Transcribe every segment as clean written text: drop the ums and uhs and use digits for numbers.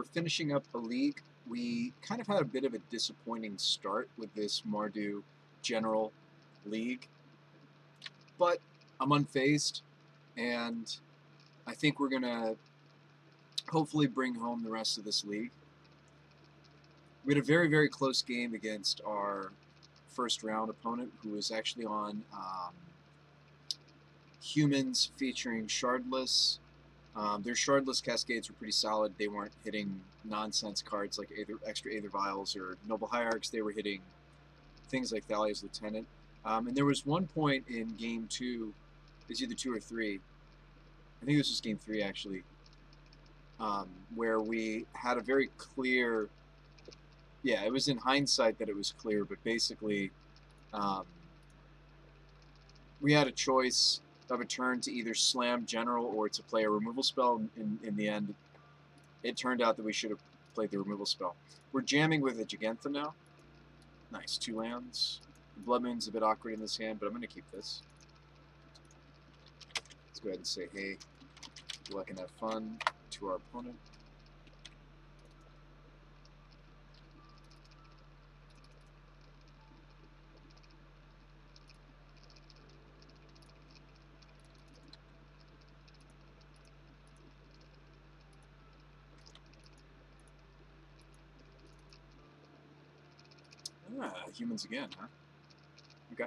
we're finishing up a league. We kind of had a bit of a disappointing start with this Mardu General League, but I'm unfazed, and I think we're going to hopefully bring home the rest of this league. We had a very, very close game against our first round opponent, who was actually on humans featuring Shardless. Their Shardless Cascades were pretty solid. They weren't hitting nonsense cards like extra Aether Vials or Noble Hierarchs. They were hitting things like Thalia's Lieutenant. And there was one point in Game 2, it's either 2 or 3, I think this was Game 3 actually, where we had a very clear, yeah, it was in hindsight that it was clear, but basically we had a choice of a turn to either slam General or to play a removal spell. In the end, it turned out that we should have played the removal spell. We're jamming with a Gigantha now. Nice, 2 lands. Blood Moon's a bit awkward in this hand, but I'm going to keep this. Let's go ahead and say, hey, good luck and have fun to our opponent. Ah, humans again, huh? Okay.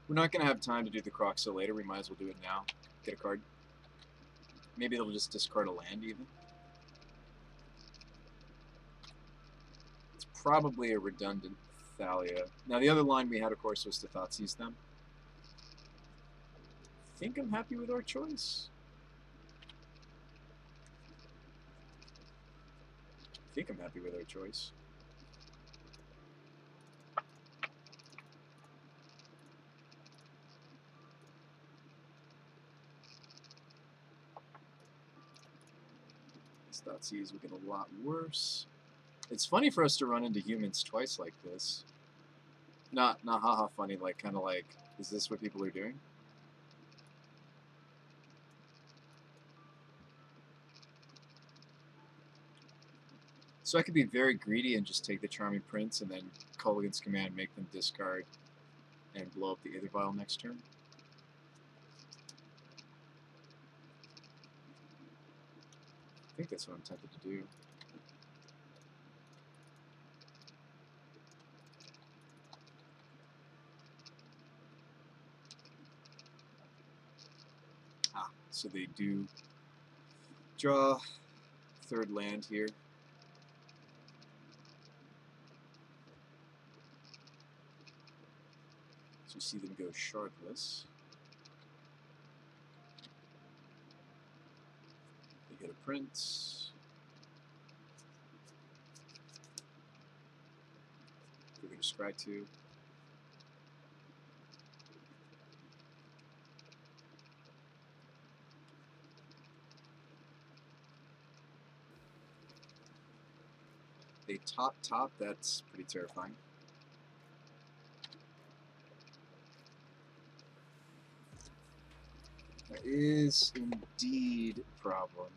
We're not going to have time to do the Croxa later. We might as well do it now. Get a card. Maybe they'll just discard a land even. It's probably a redundant Thalia. Now the other line we had, of course, was to Thoughtseize them. I think I'm happy with our choice. I think I'm happy with our choice. These Thoughtseize will get a lot worse. It's funny for us to run into humans twice like this. Not haha funny, like kind of like, is this what people are doing? So I could be very greedy and just take the Charming Prince and then call against command, make them discard, and blow up the Aether Vial next turn. I think that's what I'm tempted to do. Ah, so they do draw third land here. So you see them go Shardless. They get a Prince. They're going to scry 2. They top, that's pretty terrifying. That is indeed a problem.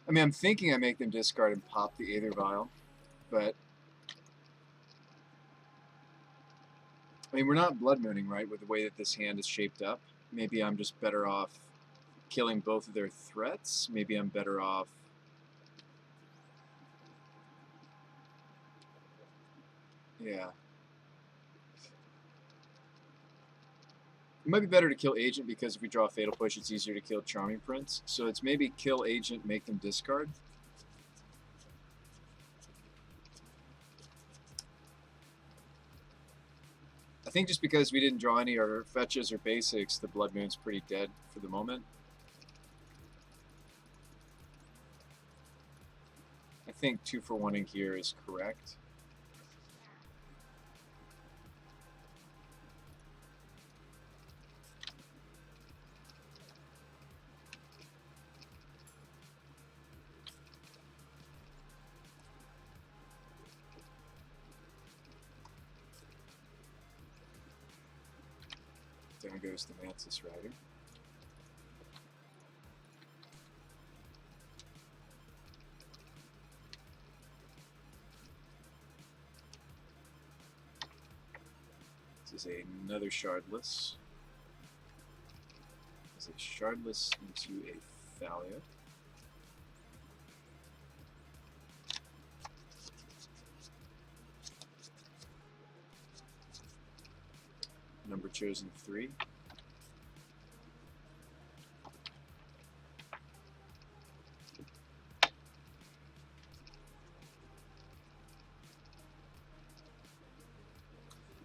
I mean, I'm thinking I make them discard and pop the Aether Vial, but I mean, we're not Blood Mooning, right, with the way that this hand is shaped up. Maybe I'm just better off killing both of their threats. Maybe I'm better off... Yeah. It might be better to kill Agent because if we draw a Fatal Push, it's easier to kill Charming Prince. So it's maybe kill Agent, make them discard. I think just because we didn't draw any of our fetches or basics, the Blood Moon's pretty dead for the moment. I think 2 for 1-ing here is correct. Down goes the Mantis Rider. This is another Shardless. This is a Shardless into a Thalia. Number chosen 3.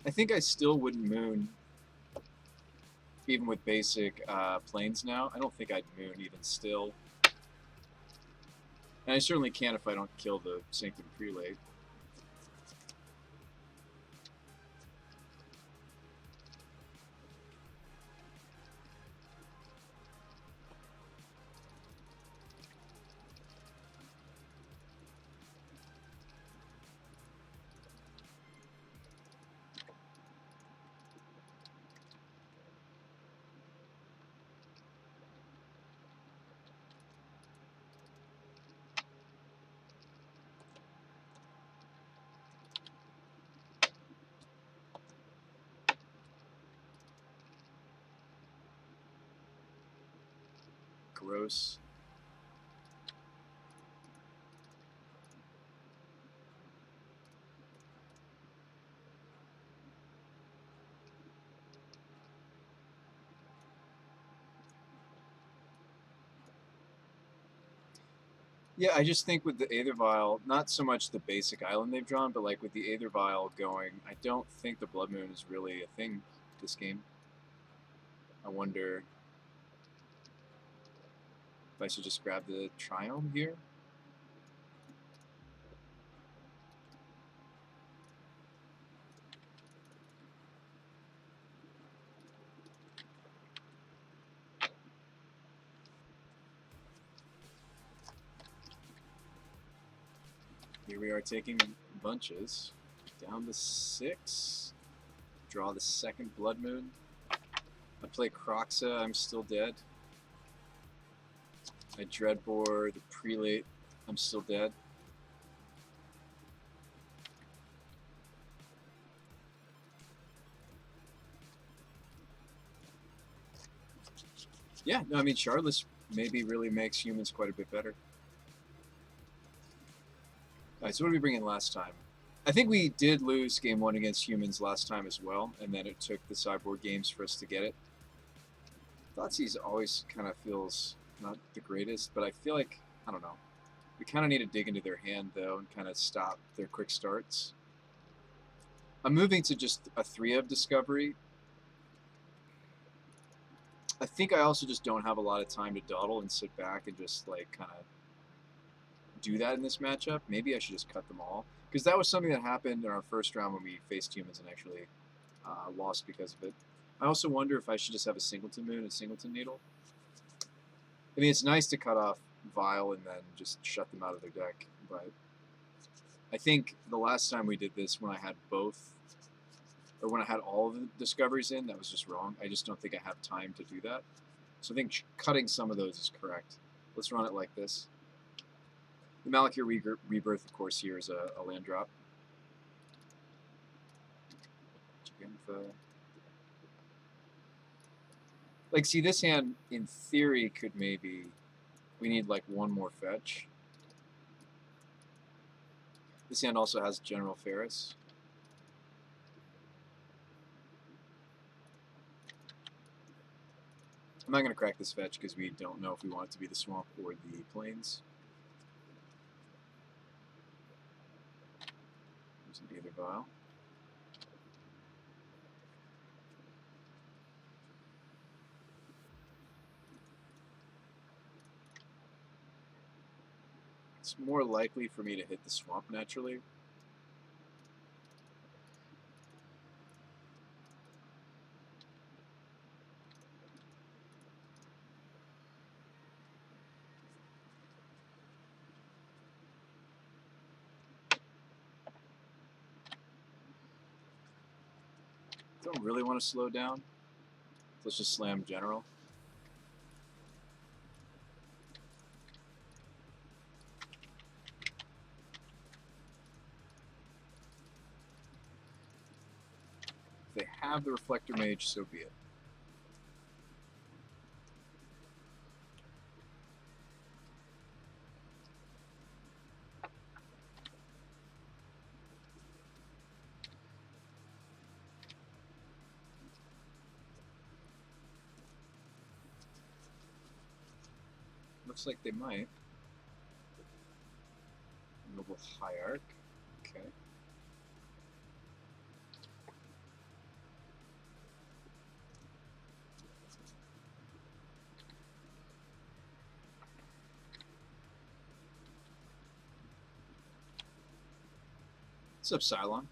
I think I still wouldn't moon, even with basic planes now. I don't think I'd moon even still. And I certainly can't if I don't kill the Sanctum Prelate. Gross. Yeah, I just think with the Aether Vial, not so much the basic island they've drawn, but like with the Aether Vial going, I don't think the Blood Moon is really a thing this game. I wonder if I should just grab the Triome here. Here we are taking bunches. Down to 6. Draw the second Blood Moon. I play Croxa, I'm still dead. I Dreadbore, the Prelate, I'm still dead. Yeah, no, I mean, Shardless maybe really makes humans quite a bit better. Alright, so what did we bring in last time? I think we did lose game 1 against humans last time as well, and then it took the sideboard games for us to get it. Thoughtseize always kind of feels not the greatest, but I feel like, I don't know, we kind of need to dig into their hand, though, and kind of stop their quick starts. I'm moving to just a 3-of Discovery. I think I also just don't have a lot of time to dawdle and sit back and just, like, kind of do that in this matchup. Maybe I should just cut them all. Because that was something that happened in our first round when we faced humans and actually lost because of it. I also wonder if I should just have a Singleton Moon and Singleton Needle. I mean, it's nice to cut off Vial and then just shut them out of their deck, but I think the last time we did this, when I had both, or when I had all of the Discoveries in, that was just wrong. I just don't think I have time to do that. So I think cutting some of those is correct. Let's run it like this. The Malakir Rebirth, of course, here is a land drop. Like, see, this hand, in theory, could maybe... We need, like, one more fetch. This hand also has General Ferris. I'm not going to crack this fetch because we don't know if we want it to be the swamp or the plains. There's an Aether Vial. It's more likely for me to hit the swamp naturally. Don't really want to slow down. Let's just slam General. If they have the Reflector Mage, so be it. Looks like they might. Noble Hierarch. Okay. What's up, Cylon?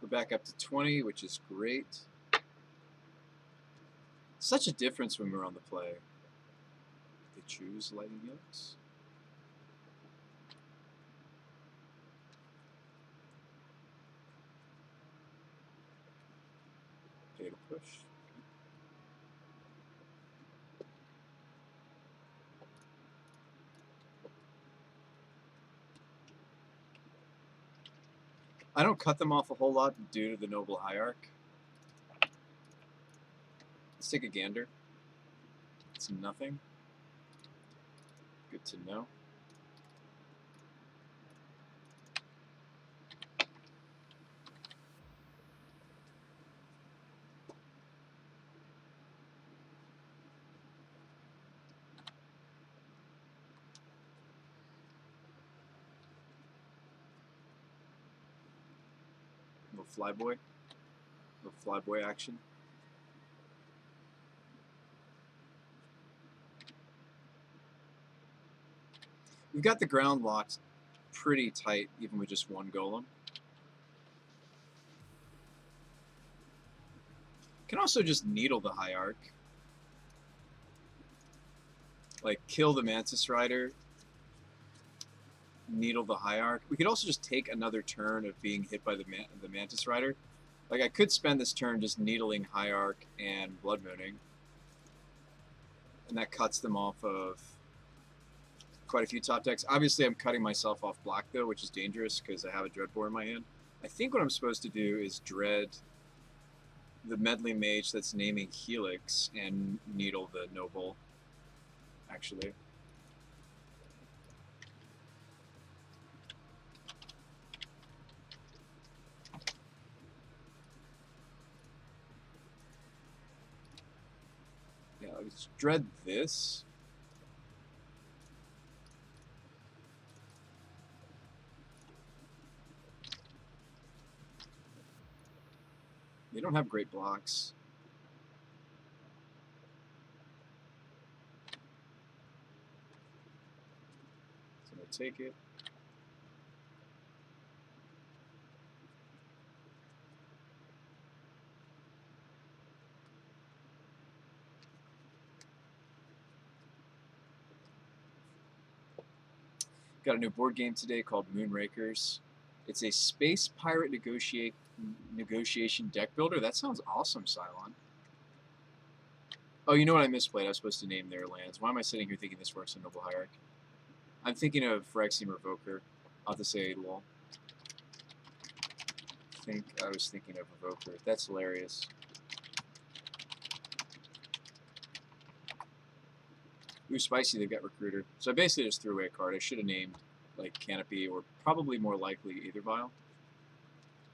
We're back up to 20, which is great. Such a difference when we're on the play. They choose Lightning Helix. Pay to push. I don't cut them off a whole lot due to the Noble Hierarch. Let's take a gander. It's nothing. Good to know. Little flyboy. Little flyboy action. We've got the ground locked pretty tight, even with just one golem. Can also just needle the Hierarch. Like, kill the Mantis Rider. Needle the Hierarch. We could also just take another turn of being hit by the Mantis Rider. Like, I could spend this turn just needling Hierarch and Blood Mooning. And that cuts them off of quite a few top decks. Obviously, I'm cutting myself off black, though, which is dangerous because I have a Dreadbore in my hand. I think what I'm supposed to do is dread the Meddling Mage that's naming Helix and needle the Noble, actually. Yeah, let's dread this. They don't have great blocks. So I take it. Got a new board game today called Moonrakers. It's a space pirate negotiation deck builder. That sounds awesome, Cylon. Oh, you know what I misplayed? I was supposed to name their lands. Why am I sitting here thinking this works in Noble Hierarch? I'm thinking of Phyrexian Revoker. I'll have to say lol. I was thinking of Revoker. That's hilarious. Ooh, spicy, they've got Recruiter. So I basically just threw away a card. I should have named, like, Canopy, or probably more likely Aether Vial.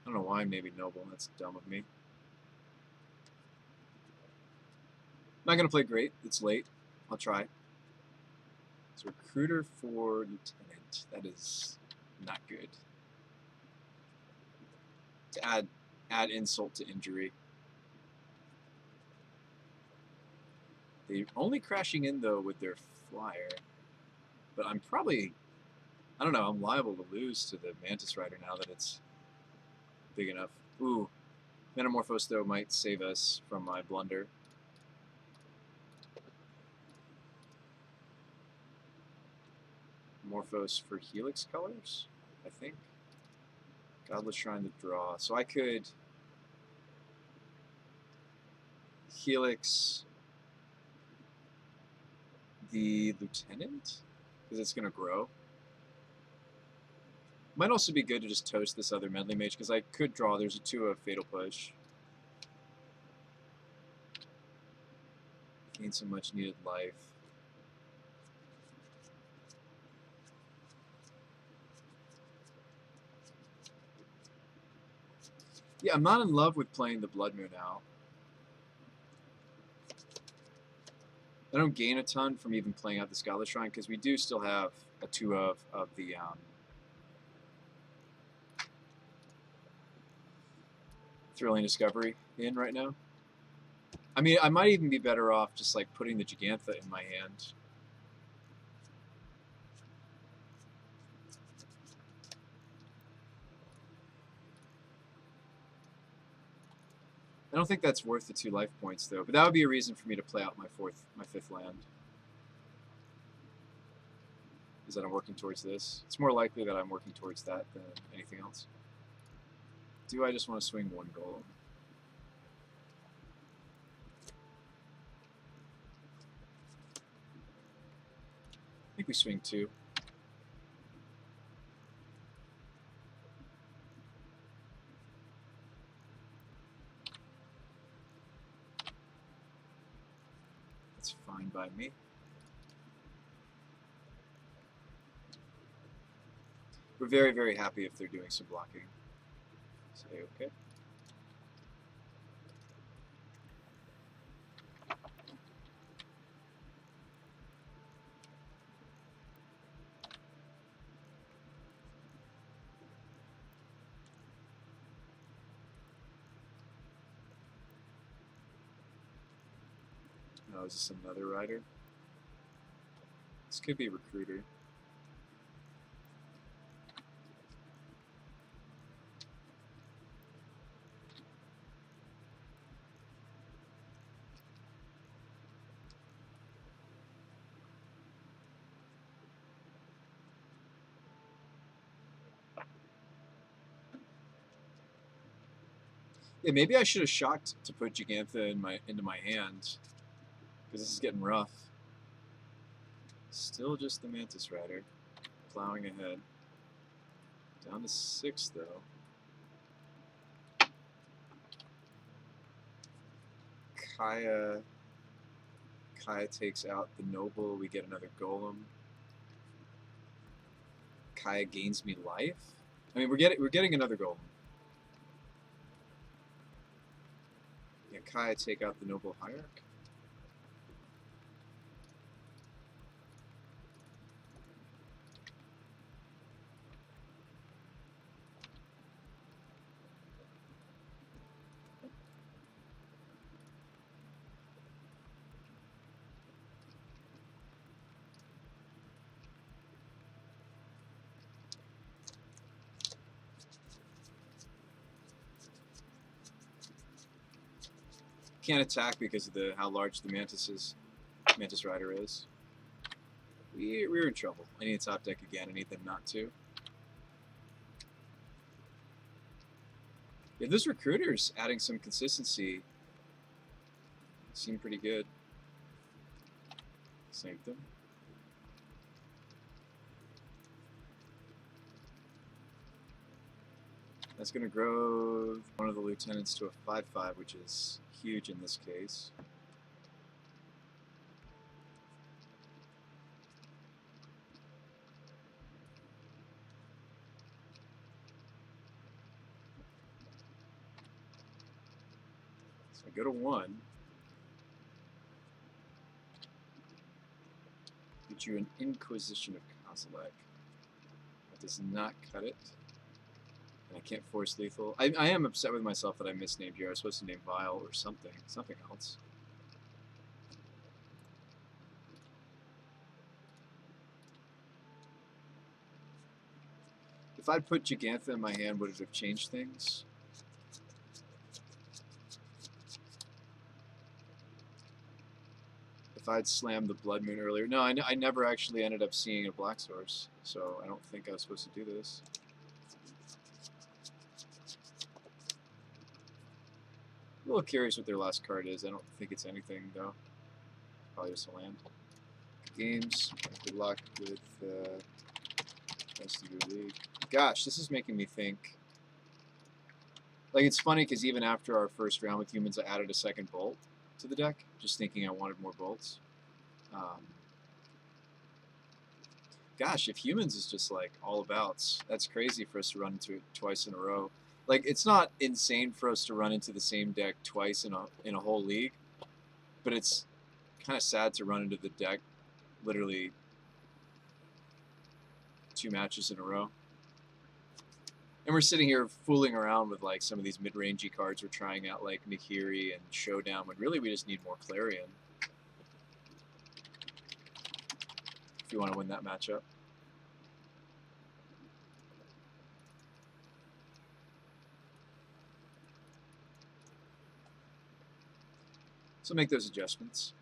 I don't know why, maybe Noble. That's dumb of me. Not going to play great. It's late. I'll try. So Recruiter for Lieutenant. That is not good. To add insult to injury. They're only crashing in, though, with their flyer. But I'm probably... I don't know, I'm liable to lose to the Mantis Rider now that it's big enough. Ooh, Metamorphose, though, might save us from my blunder. Morphos for Helix colors, I think. Godless Shrine to draw. So I could Helix the Lieutenant, because it's going to grow. Might also be good to just toast this other Medley Mage, because I could draw. There's a 2 of Fatal Push. Gain some much needed life. Yeah, I'm not in love with playing the Blood Moon now. I don't gain a ton from even playing out the Godless Shrine, because we do still have a 2 of the Thrilling Discovery in right now. I mean, I might even be better off just like putting the Gigantha in my hand. I don't think that's worth the 2 life points though, but that would be a reason for me to play out my 5th land. Is that I'm working towards this. It's more likely that I'm working towards that than anything else. Do I just want to swing 1 golem? I think we swing 2. That's fine by me. We're very, very happy if they're doing some blocking. Say okay. Oh, is this another rider? This could be a Recruiter. Yeah, maybe I should have shocked to put Gigantha into my hand, because this is getting rough. Still just the Mantis Rider, plowing ahead. Down to 6 though. Kaya takes out the Noble. We get another Golem. Kaya gains me life. I mean, we're getting another Golem. Yeah, Kaya take out the Noble Hierarch. Can't attack because of how large the Mantis Rider is. We're in trouble. I need a top deck again. I need them not to. Yeah, those Recruiters adding some consistency seem pretty good. Sanctum. That's going to grow one of the lieutenants to a 5/5, which is huge in this case. So I go to 1. Get you an Inquisition of Kozilek. That does not cut it. And I can't force lethal. I am upset with myself that I misnamed here. I was supposed to name Vile or something else. If I'd put Gigantha in my hand, would it have changed things? I'd slammed the Blood Moon earlier. No, I never actually ended up seeing a black source, so I don't think I was supposed to do this. A little curious what their last card is. I don't think it's anything, though. Probably just a land. Games. Good luck with the rest of your league. Gosh, this is making me think. Like, it's funny because even after our first round with humans, I added a second bolt to the deck, just thinking I wanted more bolts. Gosh, if humans is just like all abouts, that's crazy for us to run into it twice in a row. Like, it's not insane for us to run into the same deck twice in a whole league, but it's kind of sad to run into the deck literally 2 matches in a row. And we're sitting here fooling around with like some of these mid-rangey cards we're trying out, like Nahiri and Showdown, when really we just need more Clarion if you want to win that matchup. So make those adjustments.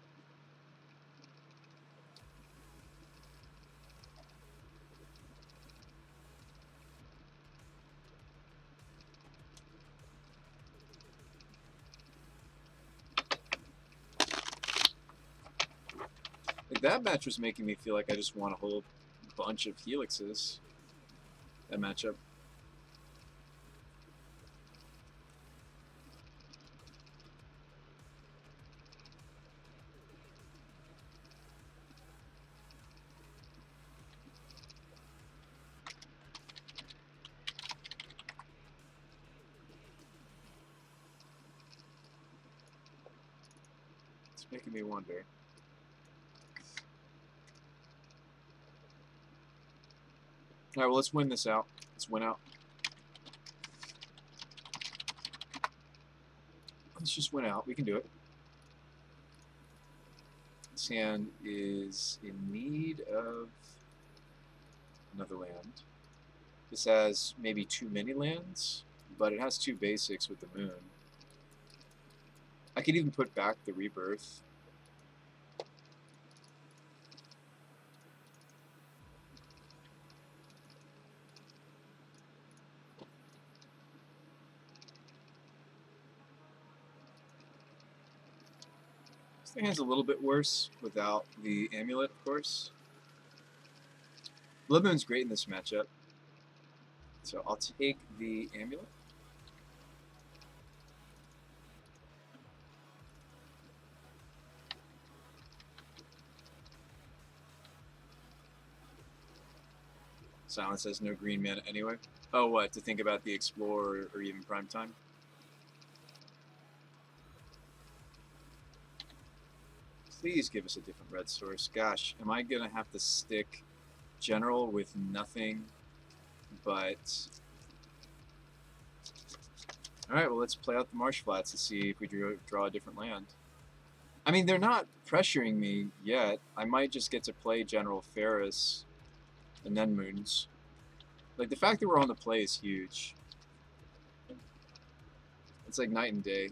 Like, that match was making me feel like I just want a whole bunch of Helixes. That matchup. It's making me wonder. All right, well, let's win this out. Let's win out. Let's just win out. We can do it. This hand is in need of another land. This has maybe too many lands, but it has 2 basics with the moon. I could even put back the Rebirth. This hand's a little bit worse without the amulet, of course. Blood Moon's great in this matchup, so I'll take the amulet. Silence has no green mana anyway. Oh, what? To think about the Explorer or even Prime Time? Please give us a different red source. Gosh, am I going to have to stick General with nothing but... Alright, well, let's play out the Marsh Flats to see if we draw a different land. I mean, they're not pressuring me yet. I might just get to play General Ferris and then Moons. Like, the fact that we're on the play is huge. It's like night and day.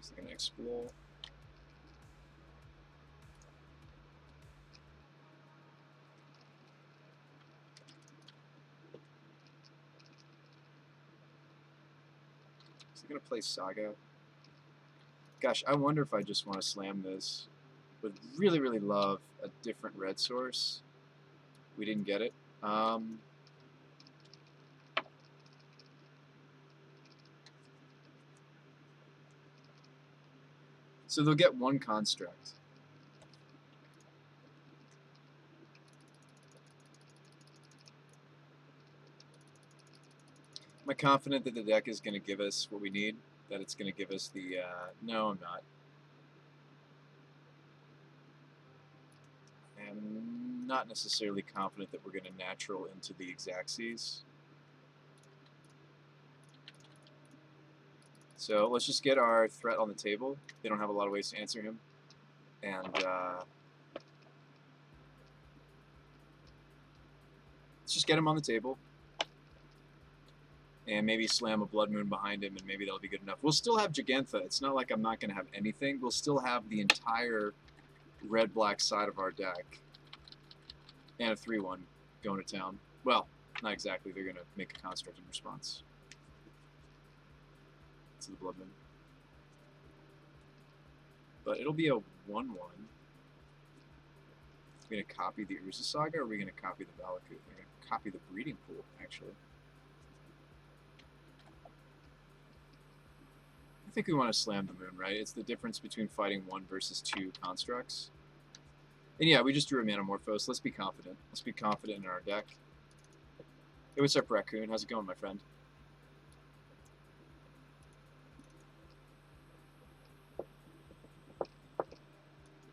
Just gonna explore. Is he gonna play Saga? Gosh, I wonder if I just want to slam this. Would really, really love a different red source. We didn't get it. So they'll get 1 construct. Am I confident that the deck is going to give us what we need? That it's going to give us the... no, I'm not. I'm not necessarily confident that we're going to natural into the Xaxes. So let's just get our threat on the table. They don't have a lot of ways to answer him. And let's just get him on the table. and maybe slam a Blood Moon behind him, and maybe that'll be good enough. We'll still have Gigantha. It's not like I'm not going to have anything. We'll still have the entire red-black side of our deck, and a 3-1 going to town. Well, not exactly. They're going to make a construct in response to the Blood Moon. But it'll be a 1-1. Are we going to copy the Urza Saga, or are we going to copy the Valakut? We're going to copy the Breeding Pool, actually. I think we want to slam the Moon, right? It's the difference between fighting 1 versus 2 constructs. And yeah, we just drew a Manamorphose. Let's be confident. Let's be confident in our deck. Hey, what's up, Raccoon? How's it going, my friend?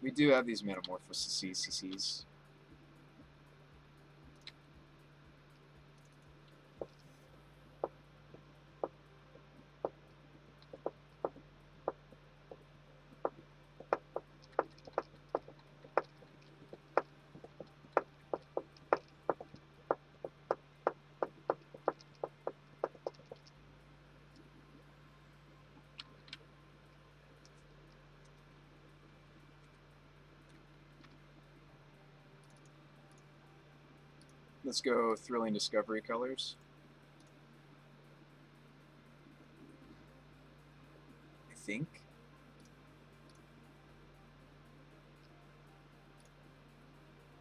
We do have these Manamorphoses, CCs. Let's go Thrilling Discovery colors. I think.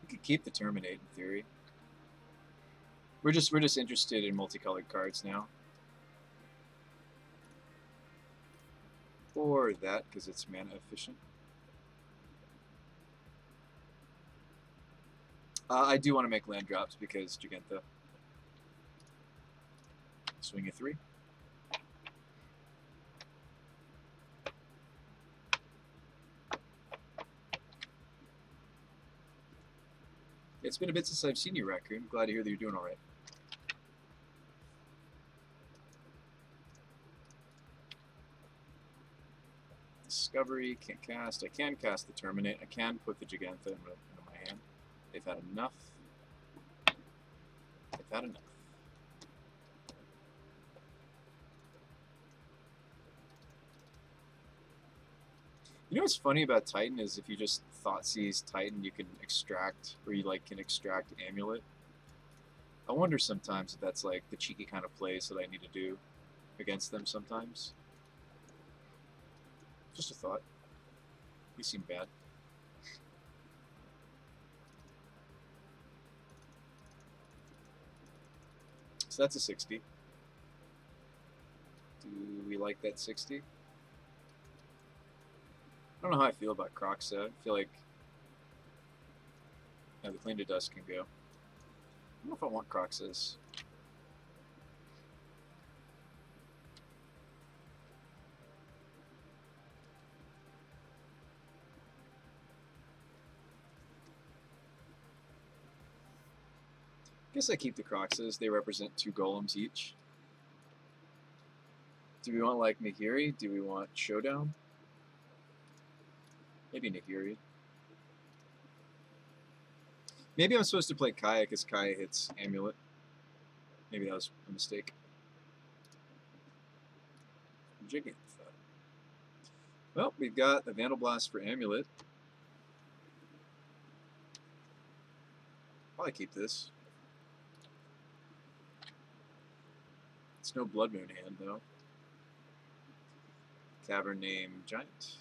We could keep the Terminate in theory. We're just interested in multicolored cards now. Or that, because it's mana efficient. I do want to make land drops because Gigantha. Swing a 3. It's been a bit since I've seen you, Raccoon. Glad to hear that you're doing all right. Discovery, can't cast. I can cast the Terminate. I can put the Gigantha into my hand. They've had enough. They've had enough. You know what's funny about Titan is if you just Thoughtseize Titan, you can extract, or you like can extract Amulet. I wonder sometimes if that's like the cheeky kind of plays that I need to do against them sometimes. Just a thought. You seem bad. So that's a 60. Do we like that 60? I don't know how I feel about Croxa. I feel like the Clean to Dust can go. I don't know if I want Croxas. I guess I keep the Croxas. They represent 2 golems each. Do we want like Nahiri? Do we want Showdown? Maybe Nahiri. Maybe I'm supposed to play Kaya because Kaya hits Amulet. Maybe that was a mistake. Gigantha. Well, we've got the Vandal Blast for Amulet. Probably keep this. It's no Blood Moon hand, though. Cavern Name Giant.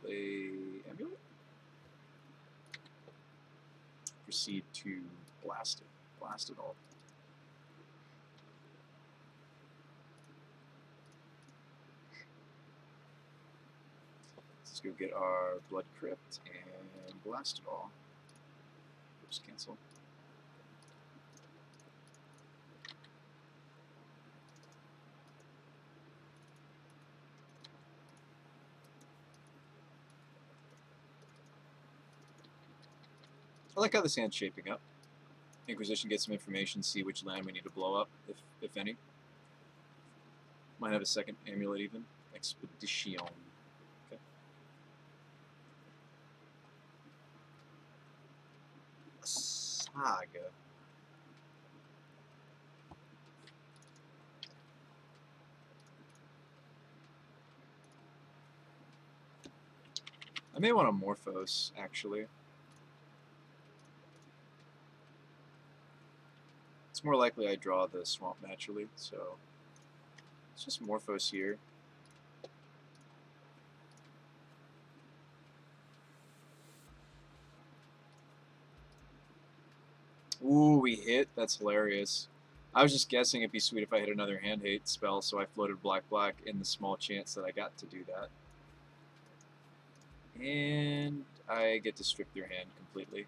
Play Amulet. Proceed to blast it. Blast it all. Let's go get our Blood Crypt and blast it all. Oops, cancel. I like how this hand's shaping up. Inquisition gets some information, see which land we need to blow up, if any. Might have a second amulet even. Expedition. Okay. Saga. I may want a Morphos, actually. It's more likely I draw the swamp naturally, so it's just Morphos here. Ooh, we hit. That's hilarious. I was just guessing it'd be sweet if I hit another hand hate spell, so I floated black in the small chance that I got to do that. And I get to strip their hand completely.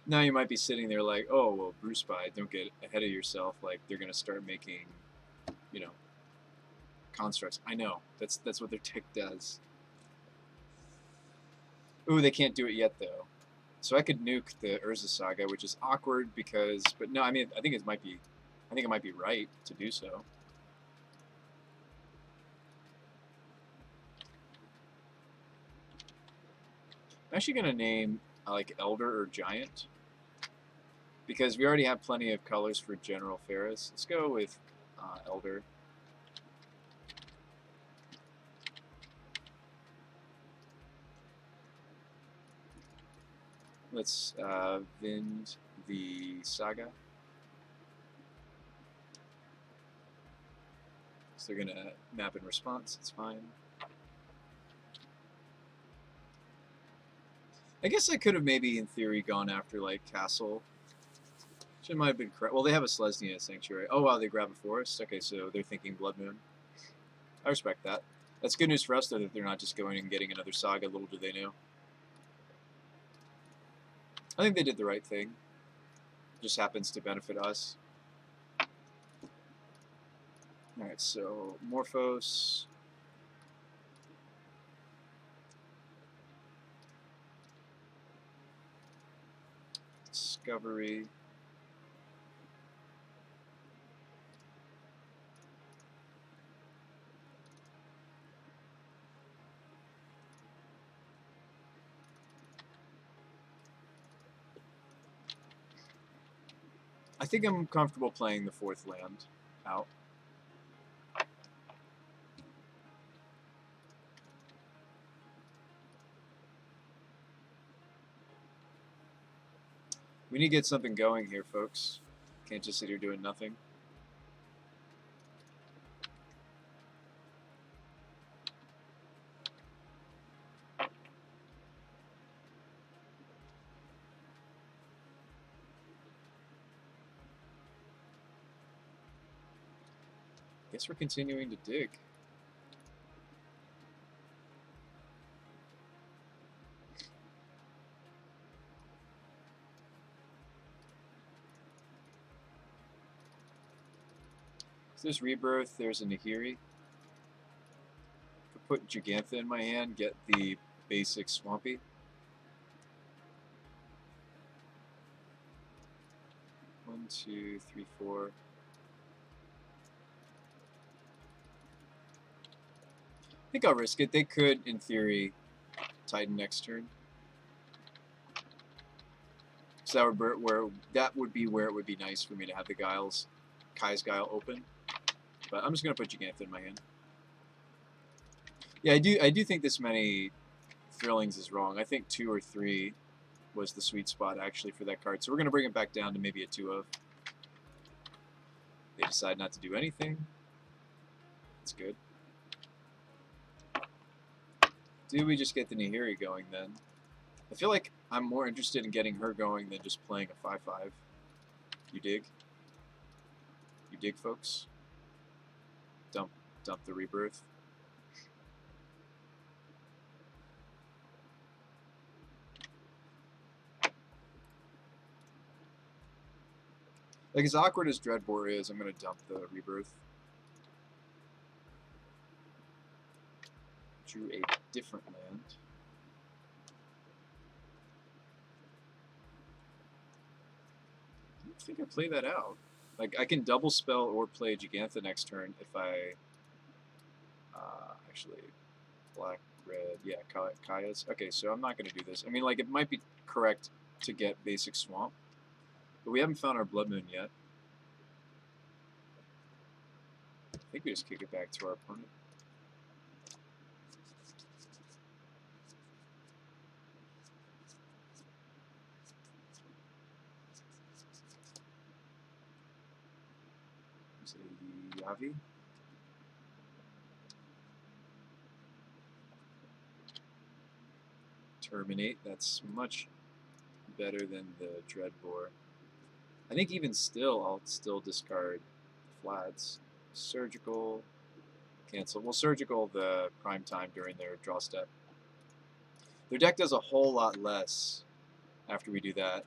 Now you might be sitting there like, oh, well, Bruce Spy, don't get ahead of yourself. Like, they're going to start making, you know, constructs. I know. That's what their tick does. Ooh, they can't do it yet, though. So I could nuke the Urza Saga, which is awkward because, but no, I mean, I think it might be right to do so. I'm actually going to name like Elder or Giant because we already have plenty of colors for General Ferris. Let's go with Elder. Let's Vind the Saga. So they're going to map in response. It's fine. I guess I could have maybe, in theory, gone after, like, Castle. Which might have been correct. Well, they have a Selesnya Sanctuary. Oh, wow, they grab a Forest? Okay, so they're thinking Blood Moon. I respect that. That's good news for us, though, that they're not just going and getting another Saga. Little do they know. I think they did the right thing. Just happens to benefit us. Alright, so Morphos. Discovery. I think I'm comfortable playing the 4th land out. We need to get something going here, folks. Can't just sit here doing nothing. Guess we're continuing to dig. So there's Rebirth, there's a Nahiri. Put Gigantha in my hand, get the basic Swampy. One, two, three, four. I think I'll risk it. They could, in theory, Titan next turn. So that would be where it would be nice for me to have the Kai's Guile open. But I'm just gonna put Gigantha in my hand. Yeah, I do think this many Thrillings is wrong. I think 2 or 3 was the sweet spot actually for that card. So we're gonna bring it back down to maybe a 2 of. They decide not to do anything. That's good. Do we just get the Nahiri going then? I feel like I'm more interested in getting her going than just playing a 5/5. You dig? You dig, folks? Dump the Rebirth. Like, as awkward as Dreadbore is, I'm going to dump the Rebirth. Drew a different land. I don't think I play that out. Like, I can double spell or play Gigantha next turn if I... actually, black, red, yeah, Kaya's. Okay, so I'm not going to do this. I mean, like, it might be correct to get basic swamp. But we haven't found our Blood Moon yet. I think we just kick it back to our opponent. There's a Yavi. Terminate. That's much better than the Dreadbore. I think even still, I'll still discard flats. Surgical. Cancel. Well, Surgical the prime time during their draw step. Their deck does a whole lot less after we do that.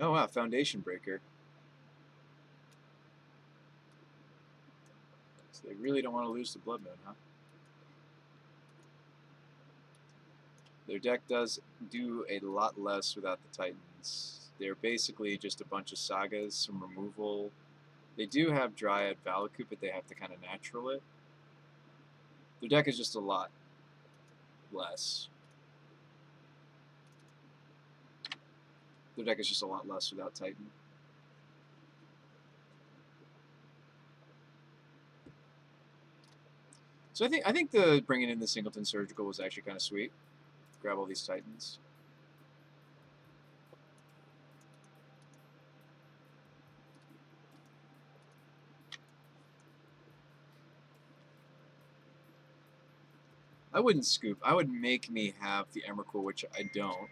Oh wow, Foundation Breaker. So they really don't want to lose to Blood Moon, huh? Their deck does do a lot less without the Titans. They're basically just a bunch of sagas, some removal. They do have Dryad Valakut, but they have to kind of natural it. Their deck is just a lot less. Their deck is just a lot less without Titan. So I think the bringing in the Singleton Surgical was actually kind of sweet. Grab all these Titans. I wouldn't scoop. I would make me have the Emrakul, which I don't.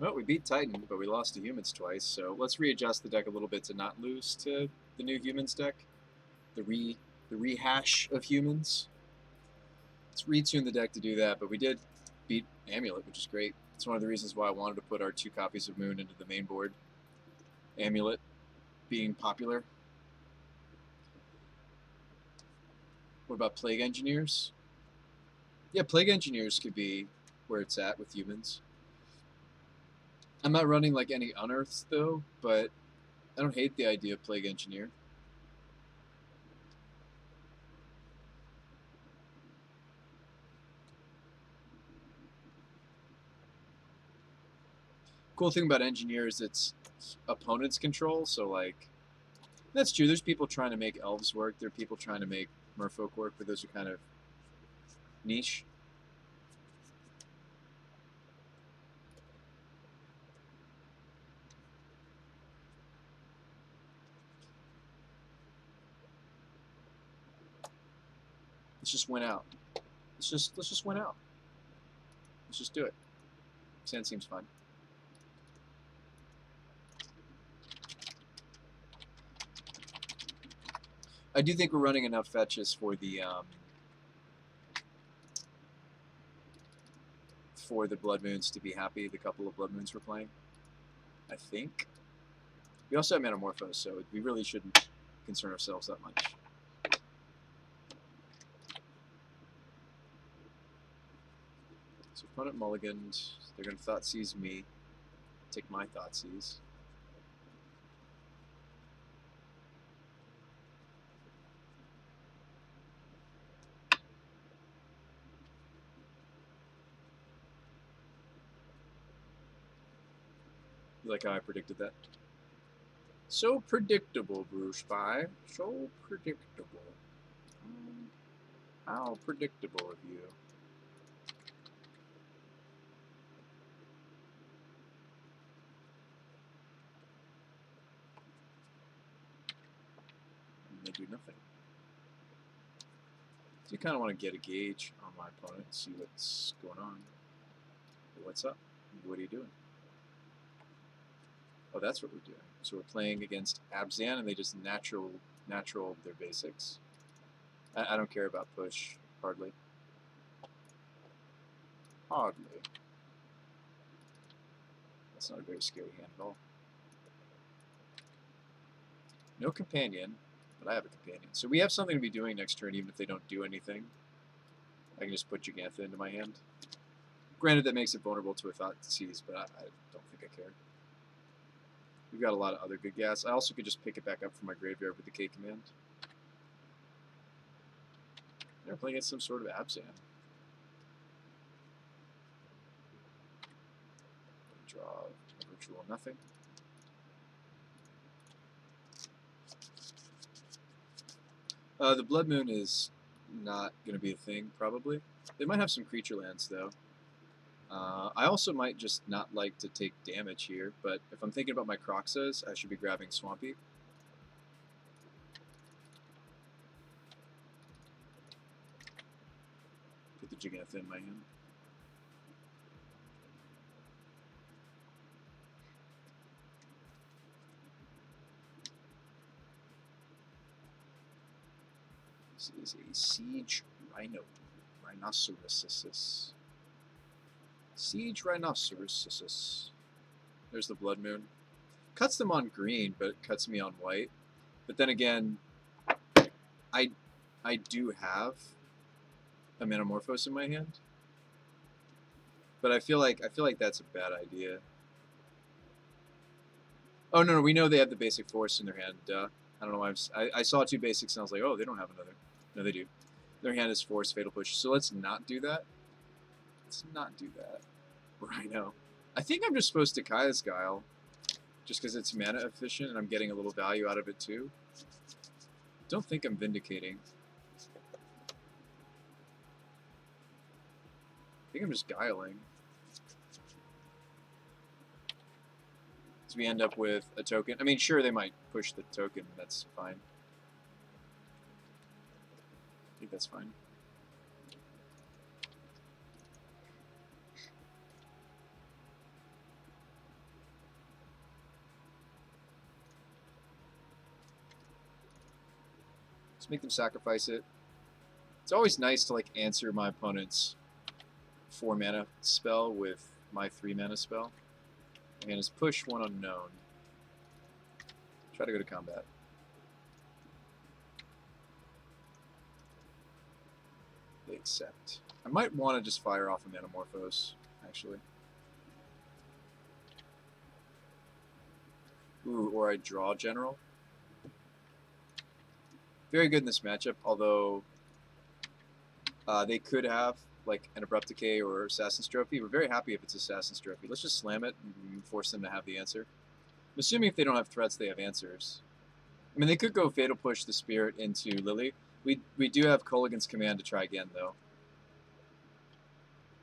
Well, we beat Titan, but we lost to Humans twice, so let's readjust the deck a little bit to not lose to the new Humans deck. The rehash of Humans. Let's retune the deck to do that, but we did beat Amulet, which is great. It's one of the reasons why I wanted to put our 2 copies of Moon into the main board. Amulet being popular. What about Plague Engineers? Yeah, Plague Engineers could be where it's at with Humans. I'm not running like any Unearths though, but I don't hate the idea of Plague Engineer. Cool thing about Engineer is it's opponent's control, so like that's true. There's people trying to make elves work. There are people trying to make merfolk work, but those are kind of niche. Let's just win out. Let's just win out. Let's just do it. Sand seems fun. I do think we're running enough fetches for the Blood Moons to be happy. The couple of Blood Moons we're playing, I think. We also have Metamorphose, so we really shouldn't concern ourselves that much. So opponent mulligans. They're going to Thoughtseize me. Take my Thoughtseize. You like how I predicted that? So predictable, Bruce Spy. So predictable. How predictable of you. And they do nothing. So you kind of want to get a gauge on my opponent, see what's going on. What's up? What are you doing? Oh, that's what we're doing. So we're playing against Abzan, and they just natural their basics. I don't care about push, hardly. Hardly. That's not a very scary hand at all. No companion, but I have a companion. So we have something to be doing next turn, even if they don't do anything. I can just put Jegantha into my hand. Granted, that makes it vulnerable to a Thoughtseize, but I don't think I care. We've got a lot of other good gas. I also could just pick it back up from my graveyard with the K command. They're playing against some sort of Abzan. Draw a virtual nothing. The Blood Moon is not going to be a thing, probably. They might have some creature lands, though. I also might just not like to take damage here, but if I'm thinking about my Croxas, I should be grabbing Swampy. Put the Jegantha in my hand. This is a Siege Rhinoceros. Siege Rhinoceros. There's the Blood Moon. Cuts them on green, but it cuts me on white. But then again, I do have a Metamorphose in my hand. But I feel like that's a bad idea. Oh no, we know they have the basic force in their hand. Duh. I don't know why I saw 2 basics and I was like, oh, they don't have another. No, they do. Their hand is force, fatal push. So let's not do that. Let's not do that. Rhino. I think I'm just supposed to Kaya's Guile, just because it's mana efficient and I'm getting a little value out of it too. Don't think I'm vindicating. I think I'm just guiling. So we end up with a token. I mean, sure, they might push the token. That's fine. I think that's fine. Let's make them sacrifice it. It's always nice to like answer my opponent's 4 mana spell with my 3 mana spell. And is push 1 unknown. Try to go to combat. They accept. I might want to just fire off a Metamorphose, actually. Ooh, or I draw General. Very good in this matchup, although they could have like an Abrupt Decay or Assassin's Trophy. We're very happy if it's Assassin's Trophy. Let's just slam it and force them to have the answer. I'm assuming if they don't have threats, they have answers. I mean, they could go Fatal Push the Spirit into Lily. We do have Kolaghan's Command to try again, though.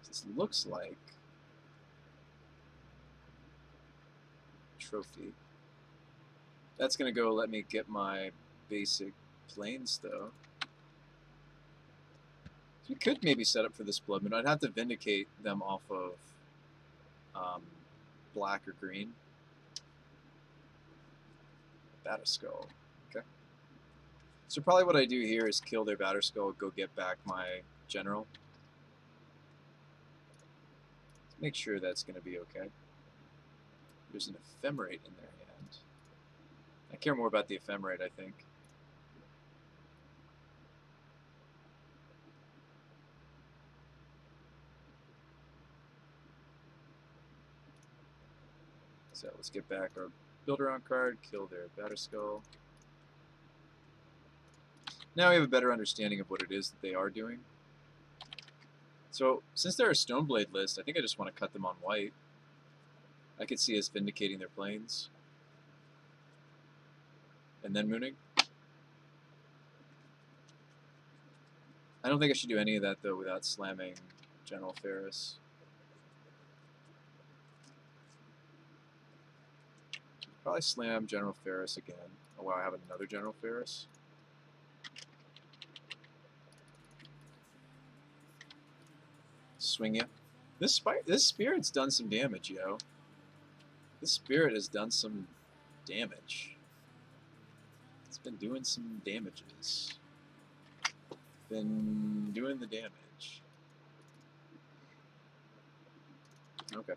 This looks like Trophy. That's going to go let me get my basic planes, though. So we could maybe set up for this Blood Moon. I'd have to Vindicate them off of black or green. Batterskull. Okay. So probably what I do here is kill their Batterskull, go get back my General. Make sure that's going to be okay. There's an Ephemerate in their hand. I care more about the ephemerate, I think. So let's get back our Build-Around card, kill their Batterskull. Now we have a better understanding of what it is that they are doing. So since they're a Stoneblade list, I think I just want to cut them on white. I could see us vindicating their planes. And then mooning. I don't think I should do any of that, though, without slamming General Ferris. Probably slam General Ferris again. Oh, wow, I have another General Ferris. Swing ya. This spirit's done some damage, yo. This spirit has done some damage. It's been doing some damages. Been doing the damage. Okay.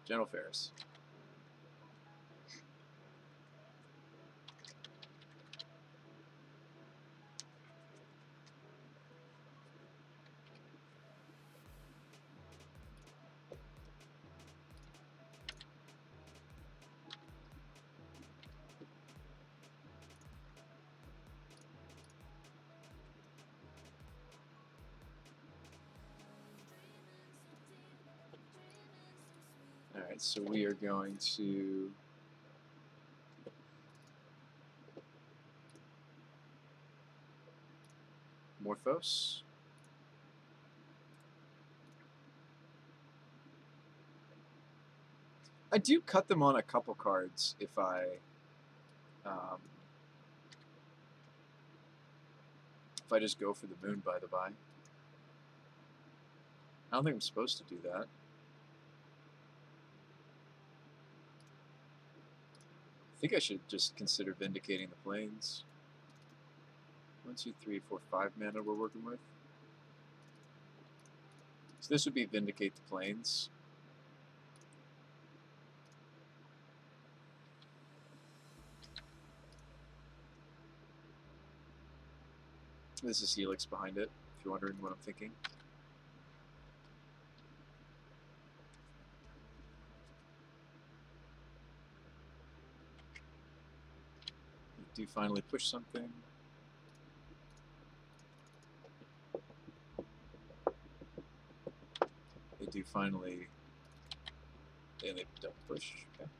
General Ferris. Alright, so we are going to Morphos. I do cut them on a couple cards if I just go for the moon, by the by. I don't think I'm supposed to do that. I think I should just consider vindicating the planes. 1, 2, 3, 4, 5 mana we're working with. So this would be vindicate the planes. This is Helix behind it, if you're wondering what I'm thinking. We do finally push something. They do finally... They don't push. Okay.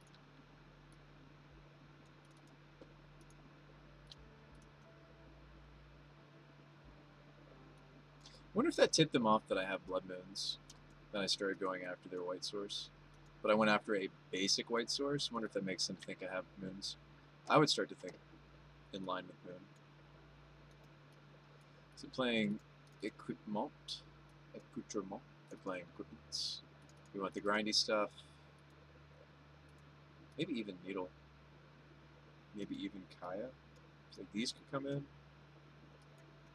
I wonder if that tipped them off that I have Blood Moons. Then I started going after their white source. But I went after a basic white source. I wonder if that makes them think I have moons. I would start to think in line with moon. So playing equipment. Accoutrement. They're playing equipments. We want the grindy stuff. Maybe even Needle. Maybe even Kaya. So like these could come in.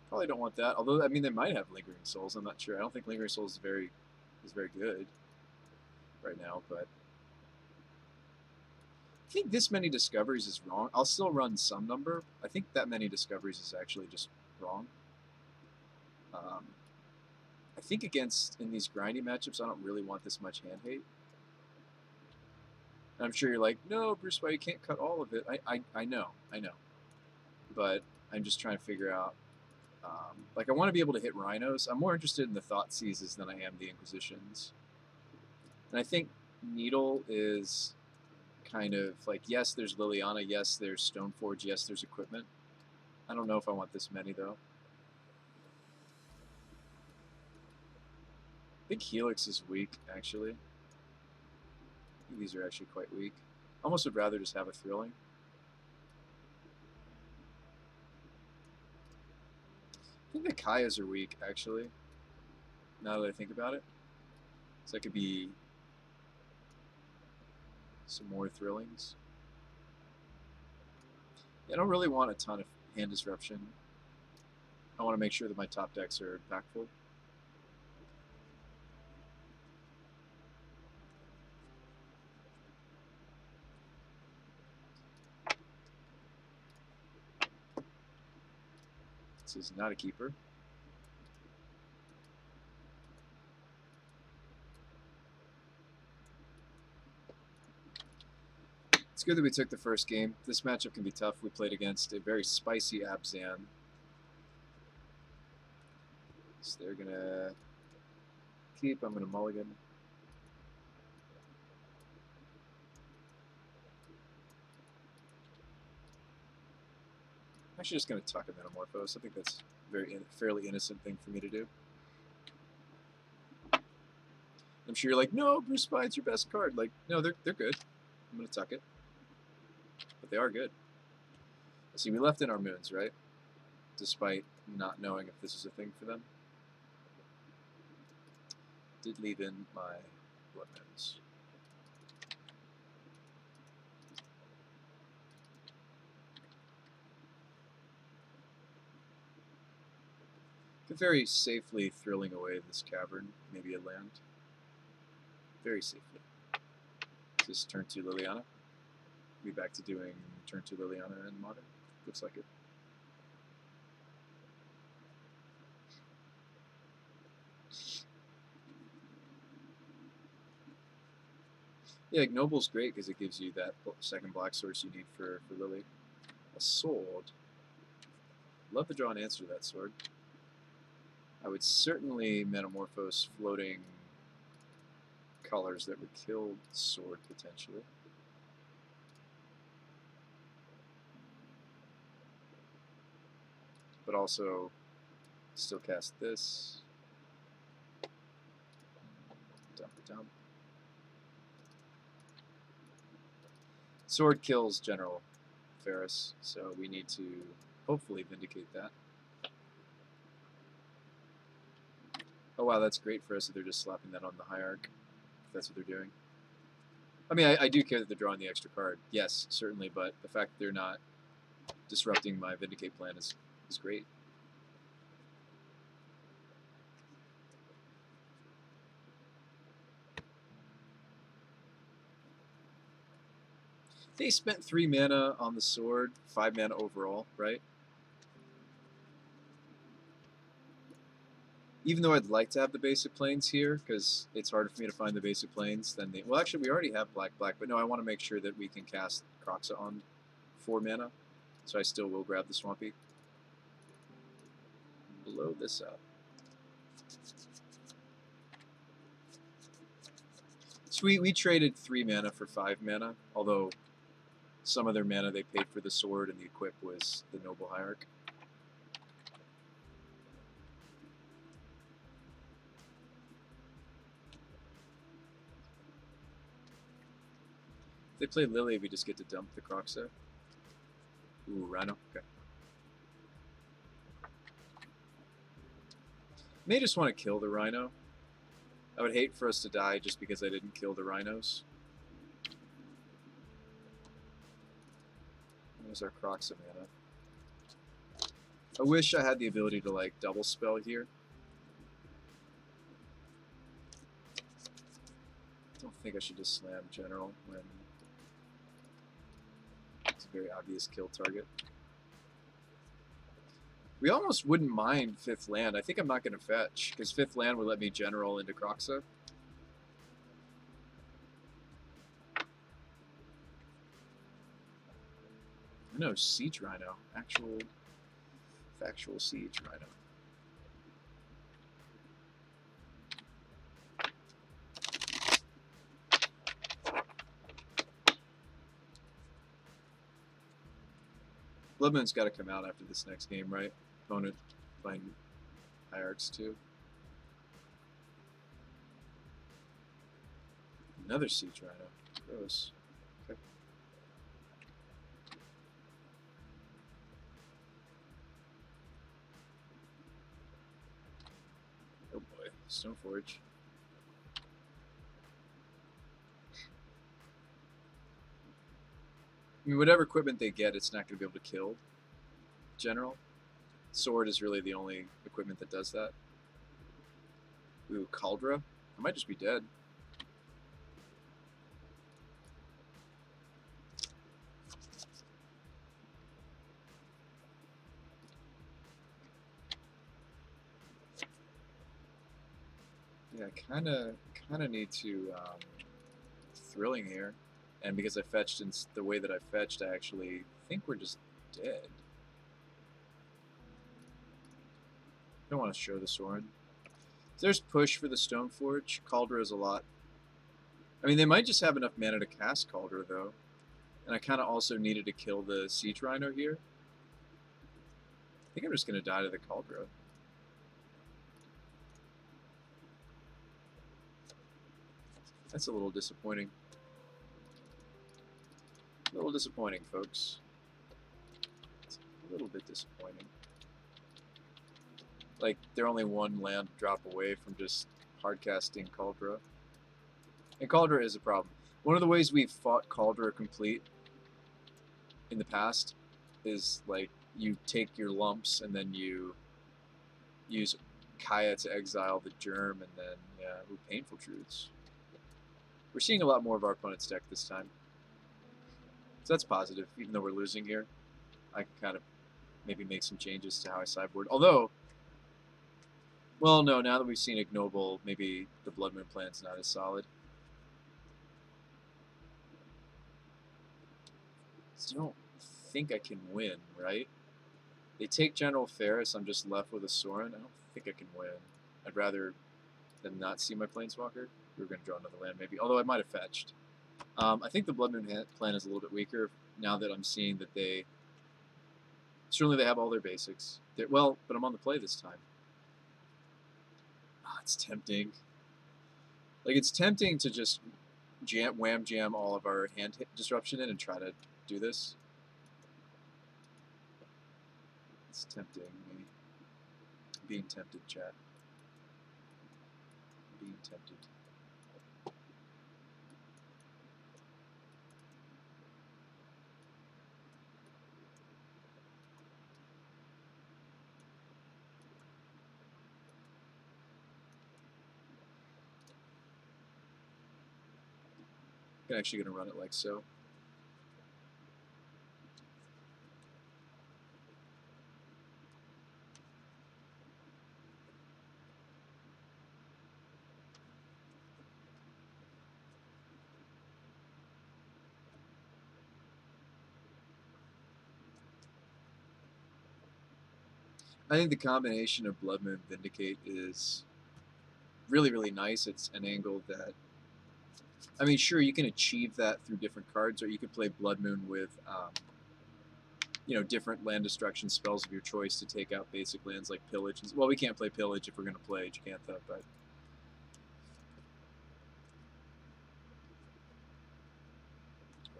Probably don't want that. Although, I mean, they might have Lingering Souls. I'm not sure. I don't think Lingering Souls is very good right now, but I think this many discoveries is wrong. I'll still run some number. I think that many discoveries is actually just wrong. I think in these grindy matchups, I don't really want this much hand hate. And I'm sure you're like, no, Bruce, why you can't cut all of it? I know. But I'm just trying to figure out. Like, I want to be able to hit rhinos. I'm more interested in the Thought Seizes than I am the Inquisitions. And I think Needle is kind of like, yes, there's Liliana, yes, there's Stoneforge, yes, there's equipment. I don't know if I want this many, though. I think Helix is weak, actually. I think these are actually quite weak. I almost would rather just have a Thrilling. I think the Kayas are weak, actually, now that I think about it. So that could be some more Thrillings. I don't really want a ton of hand disruption. I want to make sure that my top decks are impactful. This is not a keeper. It's good that we took the first game. This matchup can be tough. We played against a very spicy Abzan. So they're going to keep. I'm going to mulligan. I'm actually just going to tuck a Metamorphose. I think that's a fairly innocent thing for me to do. I'm sure you're like, no, Bruce Spine's your best card. Like, no, they're good. I'm going to tuck it. But they are good. See, we left in our moons, right? Despite not knowing if this is a thing for them. Did leave in my blood moons. Very safely thrilling away this cavern, maybe a land. Very safely. This turn 2 Liliana. Be back to doing turn 2 Liliana in Modern. Looks like it. Yeah, Ignoble's great because it gives you that second black source you need for Lily. A sword. Love to draw an answer to that sword. I would certainly Metamorphose floating colors that would kill sword potentially. But also still cast this. Dump it down. Sword kills General Ferris, so we need to hopefully vindicate that. Oh wow, that's great for us if they're just slapping that on the Hierarch, if that's what they're doing. I mean, I do care that they're drawing the extra card. Yes, certainly, but the fact that they're not disrupting my Vindicate plan is great. They spent 3 mana on the sword, 5 mana overall, right? Even though I'd like to have the basic planes here, because it's harder for me to find the basic planes than the... Well, actually, we already have black, but no, I want to make sure that we can cast Kroxa on 4 mana, so I still will grab the Swampy. Blow this up. So we traded 3 mana for 5 mana, although some of their mana they paid for the sword and the equip was the Noble Hierarch. If they play Lily, we just get to dump the Kroxa. Ooh, Rhino. Okay. May just want to kill the Rhino. I would hate for us to die just because I didn't kill the Rhinos. There's our Kroxa mana. I wish I had the ability to like double spell here. I don't think I should just slam General when it's a very obvious kill target. We almost wouldn't mind 5th land. I think I'm not going to fetch, because 5th land would let me General into Kroxa. No, Siege Rhino. Factual Siege Rhino. Bloodmoon's got to come out after this next game, right? Opponent playing Hierarchs too. Another Siege Rhino. Gross. Okay. Oh boy, Stoneforge. I mean, whatever equipment they get, it's not going to be able to kill General. Sword is really the only equipment that does that. Ooh, Caldra? I might just be dead. Yeah, kind of need to thrilling here, and because I fetched in the way that I fetched, I actually think we're just dead. Don't want to show the sword. So there's push for the Stoneforge. Caldra is a lot. I mean, they might just have enough mana to cast Caldra though, and I kind of also needed to kill the Siege Rhino here. I think I'm just gonna die to the Caldra. That's a little disappointing. A little disappointing, folks. It's a little bit disappointing. Like, they're only one land drop away from just hardcasting Caldra. And Caldra is a problem. One of the ways we've fought Caldra complete in the past is, like, you take your lumps and then you use Kaya to exile the Germ, and then, yeah, ooh, Painful Truths. We're seeing a lot more of our opponent's deck this time. So that's positive, even though we're losing here. I can kind of maybe make some changes to how I sideboard. Although, well, no, now that we've seen Ignoble, maybe the Blood Moon plan's not as solid. Still don't think I can win, right? They take General Ferris, I'm just left with a Sorin. I don't think I can win. I'd rather than not see my Planeswalker. We were going to draw another land maybe, although I might have fetched. I think the Blood Moon plan is a little bit weaker now that I'm seeing that they... Certainly they have all their basics. Well, but I'm on the play this time. It's tempting. Like, it's tempting to just wham jam all of our hand disruption in and try to do this. It's tempting me. Being tempted, chat. Being tempted. I'm actually going to run it like so. I think the combination of Blood Moon Vindicate is really, really nice. It's an angle that, I mean, sure, you can achieve that through different cards, or you could play Blood Moon with, you know, different land destruction spells of your choice to take out basic lands like Pillage. Well, we can't play Pillage if we're going to play Jacantha, but...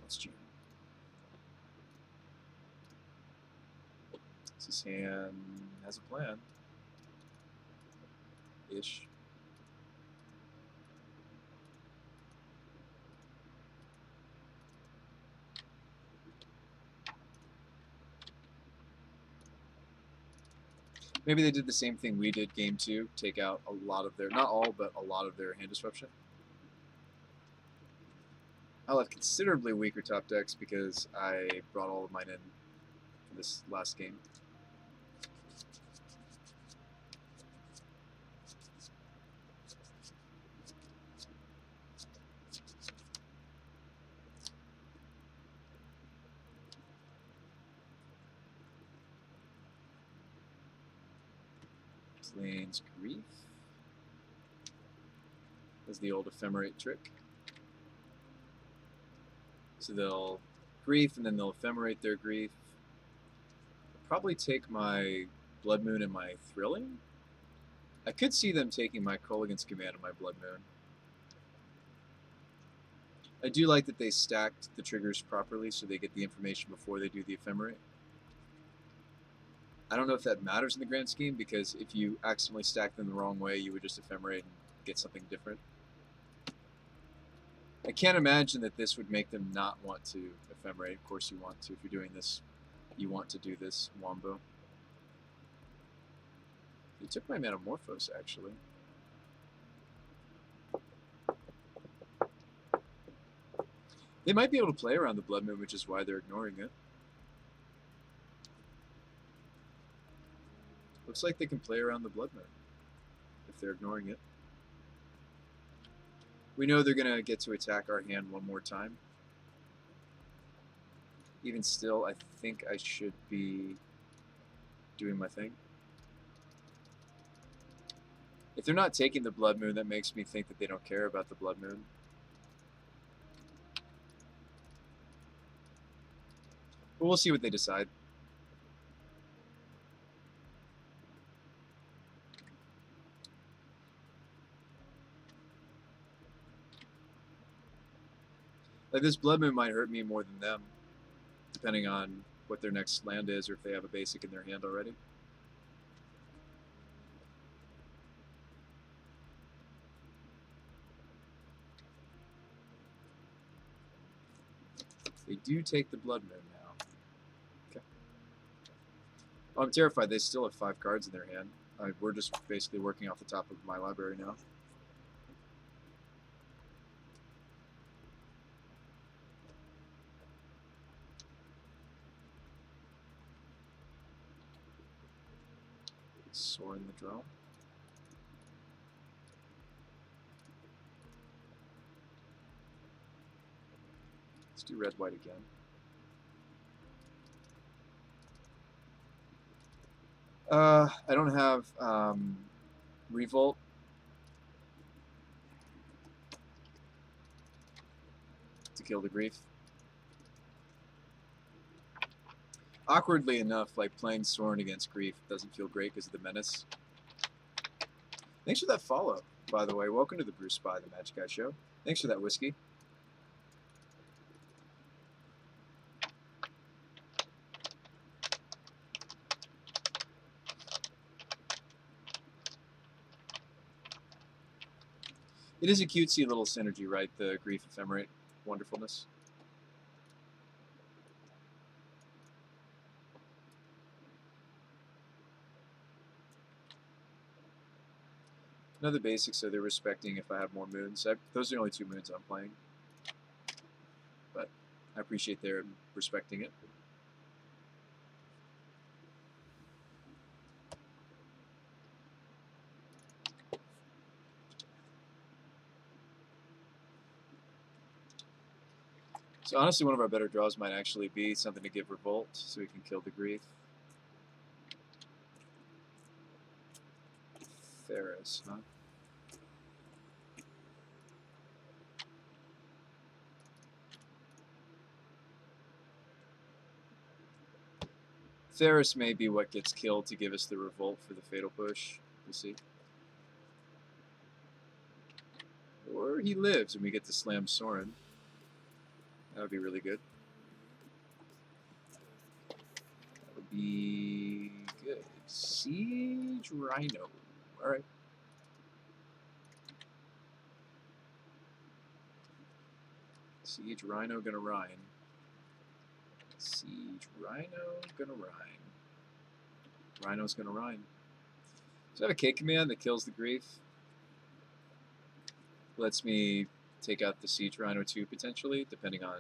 Let's jam. This hand has a plan. Ish. Maybe they did the same thing we did game 2, take out a lot of their, not all, but a lot of their hand disruption. I'll have considerably weaker top decks because I brought all of mine in for this last game. Plains Grief. That's the old ephemerate trick. So they'll grief and then they'll ephemerate their grief. I'll probably take my Blood Moon and my Thrilling. I could see them taking my Kolaghan's Command and my Blood Moon. I do like that they stacked the triggers properly so they get the information before they do the ephemerate. I don't know if that matters in the grand scheme, because if you accidentally stack them the wrong way, you would just ephemerate and get something different. I can't imagine that this would make them not want to ephemerate. Of course you want to. If you're doing this, you want to do this, Wombo. He took my Metamorphose, actually. They might be able to play around the Blood Moon, which is why they're ignoring it. Looks like they can play around the Blood Moon if they're ignoring it. We know they're going to get to attack our hand one more time. Even still, I think I should be doing my thing. If they're not taking the Blood Moon, that makes me think that they don't care about the Blood Moon. But we'll see what they decide. Like, this Blood Moon might hurt me more than them, depending on what their next land is or if they have a basic in their hand already. They do take the Blood Moon now. Okay. Oh, I'm terrified. They still have 5 cards in their hand. We're just basically working off the top of my library now. Soaring the Drone. Let's do red-white again. I don't have Revolt. To kill the Grief. Awkwardly enough, like playing Sorin against Grief doesn't feel great because of the menace. Thanks for that follow, by the way. Welcome to the Bruce Spy, the Magic Guy Show. Thanks for that whiskey. It is a cutesy little synergy, right? The Grief Ephemerate wonderfulness. Another basic, so they're respecting if I have more moons. Those are the only 2 moons I'm playing. But I appreciate their respecting it. So honestly, one of our better draws might actually be something to give Revolt, so we can kill the Grief. Ferris, huh? Ferris may be what gets killed to give us the Revolt for the Fatal Push. We'll see. Or he lives and we get to slam Sorin. That would be really good. That would be good. Siege Rhino. Alright. Siege Rhino gonna Rhine. Siege Rhino gonna Rhine. Rhino's gonna Rhine. So I have a K command that kills the Grief. Lets me take out the Siege Rhino 2 potentially, depending on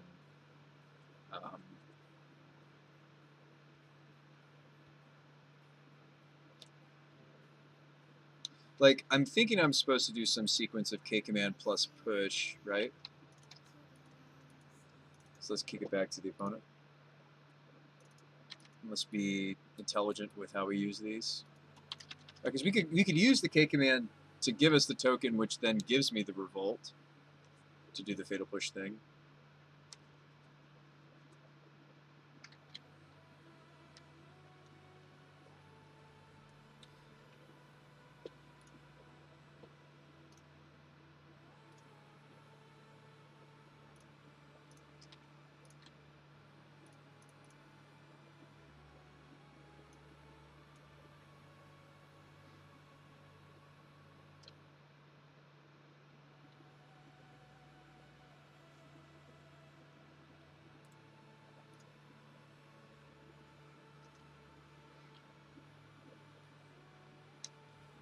like, I'm thinking I'm supposed to do some sequence of K command plus push, right? So let's kick it back to the opponent. Must be intelligent with how we use these. Because we could use the K command to give us the token, which then gives me the Revolt to do the Fatal Push thing.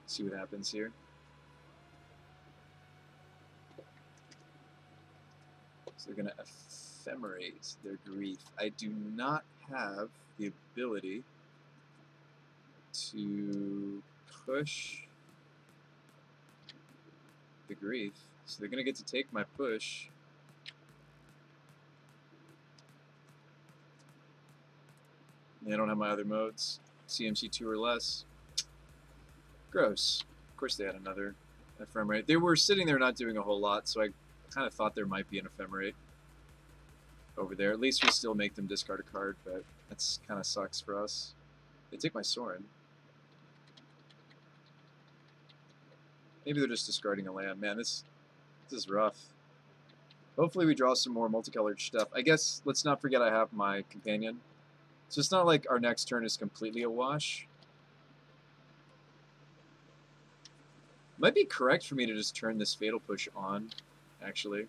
See what happens here. So they're going to ephemerate their grief. I do not have the ability to push the grief. So they're going to get to take my push. And I don't have my other modes. CMC 2 or less. Gross. Of course they had another ephemerate. They were sitting there not doing a whole lot, so I kind of thought there might be an ephemerate over there. At least we still make them discard a card, but that's kind of sucks for us. They take my Sorin. Maybe they're just discarding a land. Man, this is rough. Hopefully we draw some more multicolored stuff. I guess let's not forget I have my companion. So it's not like our next turn is completely a wash. Might be correct for me to just turn this Fatal Push on, actually.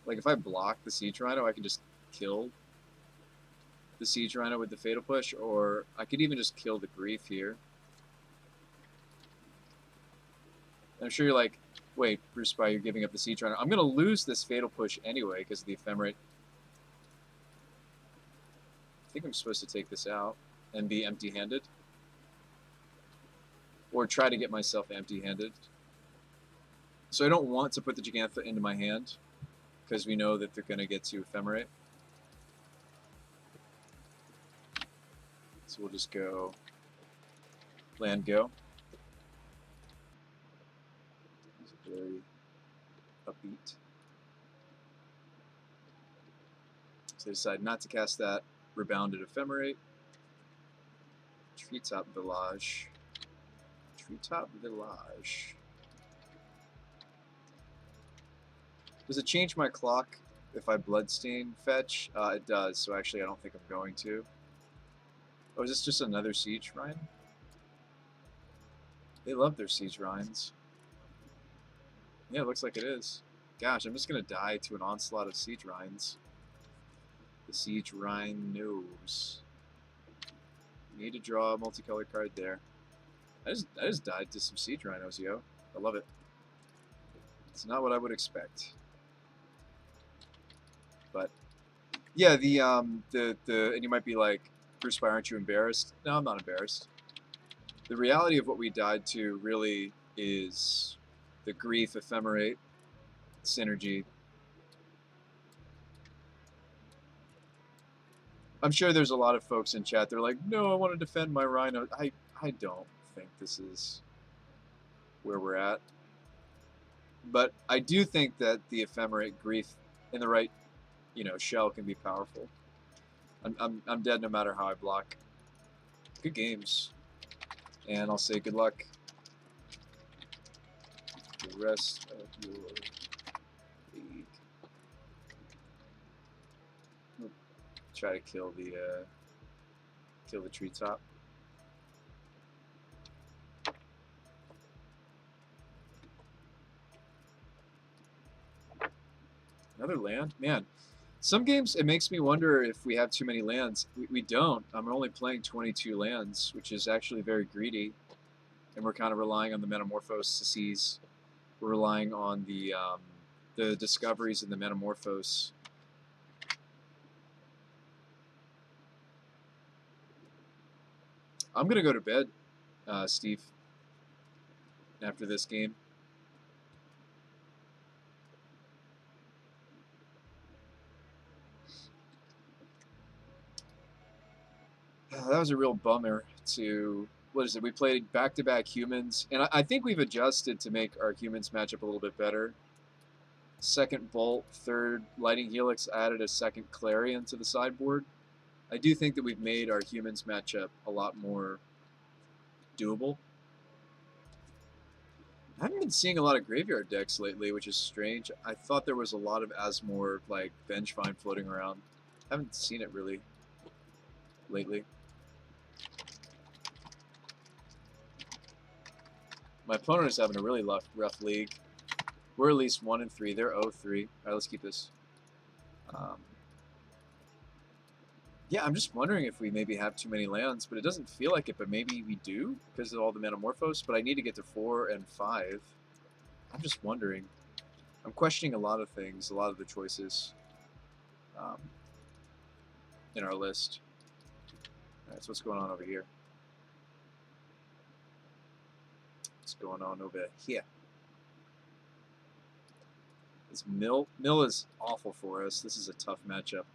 Like if I block the Siege Rhino, I can just kill the Siege Rhino with the Fatal Push, or I could even just kill the Grief here. And I'm sure you're like, wait, Bruce Spy, you're giving up the Siege Rhino. I'm going to lose this Fatal Push anyway because of the Ephemerate. I think I'm supposed to take this out and be empty-handed. Or try to get myself empty-handed. So I don't want to put the Gigantha into my hand because we know that they're going to get to Ephemerate. So we'll just go land go. It's very upbeat. So I decide not to cast that Rebounded Ephemerate. Treetop Village. Treetop Village. Does it change my clock if I Bloodstain fetch? It does, so actually I don't think I'm going to. Oh, is this just another Siege Rhine? They love their Siege Rhines. Yeah, it looks like it is. Gosh, I'm just going to die to an onslaught of Siege Rhines. The Siege Rhine knows. Need to draw a multicolored card there. I just died to some Siege Rhinos, yo. I love it. It's not what I would expect. But yeah, and you might be like, Bruce Spy, aren't you embarrassed? No, I'm not embarrassed. The reality of what we died to really is the Grief Ephemerate synergy. I'm sure there's a lot of folks in chat, they're like, no, I want to defend my Rhino. I don't think this is where we're at. But I do think that the Ephemerate Grief in the right, shell can be powerful. I'm dead no matter how I block. Good games. And I'll say good luck the rest of your league. Try to kill the treetop. Another land? Man, some games it makes me wonder if we have too many lands. We don't. I'm only playing 22 lands, which is actually very greedy. And we're kind of relying on the Metamorphoses. We're relying on the discoveries in the Metamorphose. I'm going to go to bed, Steve, after this game. That was a real bummer to, what is it, we played back-to-back humans, and I think we've adjusted to make our humans match up a little bit better. Second Bolt, third Lightning Helix, added a second Clarion to the sideboard. I do think that we've made our humans match up a lot more doable. I haven't been seeing a lot of graveyard decks lately, which is strange. I thought there was a lot of Asmore, like, Vengevine floating around. I haven't seen it really lately. My opponent is having a really rough league. We're at least 1-3. They're 0-3. All right, let's keep this. Yeah, I'm just wondering if we maybe have too many lands, but it doesn't feel like it, but maybe we do because of all the Metamorphose, but I need to get to 4 and 5. I'm just wondering. I'm questioning a lot of things, a lot of the choices um, in our list. All right, so what's going on over here? What's going on over here? This Mill is awful for us. This is a tough matchup.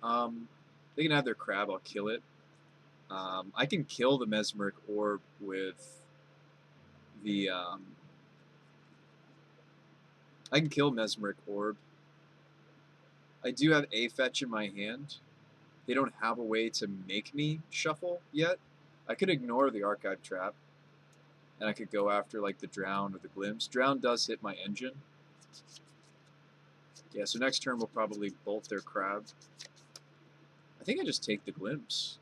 They can have their crab. I'll kill it. I can kill the Mesmeric Orb with the. I can kill Mesmeric Orb. I do have a fetch in my hand. They don't have a way to make me shuffle yet. I could ignore the Archive Trap, and I could go after like the Drown or the Glimpse. Drown does hit my engine. Yeah, so next turn we'll probably bolt their crab. I think I just take the Glimpse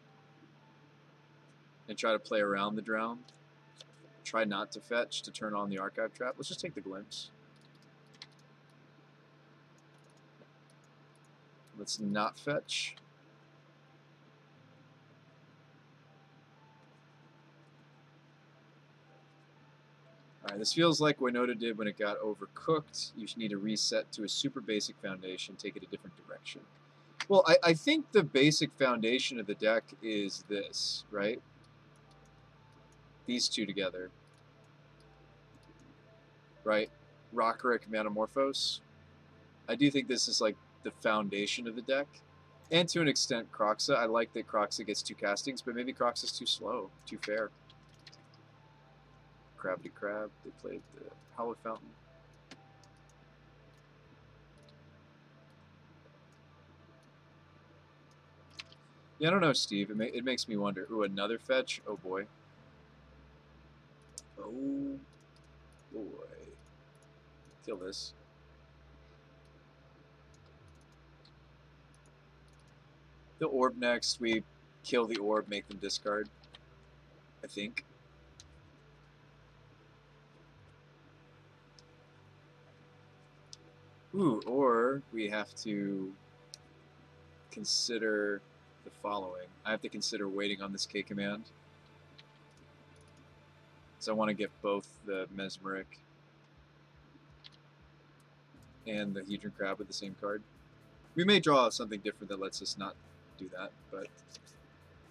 and try to play around the Drown. Try not to fetch to turn on the Archive Trap. Let's just take the Glimpse. Let's not fetch. Alright, this feels like what Winota did when it got overcooked. You need to reset to a super basic foundation, take it a different direction. Well, I think the basic foundation of the deck is this, right? These two together. Right? Rockerick, Metamorphose. I do think this is like the foundation of the deck. And to an extent, Croxa. I like that Croxa gets 2 castings, but maybe Croxa's too slow, too fair. Crab to Crab. They played the Howler Fountain. Yeah, I don't know, Steve. It makes me wonder. Ooh, another fetch? Oh, boy. Oh, boy. Kill this. The orb next. We kill the orb, make them discard. I think. Ooh, or we have to consider the following. I have to consider waiting on this K command. So I want to get both the Mesmeric and the Hedron Crab with the same card. We may draw something different that lets us not do that, but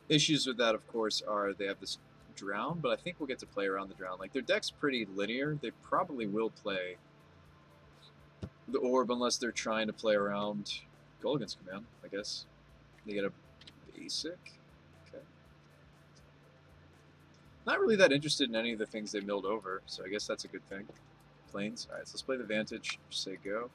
issues with that, of course, are they have this Drown, but I think we'll get to play around the Drown. Like, their deck's pretty linear. They probably will play the Orb unless they're trying to play around Gulligan's Command, I guess. They get a basic. Okay. Not really that interested in any of the things they milled over, so I guess that's a good thing. Planes. Alright, so let's play the Vantage. Just say go.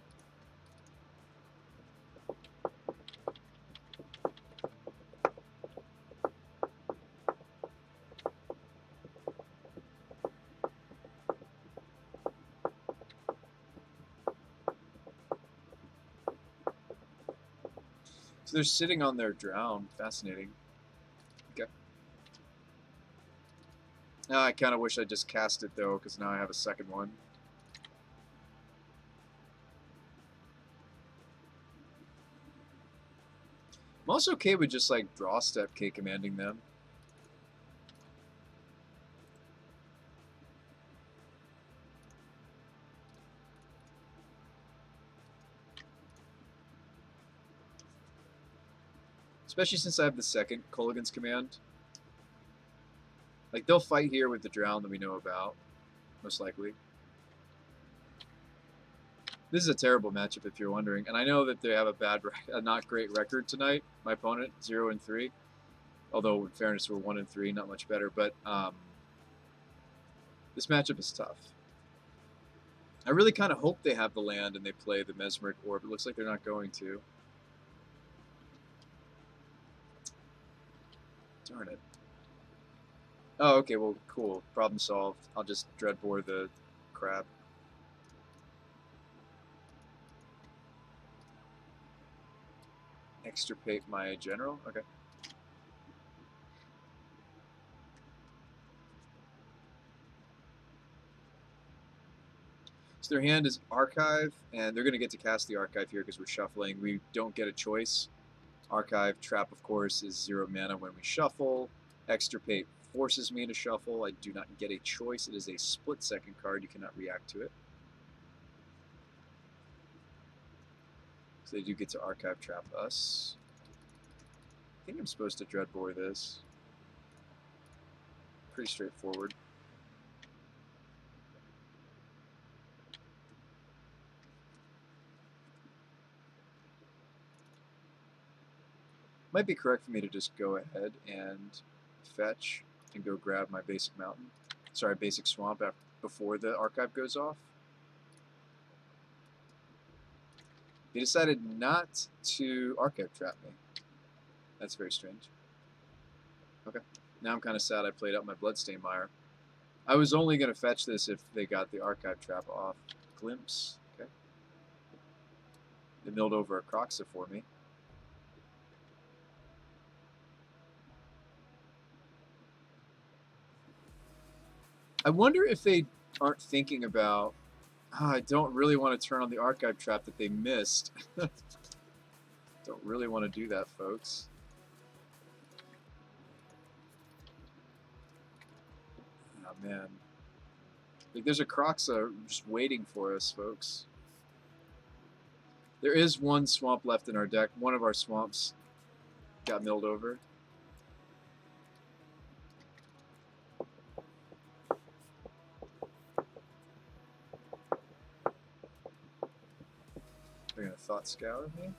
So they're sitting on their Drown. Fascinating. Okay. Now I kind of wish I just cast it, though, because now I have a second one. I'm also okay with just, like, draw step K commanding them. Especially since I have the second Gulligan's Command. Like, they'll fight here with the Drown that we know about, most likely. This is a terrible matchup, if you're wondering. And I know that they have a not great record tonight. My opponent, 0-3. Although, in fairness, we're 1-3, not much better. But this matchup is tough. I really kind of hope they have the land and they play the Mesmeric Orb. It looks like they're not going to. Darn it. Oh, okay, well, cool. Problem solved. I'll just Dreadbore the crab. Extirpate my general? Okay. So their hand is Archive, and they're going to get to cast the Archive here because we're shuffling. We don't get a choice. Archive Trap, of course, is 0 mana when we shuffle. Extirpate forces me to shuffle. I do not get a choice. It is a split-second card. You cannot react to it. So they do get to Archive Trap us. I think I'm supposed to Dreadbore this. Pretty straightforward. Might be correct for me to just go ahead and fetch and go grab my basic mountain. Sorry, basic swamp before the archive goes off. He decided not to archive trap me. That's very strange. Okay. Now I'm kind of sad I played out my Bloodstained Mire. I was only going to fetch this if they got the archive trap off. Glimpse. Okay. They milled over a Croxa for me. I wonder if they aren't thinking about, I don't really want to turn on the archive trap that they missed. Don't really want to do that, folks. Oh, man. Like, there's a Croxa just waiting for us, folks. There is one swamp left in our deck. One of our swamps got milled over. They're going to Thought Scour me.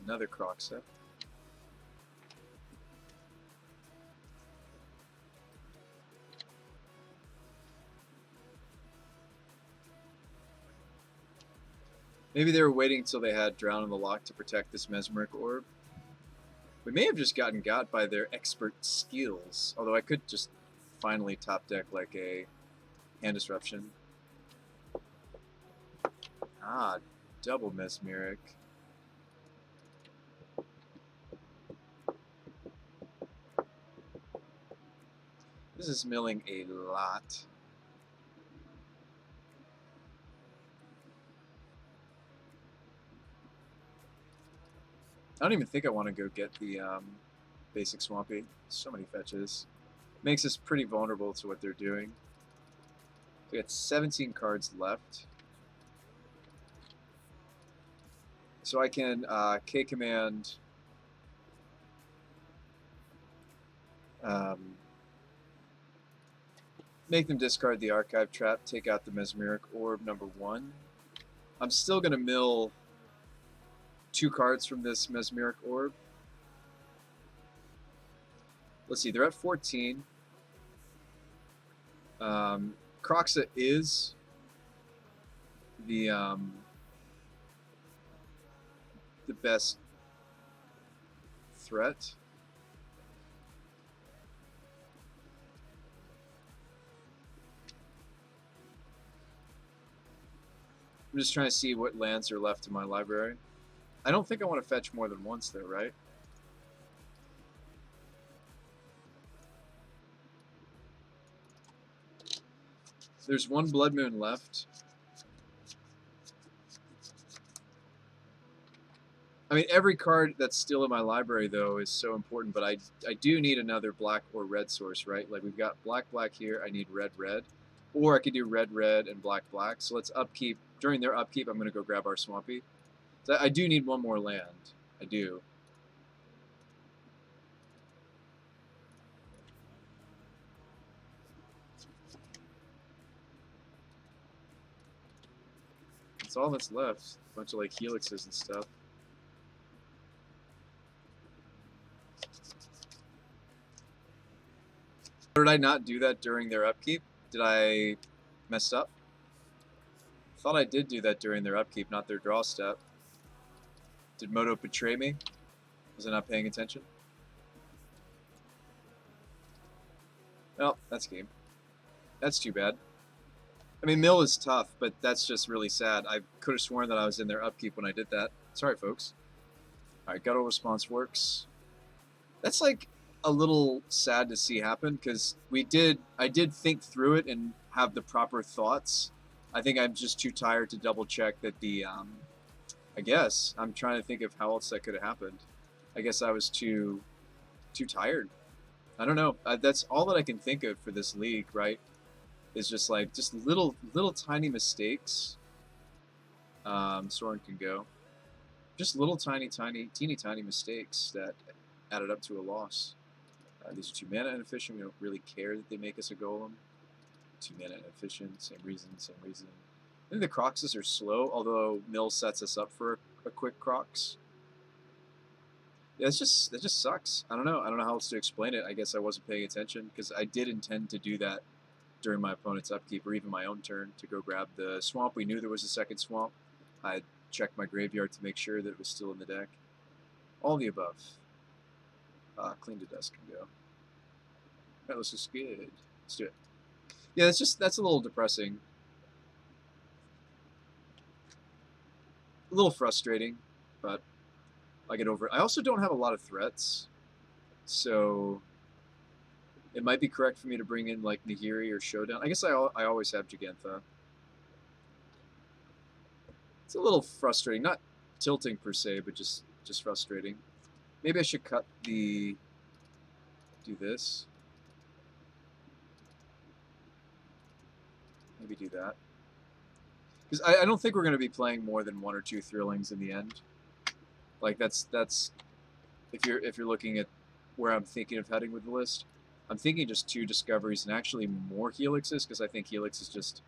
Another Croxa. Maybe they were waiting until they had Drown in the Loch to protect this Mesmeric Orb. We may have just gotten got by their expert skills, although I could just finally top deck like a Hand Disruption. Ah, double Mesmeric. This is milling a lot. I don't even think I want to go get the basic Swampy. So many fetches. Makes us pretty vulnerable to what they're doing. We got 17 cards left. So I can K-Command make them discard the Archive Trap, take out the Mesmeric Orb #1. I'm still going to mill 2 cards from this Mesmeric Orb. Let's see, they're at 14. Croxa is the best threat. I'm just trying to see what lands are left in my library. I don't think I want to fetch more than once though, right? There's one Blood Moon left. I mean, every card that's still in my library, though, is so important, but I do need another black or red source, right? Like, we've got black, black here. I need red, red. Or I could do red, red, and black, black. So let's upkeep. During their upkeep, I'm going to go grab our Swampy. So I do need one more land. I do. That's all that's left. A bunch of, like, helixes and stuff. Did I not do that during their upkeep? Did I mess up? I thought I did do that during their upkeep, not their draw step. Did Moto betray me? Was I not paying attention? Well, that's game. That's too bad. I mean, mill is tough, but that's just really sad. I could have sworn that I was in their upkeep when I did that. Sorry, folks. Alright, Guttural Response works. That's like a little sad to see happen, because I did think through it and have the proper thoughts. I think I'm just too tired to double check that the I guess. I'm trying to think of how else that could have happened. I guess I was too tired. I don't know. That's all that I can think of for this league, right? Is just like just little tiny mistakes. Soren can go. Just little teeny tiny mistakes that added up to a loss. These are 2 mana inefficient. We don't really care that they make us a golem. 2 mana inefficient. Same reason. Same reason. I think the Croxes are slow, although Mill sets us up for a quick Crox. Yeah, that just sucks. I don't know. I don't know how else to explain it. I guess I wasn't paying attention because I did intend to do that during my opponent's upkeep or even my own turn to go grab the swamp. We knew there was a second swamp. I checked my graveyard to make sure that it was still in the deck. All the above. Clean to dust can go. That looks just good. Let's do it. Yeah, that's a little depressing. A little frustrating, but I get over it. I also don't have a lot of threats, so it might be correct for me to bring in like Nahiri or Showdown. I guess I always have Jegantha. It's a little frustrating, not tilting per se, but just frustrating. Maybe I should cut the do this. Maybe do that. Because I don't think we're going to be playing more than 1 or 2 Thrillings in the end. Like that's if you're looking at where I'm thinking of heading with the list, I'm thinking just 2 Discoveries and actually more Helixes because I think Helix is just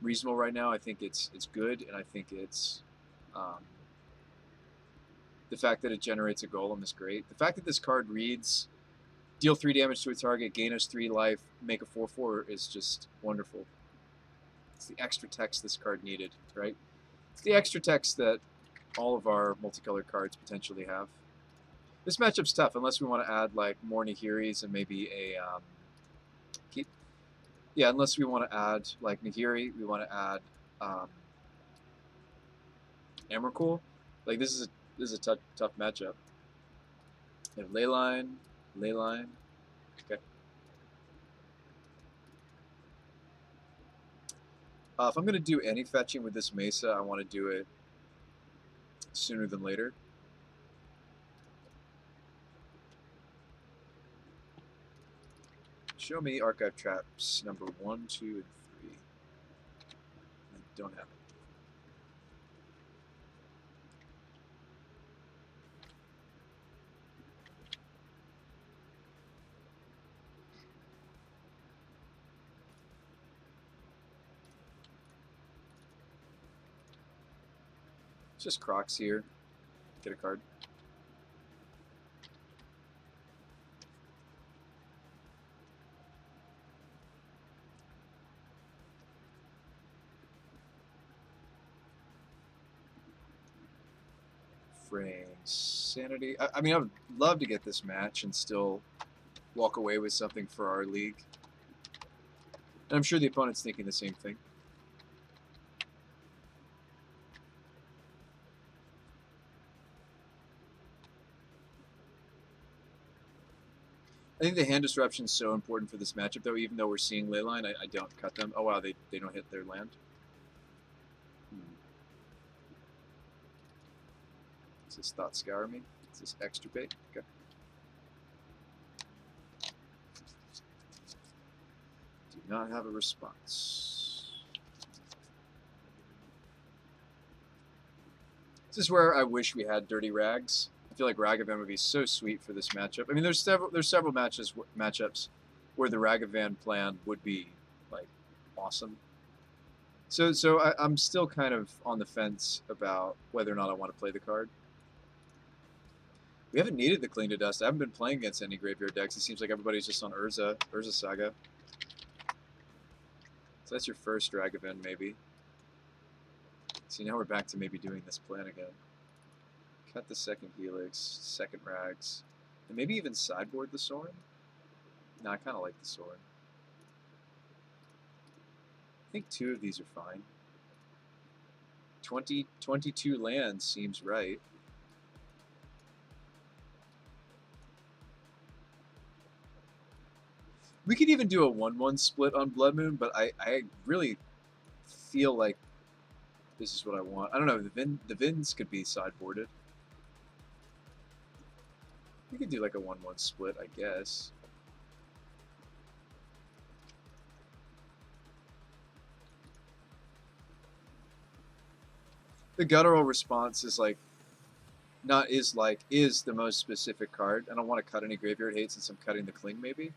reasonable right now. I think it's good, and I think it's the fact that it generates a golem is great. The fact that this card reads deal 3 damage to a target, gain us 3 life, make a 4/4 is just wonderful. It's the extra text this card needed, right? It's the extra text that all of our multicolored cards potentially have. This matchup's tough unless we want to add like more Nahiris and maybe a keep. Yeah, unless we want to add like Nahiri, we want to add Emrakul. Like this is a tough matchup. We have Leyline. Okay. If I'm going to do any fetching with this Mesa, I want to do it sooner than later. Show me archive traps number 1, 2, and 3. I don't have it. It's just Crocs here. Get a card. Fraying Sanity. I mean, I would love to get this match and still walk away with something for our league. And I'm sure the opponent's thinking the same thing. I think the hand disruption is so important for this matchup, though. Even though we're seeing Leyline, I don't cut them. Oh wow, they don't hit their land. Is this Thought Scour me? Is this Extirpate? Okay. Do not have a response. This is where I wish we had Dirty Rags. I feel like Ragavan would be so sweet for this matchup. I mean, there's several matchups where the Ragavan plan would be like awesome. So I'm still kind of on the fence about whether or not I want to play the card. We haven't needed the Clean to Dust. I haven't been playing against any graveyard decks. It seems like everybody's just on Urza Saga. So that's your first Ragavan, maybe. See, now we're back to maybe doing this plan again. Cut the second Helix, second Rags, and maybe even sideboard the Sorin? No, I kind of like the Sorin. I think 2 of these are fine. 22 lands seems right. We could even do a 1-1 split on Blood Moon, but I really feel like This is what I want. I don't know. The Vins could be sideboarded. We could do like a 1-1 split, I guess. The guttural response is like is the most specific card. I don't want to cut any graveyard hate since I'm cutting the Cling maybe.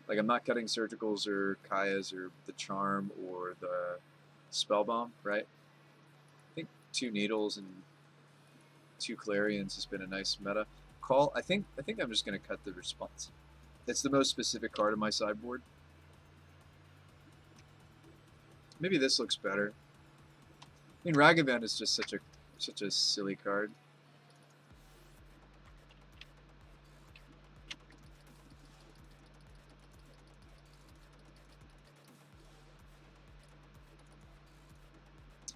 Like I'm not cutting Surgicals or Kaya's or the Charm or the Spellbomb, right? I think 2 Needles and 2 Clarions has been a nice meta. Call. I think I'm just gonna cut the response. It's the most specific card on my sideboard. Maybe this looks better. I mean, Ragavan is just such a silly card.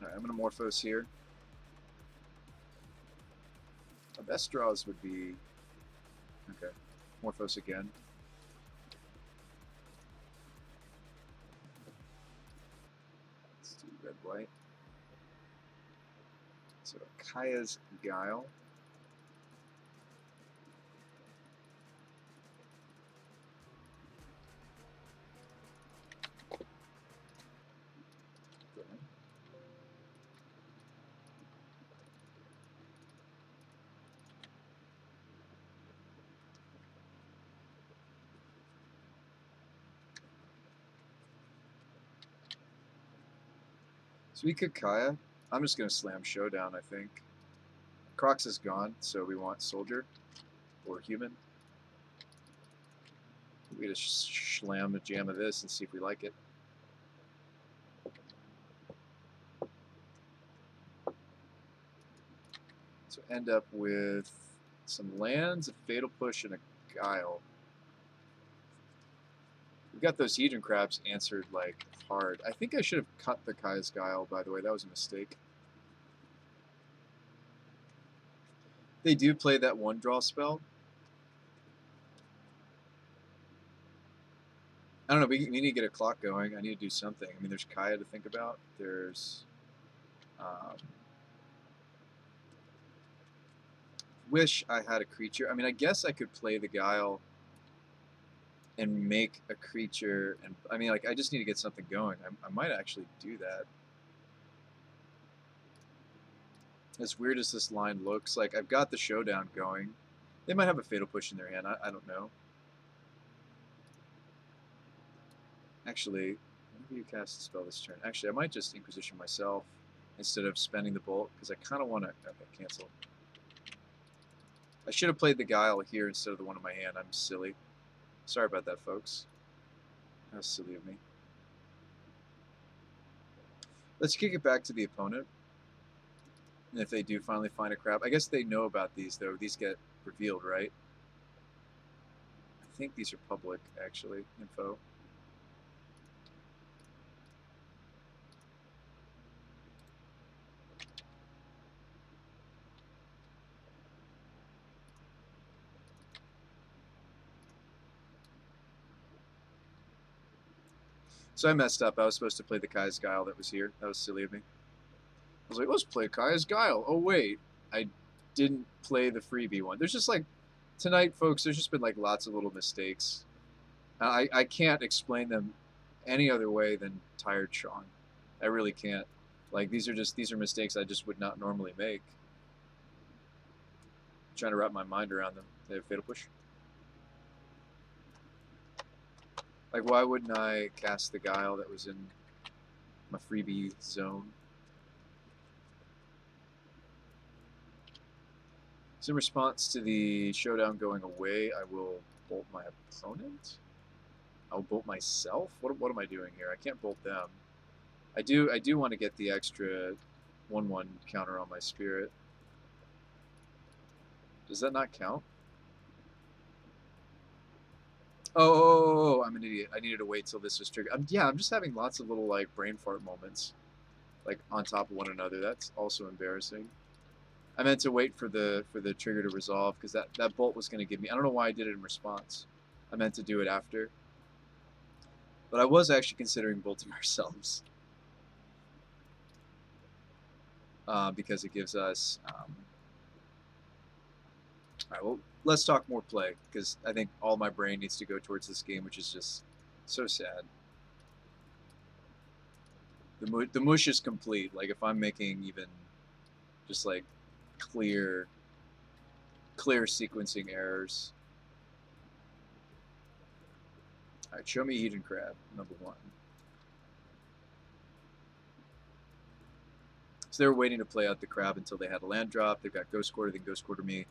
Alright, I'm gonna Morphos here. My best draws would be okay. Morphos again. Let's do red white. So Kaya's Guile. So we could Kaya. I'm just going to slam Showdown, I think. Crocs is gone, so we want Soldier or Human. We just slam a jam of this and see if we like it. So end up with some lands, a Fatal Push, and a Guile. We got those Hedron Crabs answered like hard. I think I should have cut the Kaya's Guile, by the way. That was a mistake. They do play that 1-draw spell. I don't know. We need to get a clock going. I need to do something. I mean, there's Kaya to think about. There's wish I had a creature. I mean, I guess I could play the Guile and make a creature. And I mean, like, I just need to get something going. I might actually do that. As weird as this line looks, like, I've got the Showdown going. They might have a Fatal Push in their hand. I don't know. Actually, maybe you cast a spell this turn. Actually, I might just Inquisition myself instead of spending the bolt, because I kind of want to... Okay, cancel. I should have played the Guile here instead of the one in my hand. I'm silly. Sorry about that, folks. That was silly of me. Let's kick it back to the opponent. And if they do finally find a crab, I guess they know about these, though. These get revealed, right? I think these are public, actually, info. So I messed up. I was supposed to play the Kaya's Guile that was here. That was silly of me. I was like, let's play Kaya's Guile. Oh, wait. I didn't play the freebie one. There's just like, tonight, folks, there's just been like lots of little mistakes. I can't explain them any other way than tired Sean. I really can't. Like, these are mistakes I just would not normally make. I'm trying to wrap my mind around them. They have Fatal Push. Like, why wouldn't I cast the Guile that was in my freebie zone? So in response to the Showdown going away, I will bolt my opponent? I'll bolt myself? What am I doing here? I can't bolt them. I do want to get the extra 1/1 counter on my Spirit. Does that not count? Oh, I'm an idiot. I needed to wait till this was triggered. Yeah, I'm just having lots of little like brain fart moments, like on top of one another. That's also embarrassing. I meant to wait for the trigger to resolve because that bolt was going to give me. I don't know why I did it in response. I meant to do it after. But I was actually considering bolting ourselves. because it gives us. All right, well, let's talk more play because I think all my brain needs to go towards this game, which is just so sad. The mush is complete. Like if I'm making even just like clear sequencing errors. All right, show me Eden Crab, number 1. So they were waiting to play out the crab until they had a land drop. They've got Ghost Quarter, then Ghost Quarter me,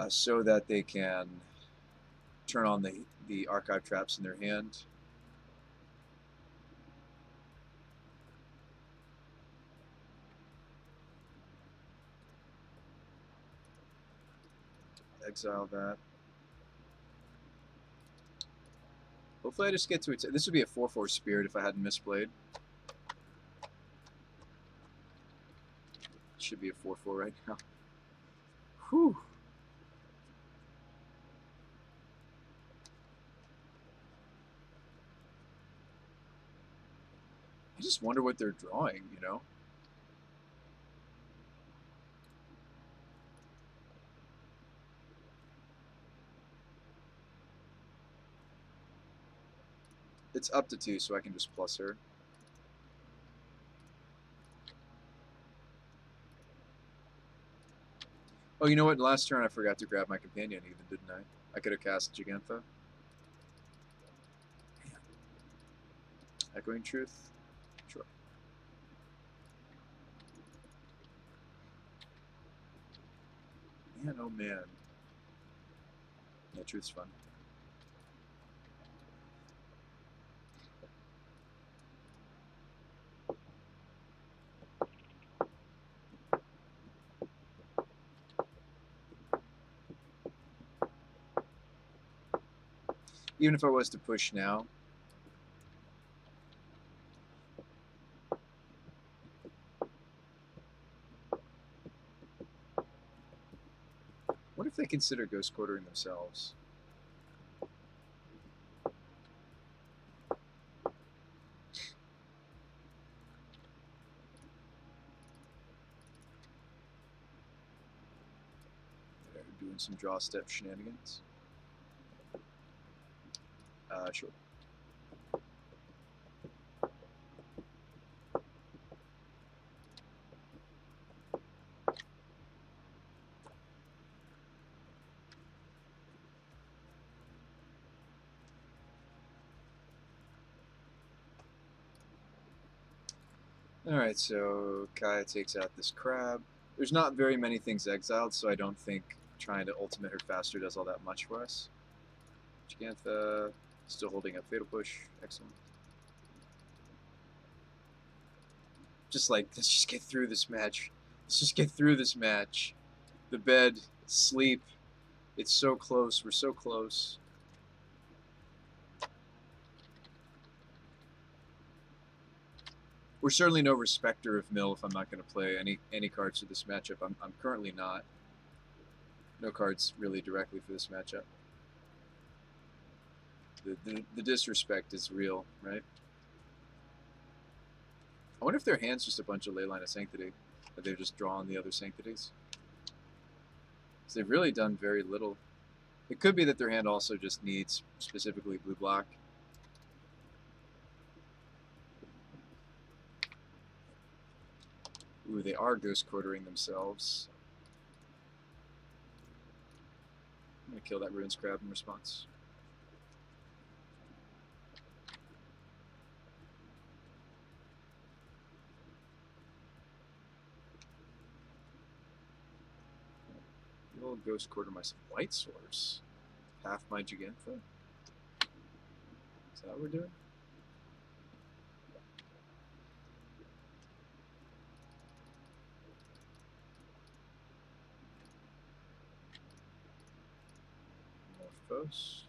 so that they can turn on the archive traps in their hand. Exile that. Hopefully I just get to it. This would be a 4/4 Spirit if I hadn't misplayed. Should be a 4/4 right now. Whew. I just wonder what they're drawing, you know? It's up to 2, so I can just plus her. Oh, you know what? Last turn I forgot to grab my companion even, didn't I? I could have cast Gigantha. Echoing Truth? Sure. Man, oh man. Yeah, Truth's fun. Even if I was to push now. What if they consider Ghost Quartering themselves? They're doing some draw step shenanigans. Sure. Alright, so Kaya takes out this crab. There's not very many things exiled, so I don't think trying to ultimate her faster does all that much for us. Gigantha still holding up Fatal Push. Excellent. Just like, let's just get through this match. Let's just get through this match. The bed, sleep. It's so close. We're so close. We're certainly no respecter of mill if I'm not going to play any cards for this matchup. I'm currently not. No cards really directly for this matchup. The disrespect is real, right? I wonder if their hand's just a bunch of Leyline of Sanctity, that they've just drawn the other Sanctities. Because they've really done very little. It could be that their hand also just needs specifically blue-black. Ooh, they are Ghost Quartering themselves. I'm going to kill that Ruins Crab in response. We'll Ghost Quarter myself. White Source. Half my Gigantha. Is that what we're doing? Morphos.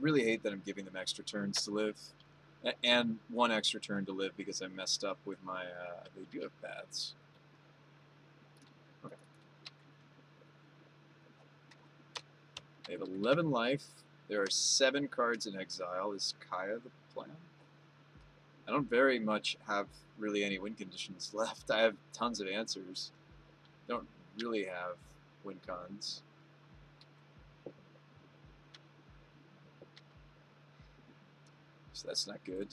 really hate that I'm giving them extra turns to live. And one extra turn to live because I messed up with my... they do have paths. Okay. They have 11 life. There are 7 cards in exile. Is Kaya the plan? I don't very much have really any win conditions left. I have tons of answers. Don't really have win cons. So that's not good.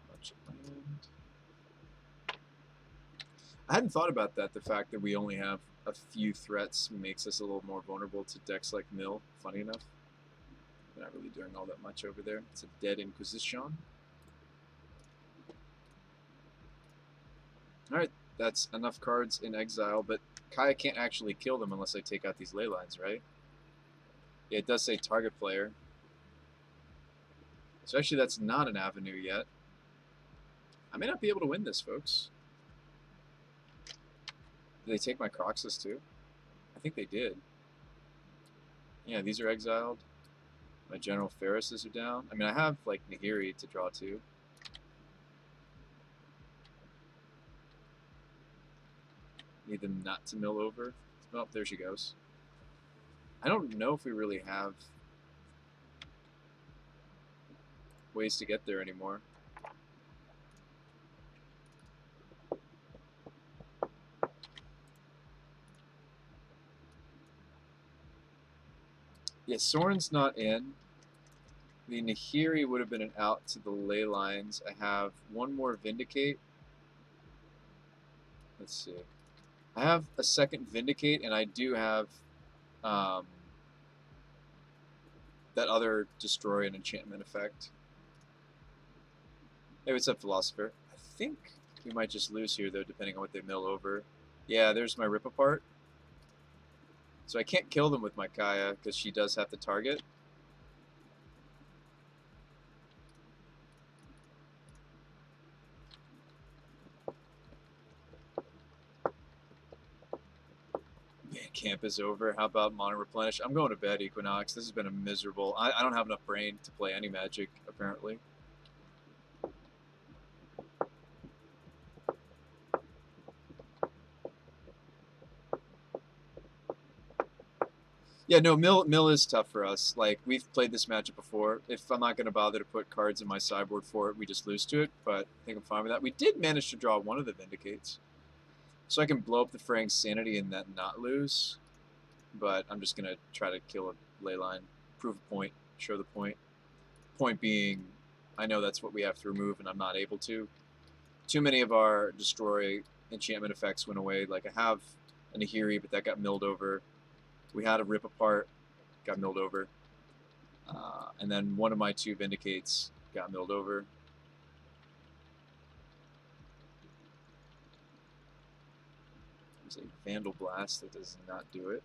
Bunch of land. I hadn't thought about that, the fact that we only have a few threats makes us a little more vulnerable to decks like Mill, funny enough. We're not really doing all that much over there. It's a dead Inquisition. Alright, that's enough cards in exile, but Kaya can't actually kill them unless I take out these ley lines, right? Yeah, it does say target player. So actually that's not an avenue yet. I may not be able to win this, folks. Did they take my Croxus too? I think they did. Yeah, these are exiled. My General Ferrises are down. I mean, I have, like, Nahiri to draw to. Need them not to mill over. Oh, there she goes. I don't know if we really have ways to get there anymore. Yeah, Soren's not in. The Nahiri would have been an out to the ley lines. I have one more Vindicate. Let's see. I have a second Vindicate, and I do have that other Destroy an Enchantment effect. Hey, what's up, Philosopher? I think we might just lose here, though, depending on what they mill over. Yeah, there's my Rip Apart. So I can't kill them with my Kaya, because she does have to target. Man, camp is over. How about Mono Replenish? I'm going to bed, Equinox. This has been a miserable... I don't have enough brain to play any Magic, apparently. Yeah, no, Mill is tough for us. Like, we've played this matchup before. If I'm not going to bother to put cards in my sideboard for it, we just lose to it. But I think I'm fine with that. We did manage to draw one of the Vindicates. So I can blow up the Fraying Sanity and that not lose. But I'm just going to try to kill a Leyline. Prove a point. Show the point. Point being, I know that's what we have to remove, and I'm not able to. Too many of our Destroy enchantment effects went away. Like, I have a Nahiri, but that got milled over. We had a Rip Apart, got milled over. And then one of my 2 Vindicates got milled over. There's a Vandal Blast that does not do it.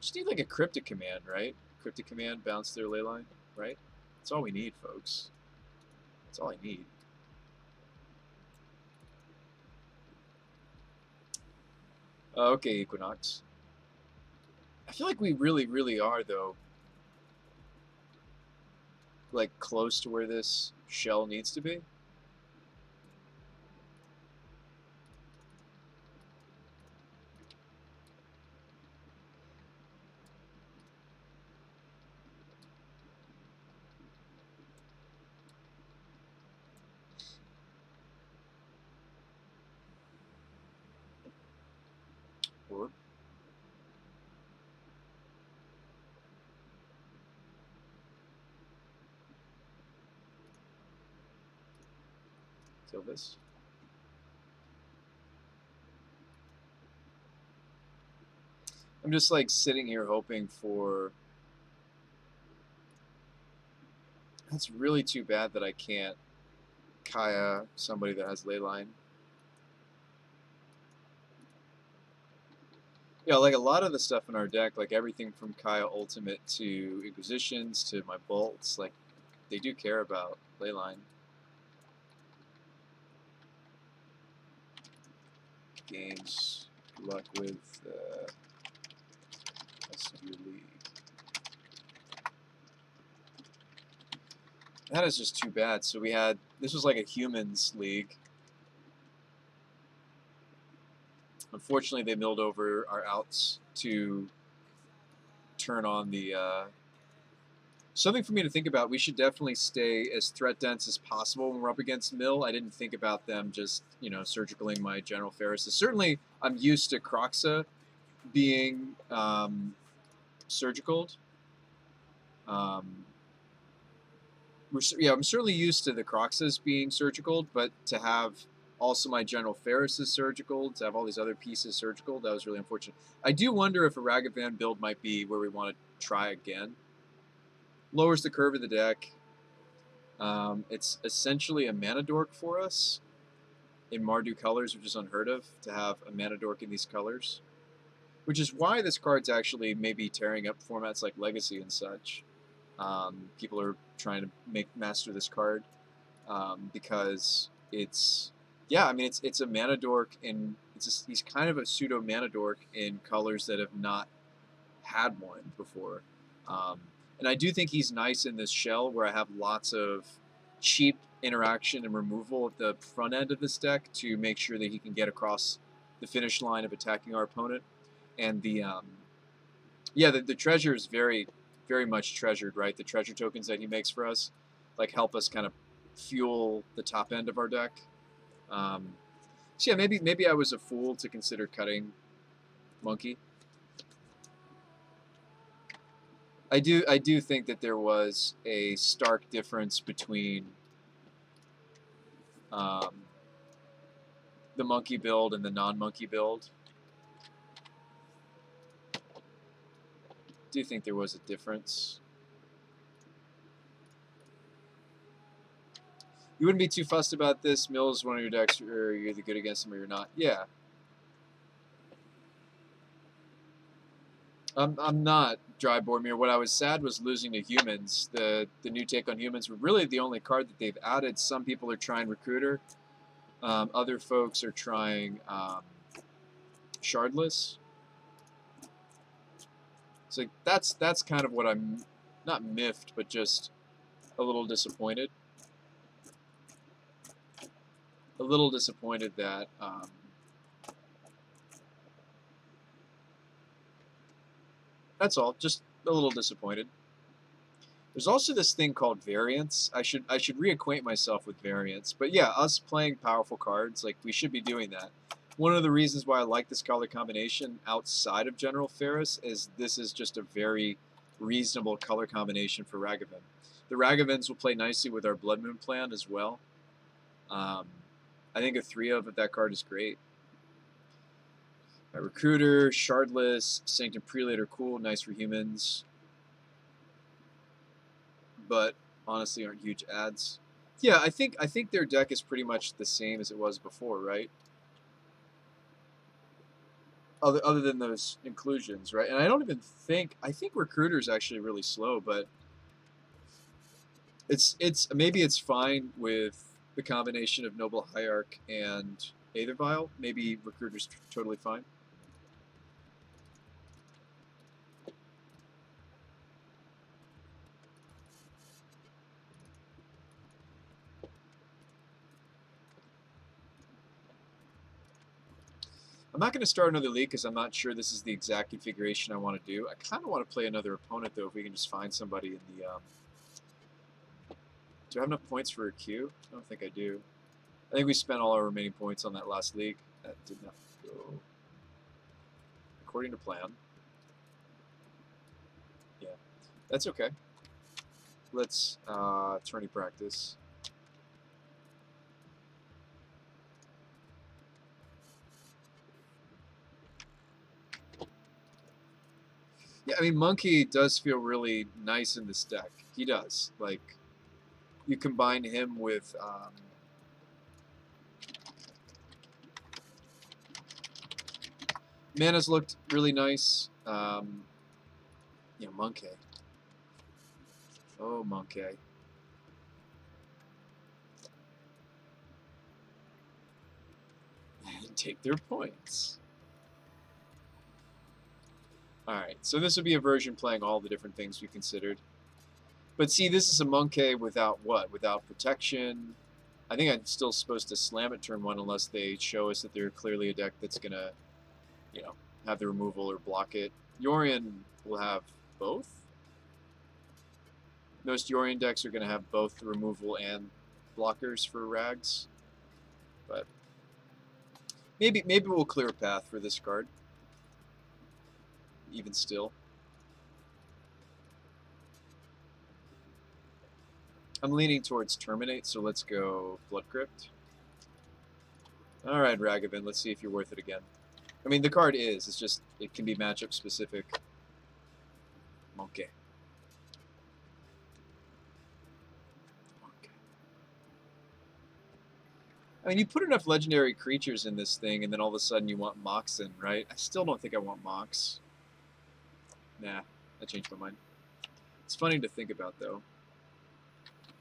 Just need like a Cryptic Command, right? Cryptic Command, bounce their Leyline, right? That's all we need, folks. That's all I need. Okay, Equinox. I feel like we really, really are, though, like, close to where this shell needs to be. Or kill this. I'm just like sitting here hoping for... That's really too bad that I can't Kaya somebody that has Leyline. Yeah, like a lot of the stuff in our deck, like everything from Kaya Ultimate to Inquisitions to my bolts, like they do care about Leyline. Games. Good luck with rest of your league. That is just too bad. So we had, this was like a humans league. Unfortunately, they milled over our outs to turn on the, something for me to think about. We should definitely stay as threat dense as possible when we're up against mill. I didn't think about them just, you know, surgicaling my General Ferris. Certainly, I'm used to Croxa being surgicaled. Yeah, I'm certainly used to the Croxas being surgical, but to have also my General Ferris is surgical, to have all these other pieces surgical, that was really unfortunate. I do wonder if a Ragavan build might be where we want to try again. Lowers the curve of the deck. It's essentially a mana dork for us in Mardu colors, which is unheard of, to have a mana dork in these colors. Which is why this card's actually maybe tearing up formats like Legacy and such. People are trying to master this card because it's, yeah, I mean it's a mana dork and he's kind of a pseudo mana dork in colors that have not had one before. And I do think he's nice in this shell where I have lots of cheap interaction and removal at the front end of this deck to make sure that he can get across the finish line of attacking our opponent. And the yeah, the treasure is very, very much treasured, right? The treasure tokens that he makes for us, like, help us kind of fuel the top end of our deck. So yeah, maybe I was a fool to consider cutting Monkey. I do think that there was a stark difference between the Monkey build and the non-Monkey build. I do think there was a difference. You wouldn't be too fussed about this. Mill is one of your decks, or you're either good against him or you're not. Yeah. I'm not dry Boromir. What I was sad was losing to humans. The new take on humans were really the only card that they've added. Some people are trying Recruiter. Other folks are trying Shardless. So that's kind of what I'm not miffed, but just a little disappointed. A little disappointed that that's all. Just a little disappointed. There's also this thing called variance. I should reacquaint myself with variance. But yeah, us playing powerful cards, like, we should be doing that. One of the reasons why I like this color combination outside of General Ferris is this is just a very reasonable color combination for Ragavan. The Ragavans will play nicely with our Blood Moon plan as well. I think a 3 of that card is great. Recruiter, Shardless, Sanctum Prelate are cool, nice for humans, but honestly aren't huge adds. Yeah, I think their deck is pretty much the same as it was before, right? Other than those inclusions, right? And I don't even think, I think Recruiter is actually really slow, but it's maybe it's fine with the combination of Noble Hierarch and Aether Vial. Maybe Recruiter's totally fine. I'm not going to start another league because I'm not sure this is the exact configuration I want to do. I kind of want to play another opponent, though, if we can just find somebody in the... Do I have enough points for a queue? I don't think I do. I think we spent all our remaining points on that last league. That did not go according to plan. Yeah, that's okay. Let's tourney practice. Yeah, I mean, Monkey does feel really nice in this deck. He does. Like, you combine him with... Mana's looked really nice. Monkey. Oh, Monkey. And take their points. Alright, so this would be a version playing all the different things we considered. But see, this is a Monkey without what? Without protection. I think I'm still supposed to slam it turn 1 unless they show us that they're clearly a deck that's going to, have the removal or block it. Yorion will have both. Most Yorion decks are going to have both the removal and blockers for Rags. But maybe we'll clear a path for this card. Even still. I'm leaning towards Terminate, so let's go Blood Crypt. Alright, Ragavan, let's see if you're worth it again. I mean, the card is. It's just, it can be matchup specific. Monkey. I mean, you put enough legendary creatures in this thing, and then all of a sudden you want Moxen, right? I still don't think I want Mox. Nah, I changed my mind. It's funny to think about, though.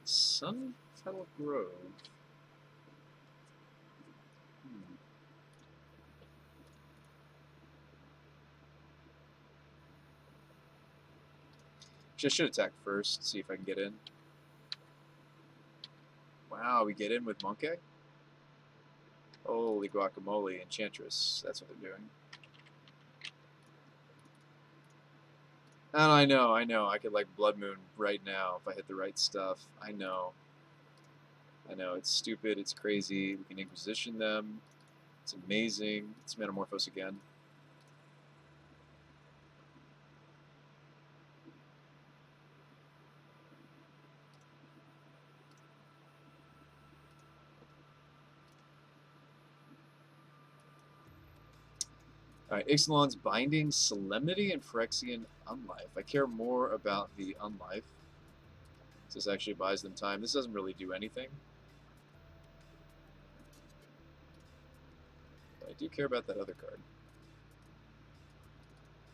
Sun Petal Grove. Just should attack first, see if I can get in. Wow, we get in with Monkey? Holy guacamole, Enchantress. That's what they're doing. And I know. I could like Blood Moon right now if I hit the right stuff. I know. It's stupid. It's crazy. We can Inquisition them. It's amazing. It's Metamorphose again. Alright, Ixalan's Binding, Solemnity, and Phyrexian Unlife. I care more about the Unlife. This actually buys them time. This doesn't really do anything. But I do care about that other card.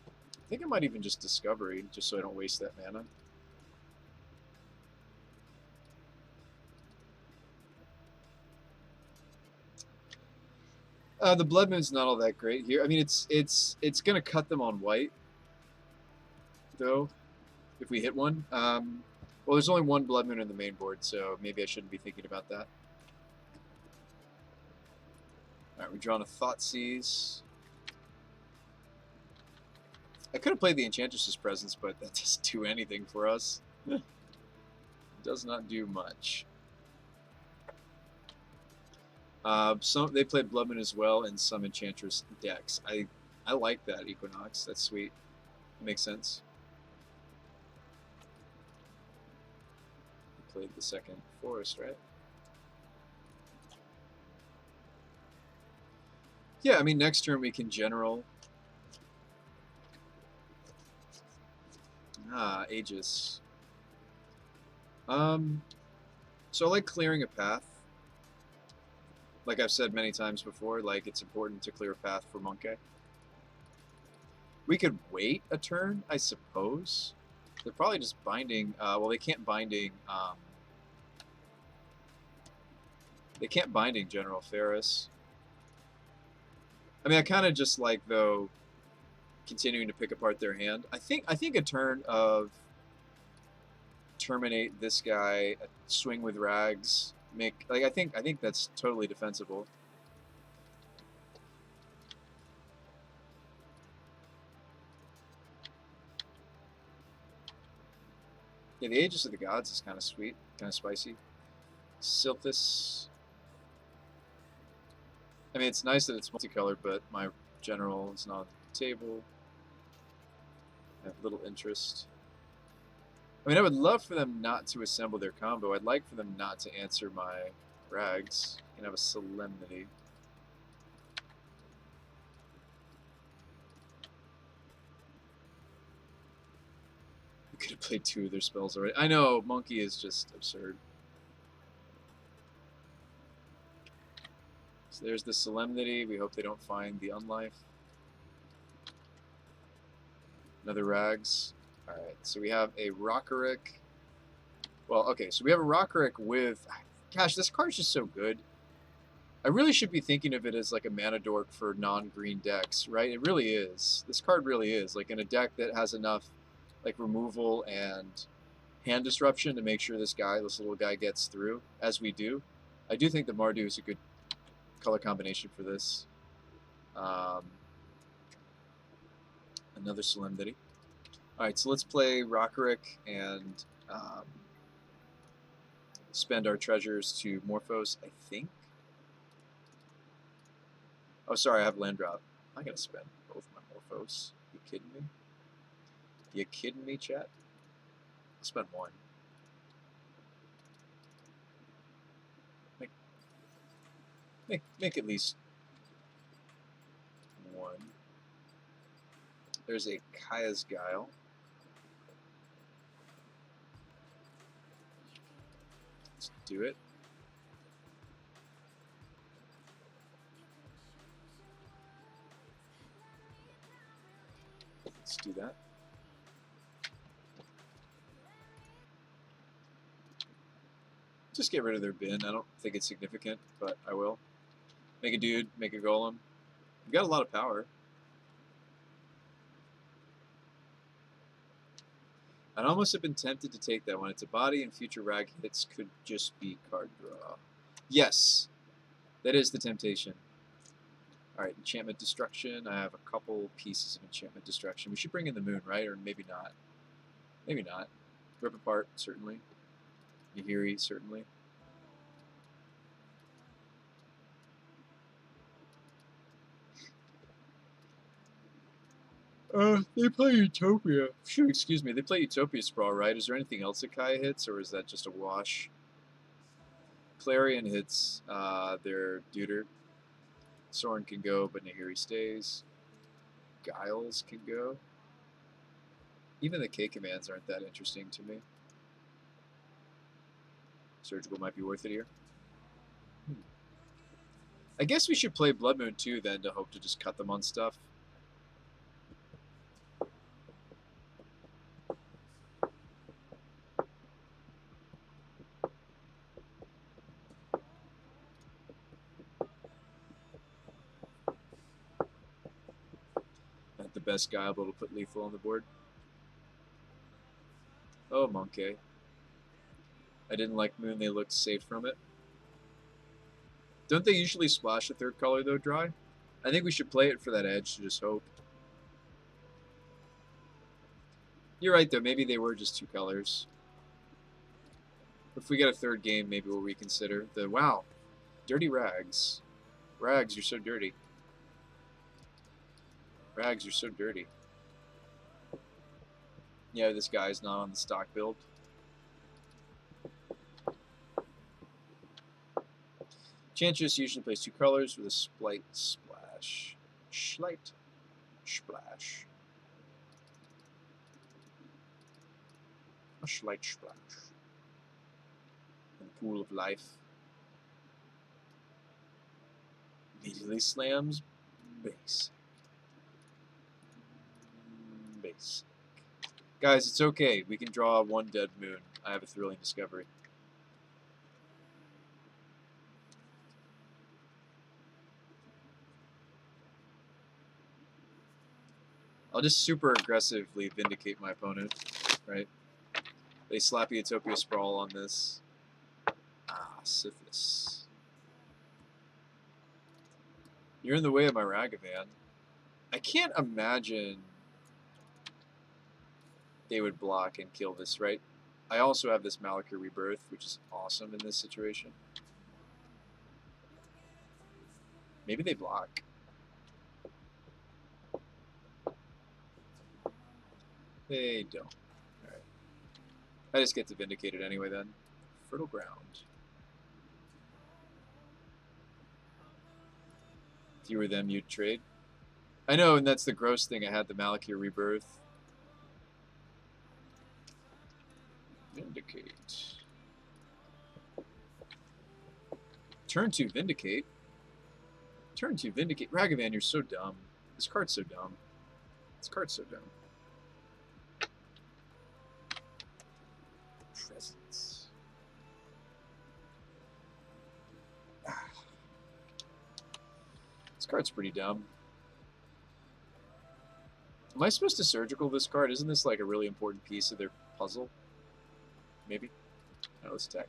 I think I might even just Discovery, just so I don't waste that mana. The Blood Moon's not all that great here. I mean, it's gonna cut them on white, though, if we hit one. Well, there's only one Blood Moon in the main board, so maybe I shouldn't be thinking about that. Alright, we're drawing a Thoughtseize. I could have played the Enchantress's Presence, but that doesn't do anything for us. It does not do much. They played Blood Moon as well in some Enchantress decks. I like that, Equinox. That's sweet. It makes sense. We played the second Forest, right? Yeah, I mean, next turn we can General. Aegis. So I like clearing a path. Like I've said many times before, like it's important to clear a path for Monkey. We could wait a turn, I suppose. They're probably just binding. Well, they can't binding. They can't binding General Ferris. I mean, I kind of just like though continuing to pick apart their hand. I think a turn of terminate this guy, swing with Rags. I think that's totally defensible. Yeah, the Aegis of the Gods is kind of sweet, kind of spicy. Silphus. I mean, it's nice that it's multicolored, but my general is not on the table. I have little interest. I mean, I would love for them not to assemble their combo. I'd like for them not to answer my Rags and have a Solemnity. We could have played 2 of their spells already. I know, Monkey is just absurd. So there's the Solemnity. We hope they don't find the Unlife. Another Rags. Alright, so we have a Rockerick. Well, okay, so we have a Rockerick with... Gosh, this card's just so good. I really should be thinking of it as like a mana dork for non-green decks, right? It really is. This card really is. Like in a deck that has enough like removal and hand disruption to make sure this little guy gets through, as we do. I do think the Mardu is a good color combination for this. Another Solemnity. Alright, so let's play Rockerick and spend our treasures to Morphos, I think. Oh, sorry, I have land drop. I'm going to spend both my Morphos. You kidding me? You kidding me, chat? I'll spend one. Make at least one. There's a Kaya's Guile. Let's do it. Let's do that. Just get rid of their bin. I don't think it's significant, but I will. Make a dude, make a golem. We've got a lot of power. I'd almost have been tempted to take that one. It's a body and future rag hits could just be card draw. Yes, that is the temptation. Alright, enchantment destruction. I have a couple pieces of enchantment destruction. We should bring in the moon, right? Or maybe not. Maybe not. Rip apart, certainly. Yahiri, certainly. They play Utopia. Shoot, excuse me. They play Utopia Sprawl, right? Is there anything else that Kaya hits, or is that just a wash? Clarion hits their Deuter. Soren can go, but Nahiri stays. Giles can go. Even the K commands aren't that interesting to me. Surgical might be worth it here. I guess we should play Blood Moon too, then, to hope to just cut them on stuff. Not the best guy able to put lethal on the board. Oh, Monkey. I didn't like Moon, they looked safe from it. Don't they usually splash a third color, though, dry? I think we should play it for that edge to just hope. You're right, though. Maybe they were just two colors. If we get a third game, maybe we'll reconsider. Wow. Dirty Rags. Rags, you're so dirty. Rags, you're so dirty. Yeah, this guy's not on the stock build. Enchantress usually plays two colors with a slight splash. Slight splash. A slight splash. In the pool of life. Immediately slams base. Base. Guys, it's okay. We can draw one dead moon. I have a thrilling discovery. I'll just super aggressively vindicate my opponent, right? They slap Utopia Sprawl on this. Ah, Sithis. You're in the way of my Ragavan. I can't imagine they would block and kill this, right? I also have this Malakir Rebirth, which is awesome in this situation. Maybe they block. They don't. Alright. I just get to vindicate it anyway then. Fertile Ground. If you were them, you'd trade. I know, and that's the gross thing. I had the Malakir Rebirth. Vindicate. Turn 2, Vindicate. Turn 2, Vindicate. Ragavan, you're so dumb. This card's so dumb. This card's so dumb. This card's pretty dumb. Am I supposed to surgical this card? Isn't this like a really important piece of their puzzle? Maybe? No, let's attack.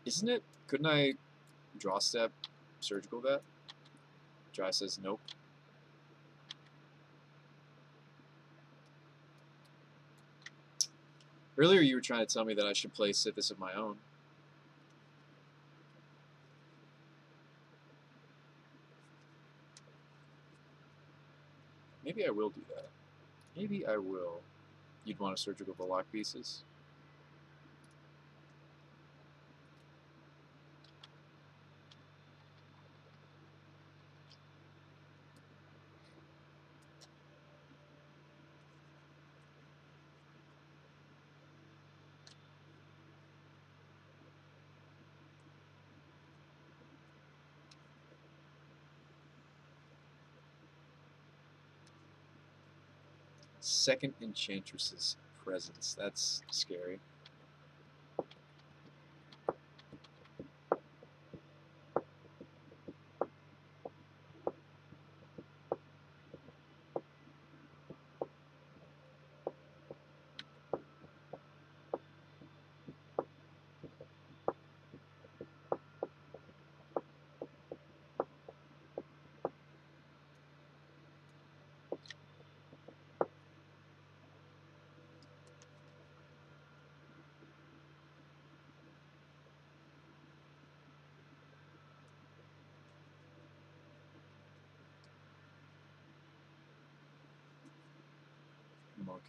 Isn't it? Couldn't I draw step surgical that? Jai says nope. Earlier you were trying to tell me that I should play Sithis of my own. Maybe I will do that. Maybe I will. You'd want to surgical the lock pieces? Second Enchantress's presence. That's scary.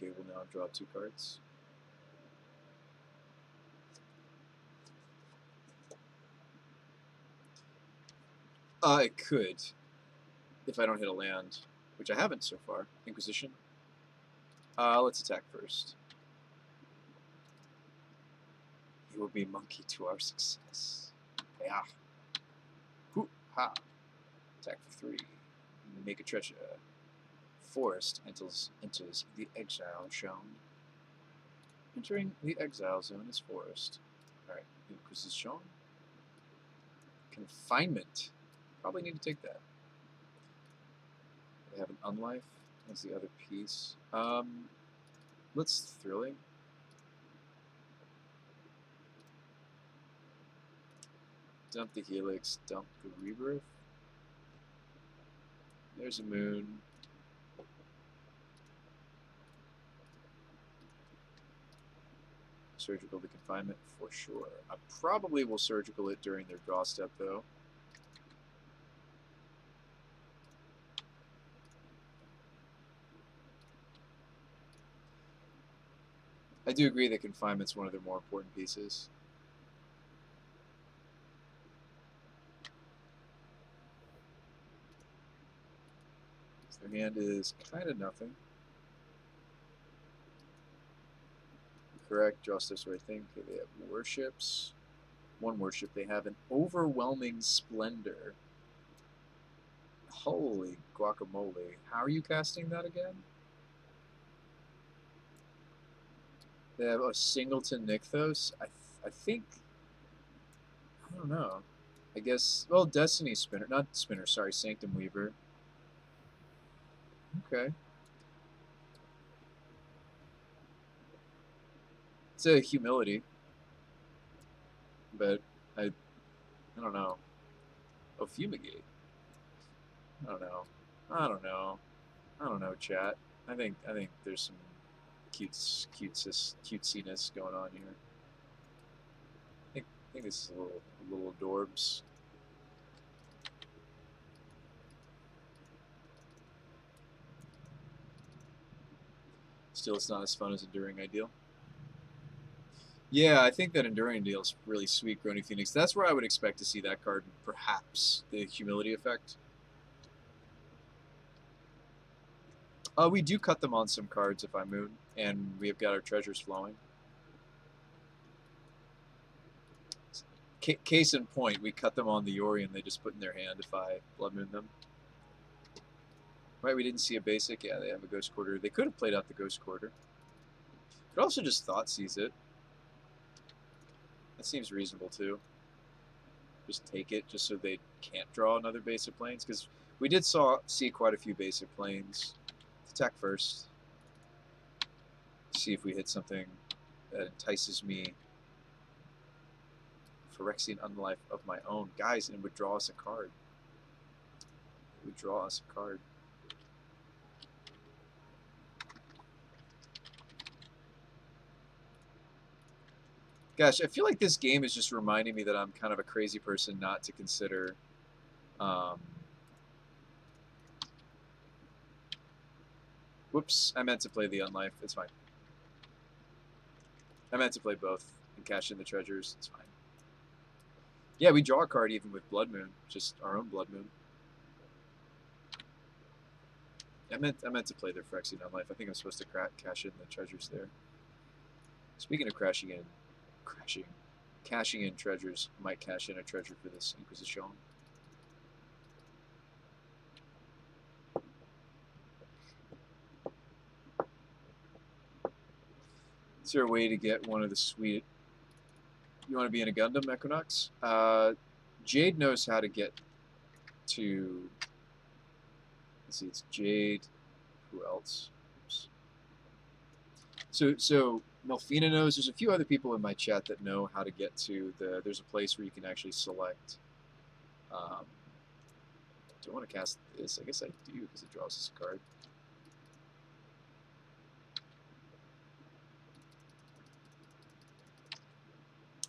Okay, we'll now draw 2 cards. I could, if I don't hit a land, which I haven't so far. Inquisition. Let's attack first. He will be monkey to our success. Yeah. Hoo ha. Attack for 3. Make a treasure. Forest enters the exile zone. Entering the exile zone is forest. Alright, Inquisition. Confinement. Probably need to take that. They have an unlife. That's the other piece. Let's thrilling. Dump the helix, dump the rebirth. There's a moon. Surgical the confinement for sure. I probably will surgical it during their draw step though. I do agree that confinement's one of their more important pieces. Their hand is kind of nothing. Correct, justice, or I think they have worships. One worship, they have an overwhelming splendor. Holy guacamole. How are you casting that again? They have a singleton Nykthos. I think, I don't know. I guess, well, Destiny Spinner, not Spinner, sorry, Sanctum Weaver. Okay. It's a humility, but I don't know. Oh, Fumigate. I don't know. I don't know. I don't know, chat. I think there's some cutesiness going on here. I think this is a little adorbs. Still, it's not as fun as Enduring Ideal. Yeah, I think that Enduring Ideal is really sweet, Grony Phoenix. That's where I would expect to see that card, perhaps. The Humility effect. We do cut them on some cards if I moon, and we have got our treasures flowing. Case in point, we cut them on the Yori and they just put in their hand if I blood moon them. Right, we didn't see a basic. Yeah, they have a Ghost Quarter. They could have played out the Ghost Quarter. Could also just Thought Seize it. That seems reasonable too. just take it just so they can't draw another basic planes, because we did see quite a few basic planes. Let's attack first. See if we hit something that entices me. Phyrexian Unlife of my own. Guys, and would draw us a card. It would draw us a card. Gosh, I feel like this game is just reminding me that I'm kind of a crazy person not to consider whoops, I meant to play the Unlife. It's fine. I meant to play both and cash in the treasures. It's fine. Yeah, we draw a card even with Blood Moon, just our own Blood Moon. I meant to play their Phyrexian Unlife. I think I'm supposed to cash in the treasures there. Speaking of cashing in treasures, I might cash in a treasure for this Inquisition. Is there a way to get one of the sweet... You want to be in a Gundam, Equinox? Jade knows how to get to... Let's see, it's Jade. Who else? Oops. So Melfina knows. There's a few other people in my chat that know how to get to the... There's a place where you can actually select... do I want to cast this? I guess I do, because it draws us a card.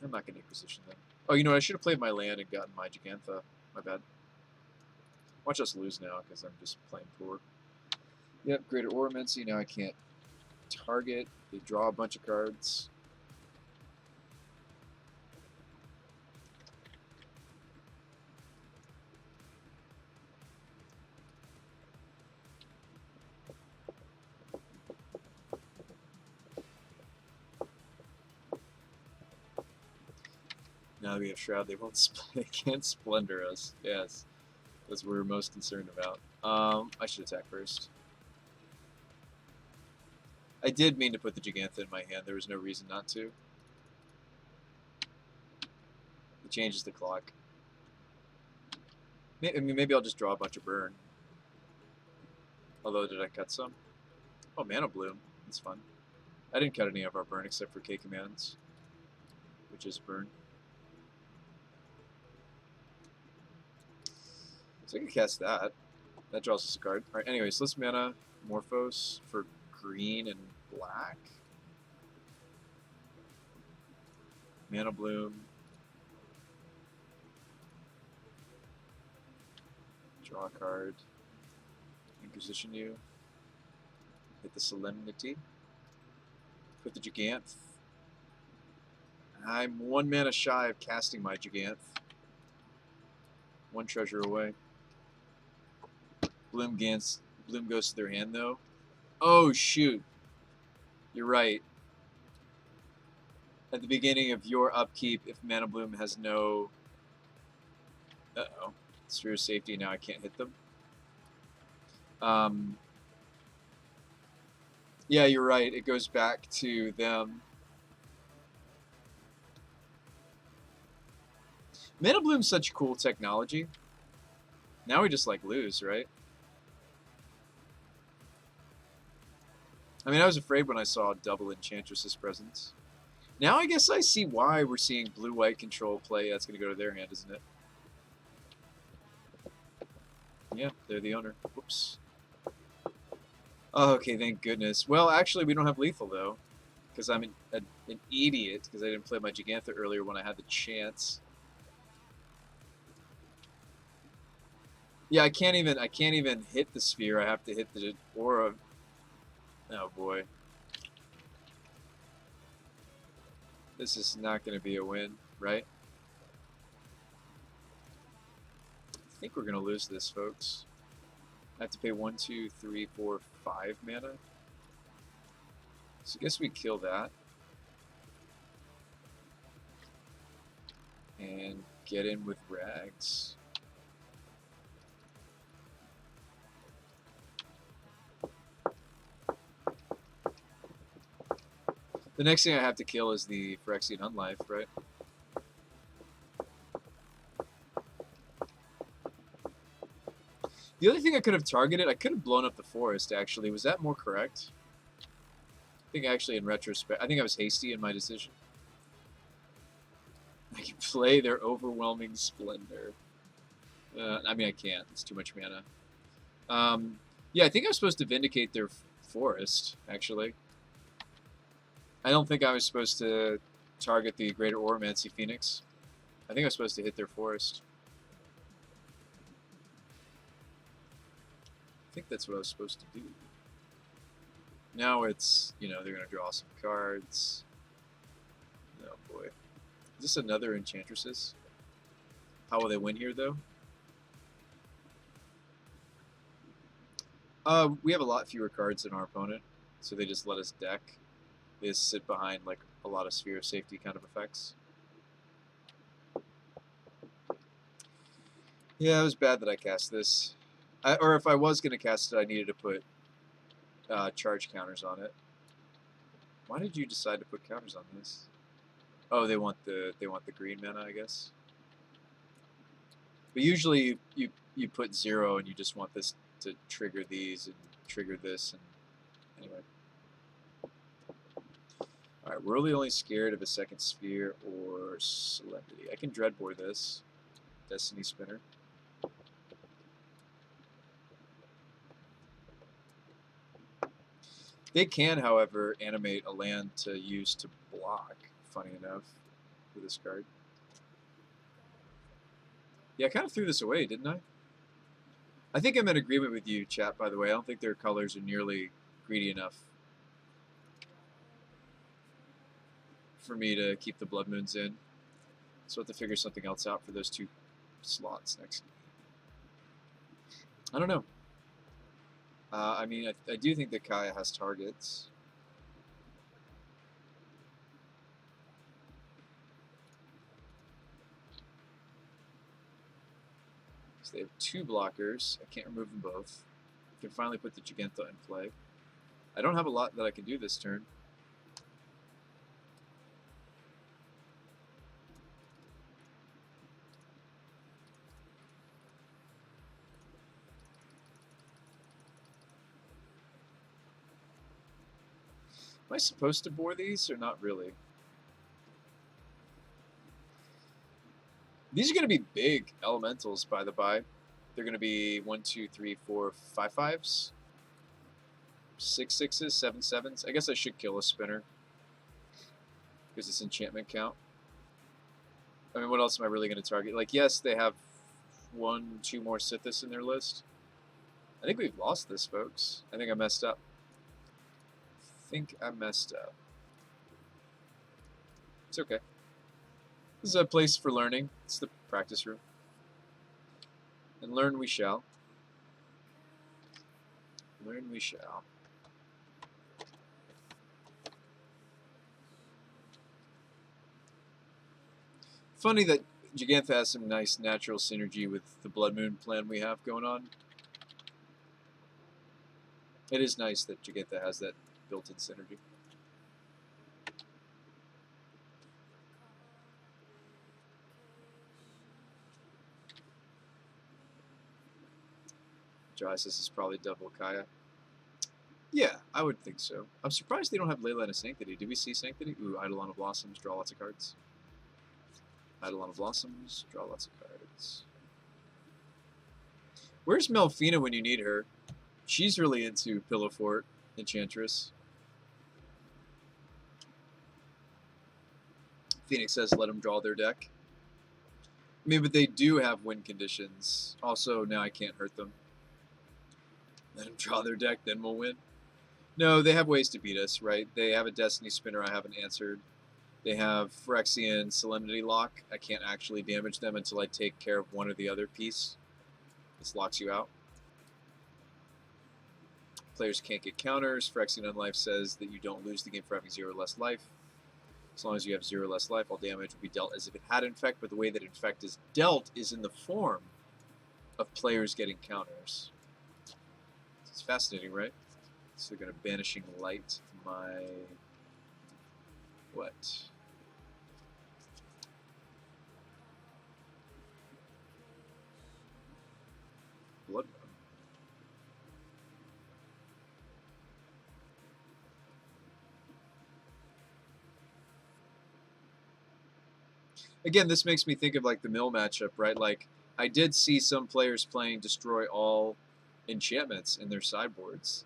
I'm not going to Inquisition them. Oh, you know, I should have played my land and gotten my Gigantha. My bad. Watch us lose now, because I'm just playing poor. Yep, Greater Ornamency. Now I can't target. They draw a bunch of cards. Now we have Shroud. They won't. They can't Splendor us. Yes, that's what we're most concerned about. I should attack first. I did mean to put the Gigantha in my hand. There was no reason not to. It changes the clock. Maybe I'll just draw a bunch of burn. Although, did I cut some? Oh, Mana Bloom. That's fun. I didn't cut any of our burn except for K commands, which is burn. So I can cast that. That draws us a card. Alright, anyways, let's mana Morphos for green and black. Mana Bloom. Draw a card. Inquisition you. Hit the Solemnity. Put the Giganth. I'm 1 mana shy of casting my Giganth. 1 treasure away. Bloom goes to their hand, though. Oh, shoot. You're right. At the beginning of your upkeep, if Mana Bloom has no... Uh-oh. Sphere of Safety, now I can't hit them. Yeah, you're right. It goes back to them. Mana Bloom's such cool technology. Now we just, like, lose, right? I mean, I was afraid when I saw double Enchantress's presence. Now I guess I see why we're seeing blue-white control play. That's going to go to their hand, isn't it? Yeah, they're the owner. Whoops. Oh, okay, thank goodness. Well, actually, we don't have lethal, though. Because I'm an idiot, because I didn't play my Gigantha earlier when I had the chance. Yeah, I can't even hit the sphere. I have to hit the aura. Oh boy. This is not going to be a win, right? I think we're going to lose this, folks. I have to pay 1, 2, 3, 4, 5 mana. So I guess we kill that. And get in with Rags. The next thing I have to kill is the Phyrexian Unlife, right? The other thing I could have targeted, I could have blown up the forest, actually. Was that more correct? I think actually in retrospect, I think I was hasty in my decision. I can play their overwhelming splendor. I mean, I can't. It's too much mana. Yeah, I think I was supposed to vindicate their forest, actually. I don't think I was supposed to target the Greater Oromancy Phoenix. I think I was supposed to hit their forest. I think that's what I was supposed to do. Now it's, they're going to draw some cards. Oh boy. Is this another Enchantresses? How will they win here, though? We have a lot fewer cards than our opponent, so they just let us deck. They just sit behind like a lot of Sphere of Safety kind of effects. Yeah, it was bad that I cast this. Or if I was going to cast it, I needed to put charge counters on it. Why did you decide to put counters on this? Oh, they want the green mana, I guess. But usually you put 0 and you just want this to trigger these and trigger this, and anyway. Alright, we're really only scared of a second Sphere or Solemnity. I can Dreadbore this. Destiny Spinner. They can, however, animate a land to use to block, funny enough, with this card. Yeah, I kind of threw this away, didn't I? I think I'm in agreement with you, chat, by the way. I don't think their colors are nearly greedy enough for me to keep the Blood Moons in. So I have to figure something else out for those 2 slots next. I don't know. I mean, I do think that Kaya has targets. So they have 2 blockers. I can't remove them both. I can finally put the Giganta in play. I don't have a lot that I can do this turn. Am I supposed to bore these or not really? These are going to be big elementals, by the by. They're going to be 1, 2, 3, 4, 5 5s, 6 6s, 7 7s. I guess I should kill a spinner because it's enchantment count. I mean, what else am I really going to target? Like, yes, they have 1, 2 more Sithis in their list. I think we've lost this, folks. I think I messed up. It's okay. This is a place for learning. It's the practice room. And learn we shall. Learn we shall. Funny that Giganta has some nice natural synergy with the Blood Moon plan we have going on. It is nice that Giganta has that built-in synergy. Drysis is probably double Kaya. Yeah, I would think so. I'm surprised they don't have Leyline of Sanctity. Did we see Sanctity? Ooh, Eidolon of Blossoms, draw lots of cards. Eidolon of Blossoms, draw lots of cards. Where's Melfina when you need her? She's really into Pillow Fort, Enchantress. Phoenix says let them draw their deck. I mean, but they do have win conditions. Also, now I can't hurt them. Let them draw their deck, then we'll win. No, they have ways to beat us, right? They have a Destiny Spinner I haven't answered. They have Phyrexian Solemnity Lock. I can't actually damage them until I take care of one or the other piece. This locks you out. Players can't get counters. Phyrexian Unlife says that you don't lose the game for having 0 or less life. As long as you have 0 or less life, all damage will be dealt as if it had Infect, but the way that Infect is dealt is in the form of players getting counters. It's fascinating, right? So they're going to Banishing Light my... what? Blood Moon. Again, this makes me think of like the mill matchup, right? Like I did see some players playing destroy all enchantments in their sideboards.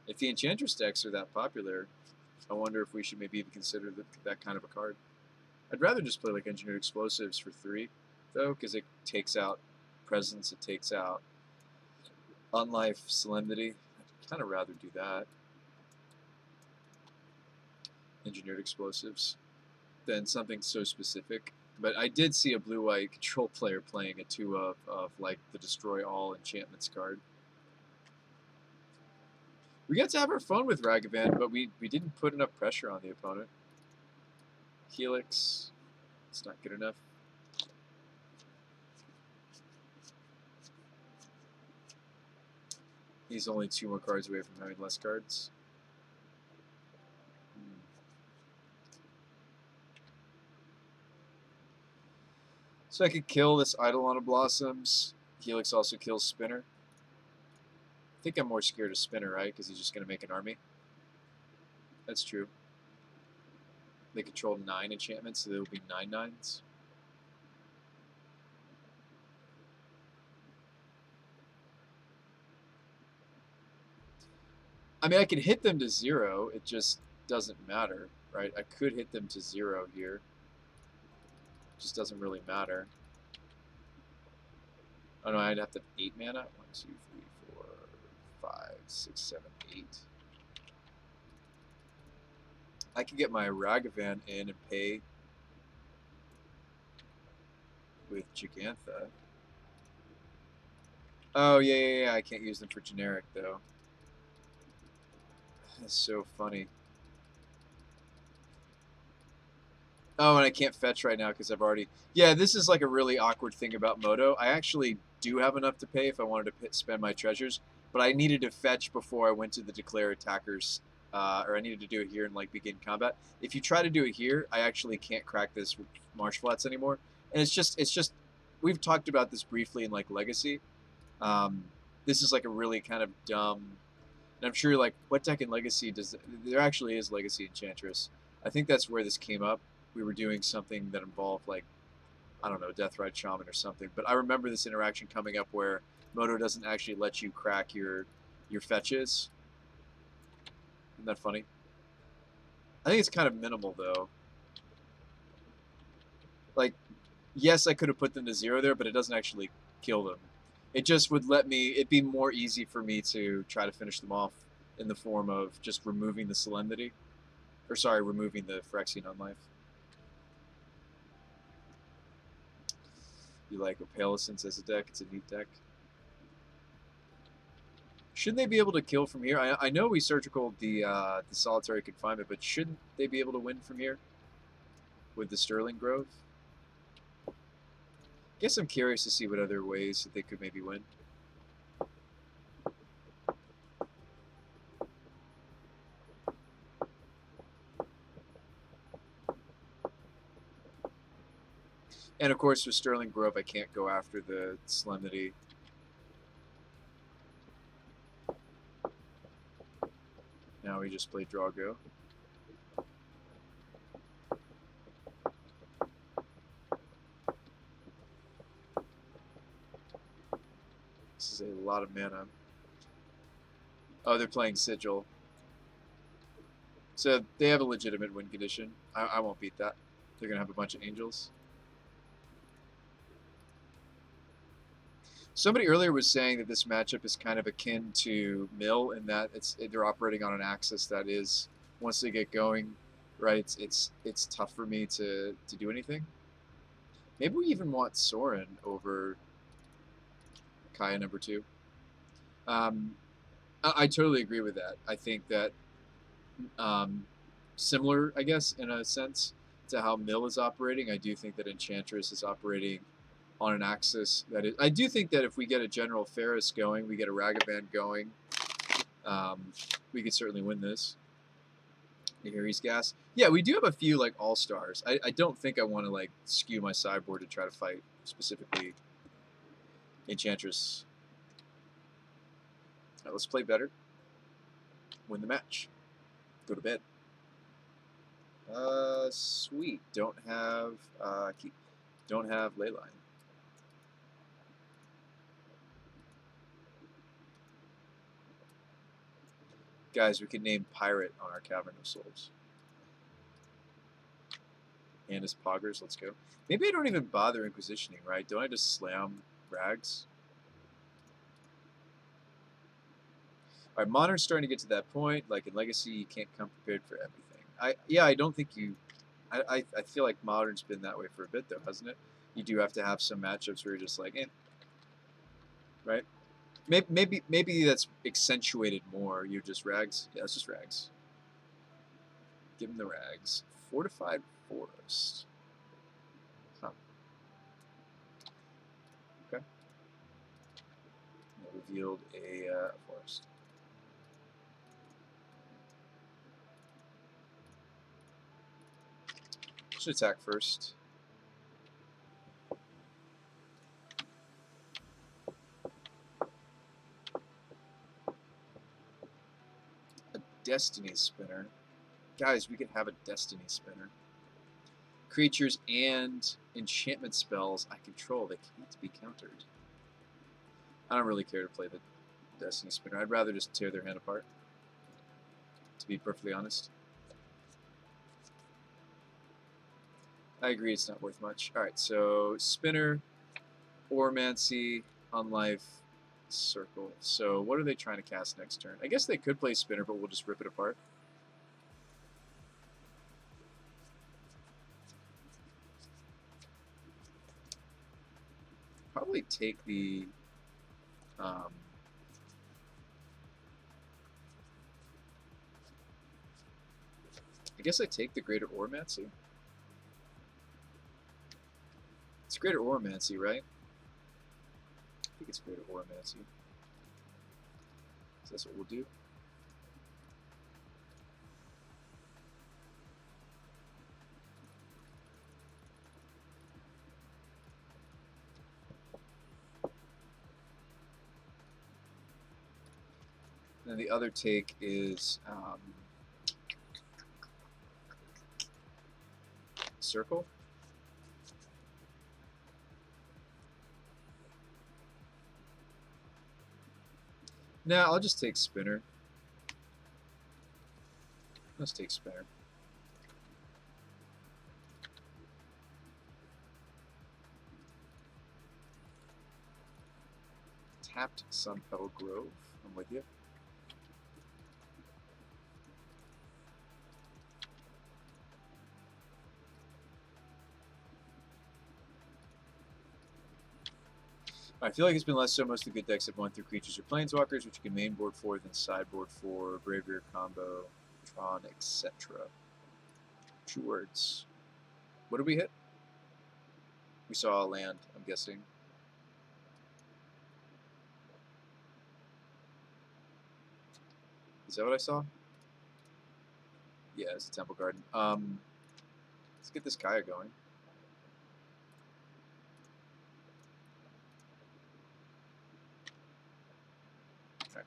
If the Enchantress decks are that popular, I wonder if we should maybe even consider that kind of a card. I'd rather just play like Engineered Explosives for 3, though, because it takes out Presence, it takes out Unlife, Solemnity. I'd kind of rather do that. Engineered Explosives than something so specific. But I did see a blue-white control player playing a 2 of like the Destroy All Enchantments card. We got to have our fun with Ragavan, but we didn't put enough pressure on the opponent. Helix, it's not good enough. He's only 2 more cards away from having less cards. So I could kill this Eidolon of Blossoms. Helix also kills Spinner. I think I'm more scared of Spinner, right? Because he's just going to make an army. That's true. They control 9 enchantments, so there will be 9 9s. I mean, I can hit them to 0. It just doesn't matter, right? I could hit them to 0 here. It just doesn't really matter. Oh no, I'd have to have 8 mana. 1, 2, 3, 4, 5, 6, 7, 8. I can get my Ragavan in and pay with Gigantha. Oh, yeah. I can't use them for generic, though. That's so funny. Oh, and I can't fetch right now because I've already... Yeah, this is like a really awkward thing about Moto. I actually do have enough to pay if I wanted to spend my treasures, but I needed to fetch before I went to the Declare Attackers, or I needed to do it here and like begin combat. If you try to do it here, I actually can't crack this with Marsh Flats anymore. And it's just... We've talked about this briefly in like Legacy. This is like a really kind of dumb... And I'm sure like what deck in Legacy does... There actually is Legacy Enchantress. I think that's where this came up. We were doing something that involved like, I don't know, Deathrite Shaman or something. But I remember this interaction coming up where Moto doesn't actually let you crack your fetches. Isn't that funny? I think it's kind of minimal though. Like, yes, I could have put them to 0 there, but it doesn't actually kill them. It just would let me... It'd be more easy for me to try to finish them off in the form of just removing the Solemnity. Or sorry, removing the Phyrexian Unlife. You like Opalescence as a deck? It's a neat deck. Shouldn't they be able to kill from here? I know we surgicaled the Solitary Confinement, but shouldn't they be able to win from here with the Sterling Grove? Guess I'm curious to see what other ways that they could maybe win. And of course, with Sterling Grove, I can't go after the Solemnity. Now we just play Draw Go. This is a lot of mana. Oh, they're playing Sigil. So they have a legitimate win condition. I won't beat that. They're going to have a bunch of Angels. Somebody earlier was saying that this matchup is kind of akin to Mill in that they're operating on an axis that is, once they get going, right, it's tough for me to do anything. Maybe we even want Sorin over Kaya number 2. I totally agree with that. I think that similar, I guess, in a sense, to how Mill is operating, I do think that Enchantress is operating on an axis that is... I do think that if we get a General Ferris going, we get a Ragavan going, we could certainly win this. You hear he's gas? Yeah, we do have a few like all-stars. I don't think I want to like skew my sideboard to try to fight specifically Enchantress. All right, let's play better. Win the match. Go to bed. Sweet. Don't have don't have Leyline. Guys, we could name Pirate on our Cavern of Souls. And his Poggers, let's go. Maybe I don't even bother Inquisitioning, right? Don't I just slam Rags? Alright, Modern's starting to get to that point. Like in Legacy, you can't come prepared for everything. I don't think you... I feel like Modern's been that way for a bit, though, hasn't it? You do have to have some matchups where you're just like, eh. Right? Maybe that's accentuated more. You're just Rags. Yeah, it's just Rags. Give him the Rags. Fortified Forest. Huh. Okay. Revealed a forest. Should attack first. A Destiny Spinner. Guys, we can have a Destiny Spinner. Creatures and enchantment spells I control, they can't be countered. I don't really care to play the Destiny Spinner. I'd rather just tear their hand apart, to be perfectly honest. I agree it's not worth much. Alright, so Spinner, Oromancy, Unlife, Circle. So what are they trying to cast next turn? I guess they could play Spinner, but we'll just rip it apart. Probably take the... I guess I take the Greater Oromancy. It's Greater Oromancy, right? I think it's Greater Oromancy. So that's what we'll do. And then the other take is Circle. Nah, I'll just take Spinner. Let's take Spinner. Tapped Sunpetal Grove. I'm with you. I feel like it's been less so. Most of the good decks have won through creatures or planeswalkers, which you can mainboard for, then sideboard for, Bravier combo, Tron, etc. True words. What did we hit? We saw a land, I'm guessing. Is that what I saw? Yeah, it's a Temple Garden. Let's get this Kaya going. Okay.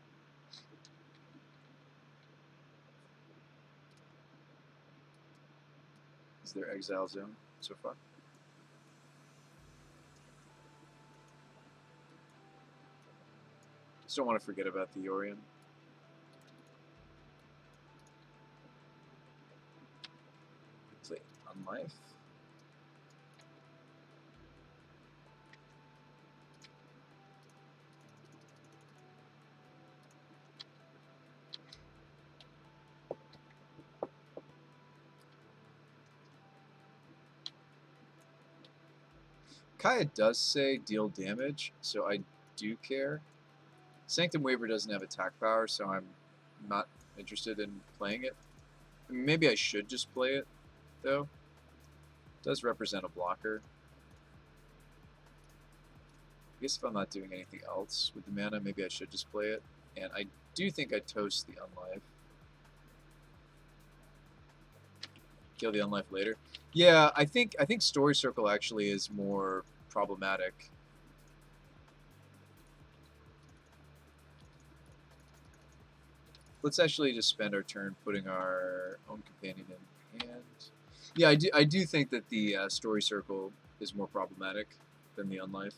Is there exile zone so far? Just don't want to forget about the Yorion. Play Unlife. Kaya does say deal damage, so I do care. Sanctum Waver doesn't have attack power, so I'm not interested in playing it. I mean, maybe I should just play it, though. It does represent a blocker. I guess if I'm not doing anything else with the mana, maybe I should just play it. And I do think I toast the Unlife. Kill the Unlife later. Yeah, I think Story Circle actually is more problematic. Let's actually just spend our turn putting our own companion in hand. Yeah, I do think that the story circle is more problematic than the unlife.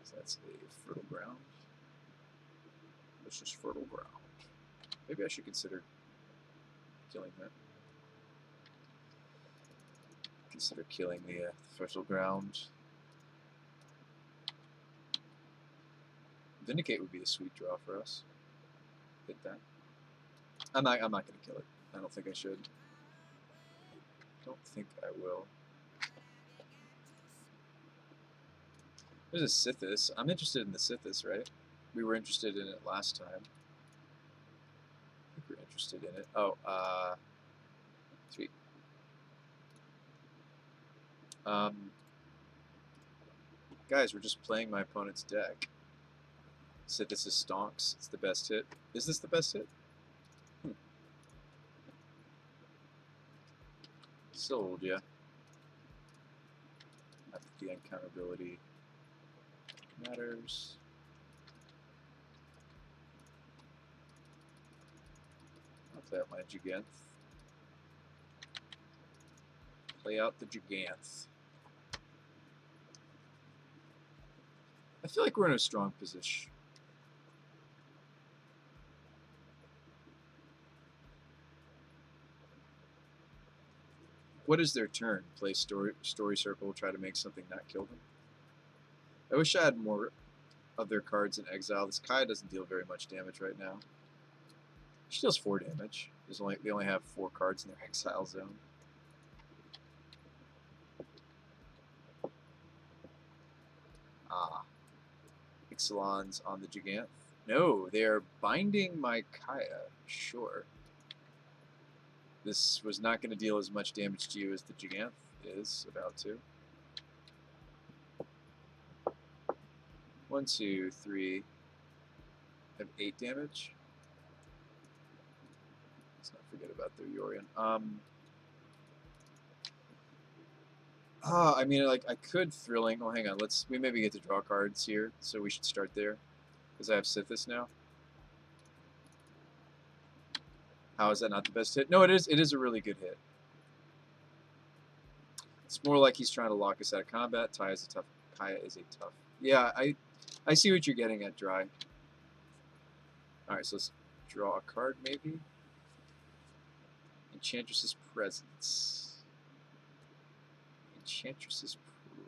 So that's a fertile ground. That's just fertile ground. Maybe I should consider killing that. Consider killing the fertile ground. Vindicate would be a sweet draw for us. Hit that. I'm not going to kill it. I don't think I should. Don't think I will. There's a Sithis. I'm interested in the Sithis, right? We were interested in it last time. I think we're interested in it. Oh, sweet. Guys, we're just playing my opponent's deck. Sithis is stonks. It's the best hit. Is this the best hit? Sold, yeah. Not that the uncounterability matters. I'll play out my Giganth. Play out the Giganth. I feel like we're in a strong position. What is their turn? Play story circle, try to make something not kill them. I wish I had more of their cards in exile. This Kai doesn't deal very much damage right now. She deals 4 damage. They only have 4 cards in their exile zone. Ah. Ixalan's on the Giganth. No, they are binding my Kaya. Sure. This was not going to deal as much damage to you as the Giganth is about to. 1, 2, 3. Have 8 damage. Let's not forget about their Yorion. I mean, like, I could Thrilling. Oh, hang on. We maybe get to draw cards here, so we should start there. Because I have Sithis now. How is that not the best hit? No, it is. It is a really good hit. It's more like he's trying to lock us out of combat. Kaya is a tough. Yeah, I see what you're getting at, Dry. All right, so let's draw a card, maybe. Enchantress's Presence. Enchantress's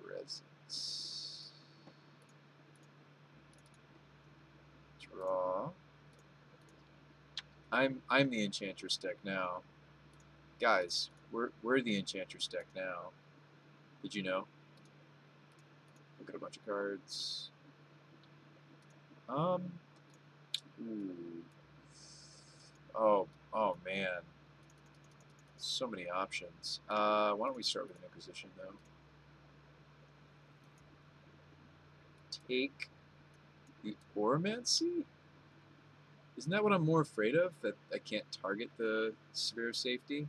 Presence. Draw. I'm the Enchantress deck now. Guys, we're the Enchantress deck now. Did you know? Look at a bunch of cards. Ooh. Oh man. So many options. Why don't we start with an Inquisition though? Take the Oromancy? Isn't that what I'm more afraid of? That I can't target the Sphere of Safety?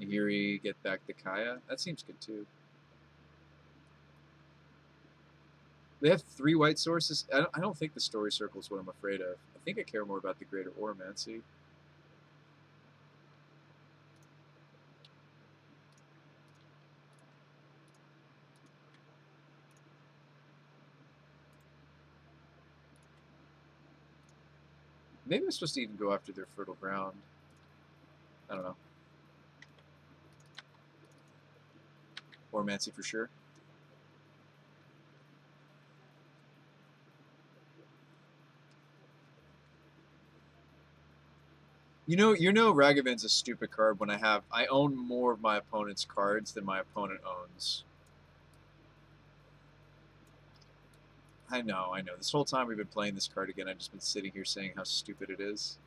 Nahiri, get back the Kaya? That seems good too. They have 3 white sources. I don't think the story circle is what I'm afraid of. I think I care more about the Greater Oromancy. Maybe I'm supposed to even go after their Fertile Ground. I don't know. Oromancy for sure. You know Ragavan's a stupid card when I own more of my opponent's cards than my opponent owns. I know. This whole time we've been playing this card again, I've just been sitting here saying how stupid it is.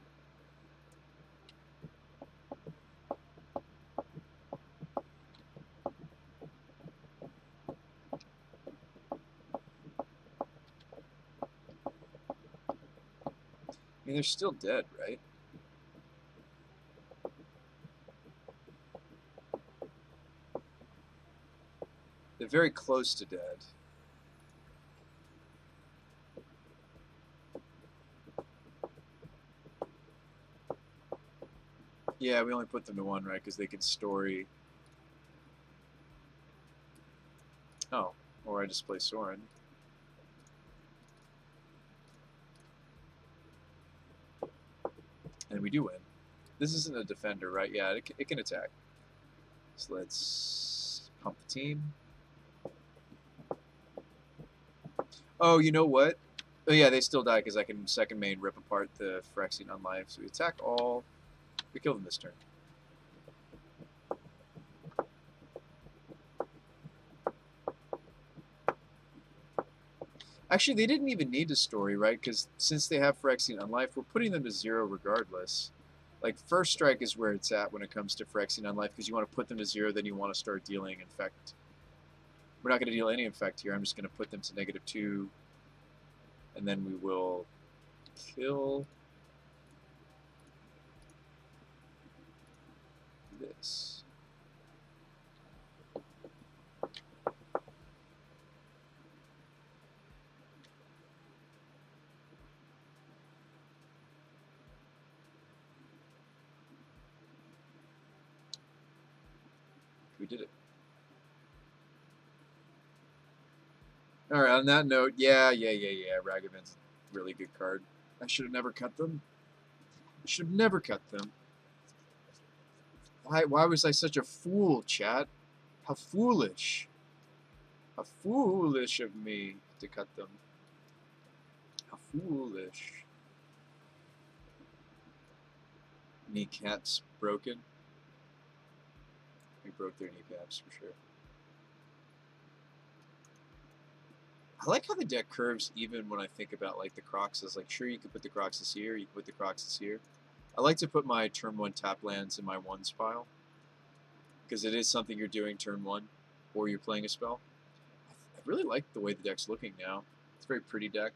I mean, they're still dead, right? very close to dead. Yeah, we only put them to 1, right? Because they can story. Oh, or I just play Soren. And we do win. This isn't a defender, right? Yeah, it can attack. So let's pump the team. Oh, you know what? Oh yeah, they still die because I can second main rip apart the Phyrexian Unlife. So we attack all. We kill them this turn. Actually, they didn't even need a story, right? Because since they have Phyrexian Unlife, we're putting them to 0 regardless. Like, first strike is where it's at when it comes to Phyrexian Unlife, because you want to put them to 0, then you want to start dealing Infect. We're not going to deal any Infect here. I'm just going to put them to -2, and then we will kill this. We did it. All right, on that note, yeah. Ragavan's a really good card. I should have never cut them. I should have never cut them. Why was I such a fool, chat? How foolish. How foolish of me to cut them. How foolish. Kneecaps broken. We broke their kneecaps for sure. I like how the deck curves even when I think about like the Croxes. Like, sure, you could put the Croxes here, you could put the Croxes here. I like to put my turn 1 tap lands in my 1s pile, because it is something you're doing turn 1, or you're playing a spell. I really like the way the deck's looking now. It's a very pretty deck.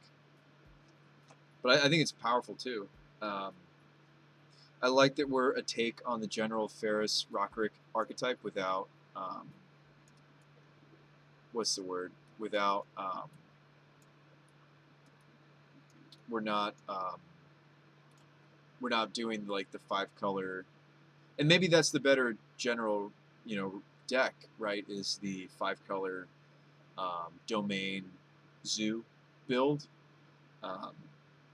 But I think it's powerful too. I like that we're a take on the general Ferris Rockrick archetype without, what's the word? Without, we're not doing like the 5-color, and maybe that's the better general, deck, right? Is the 5-color domain zoo build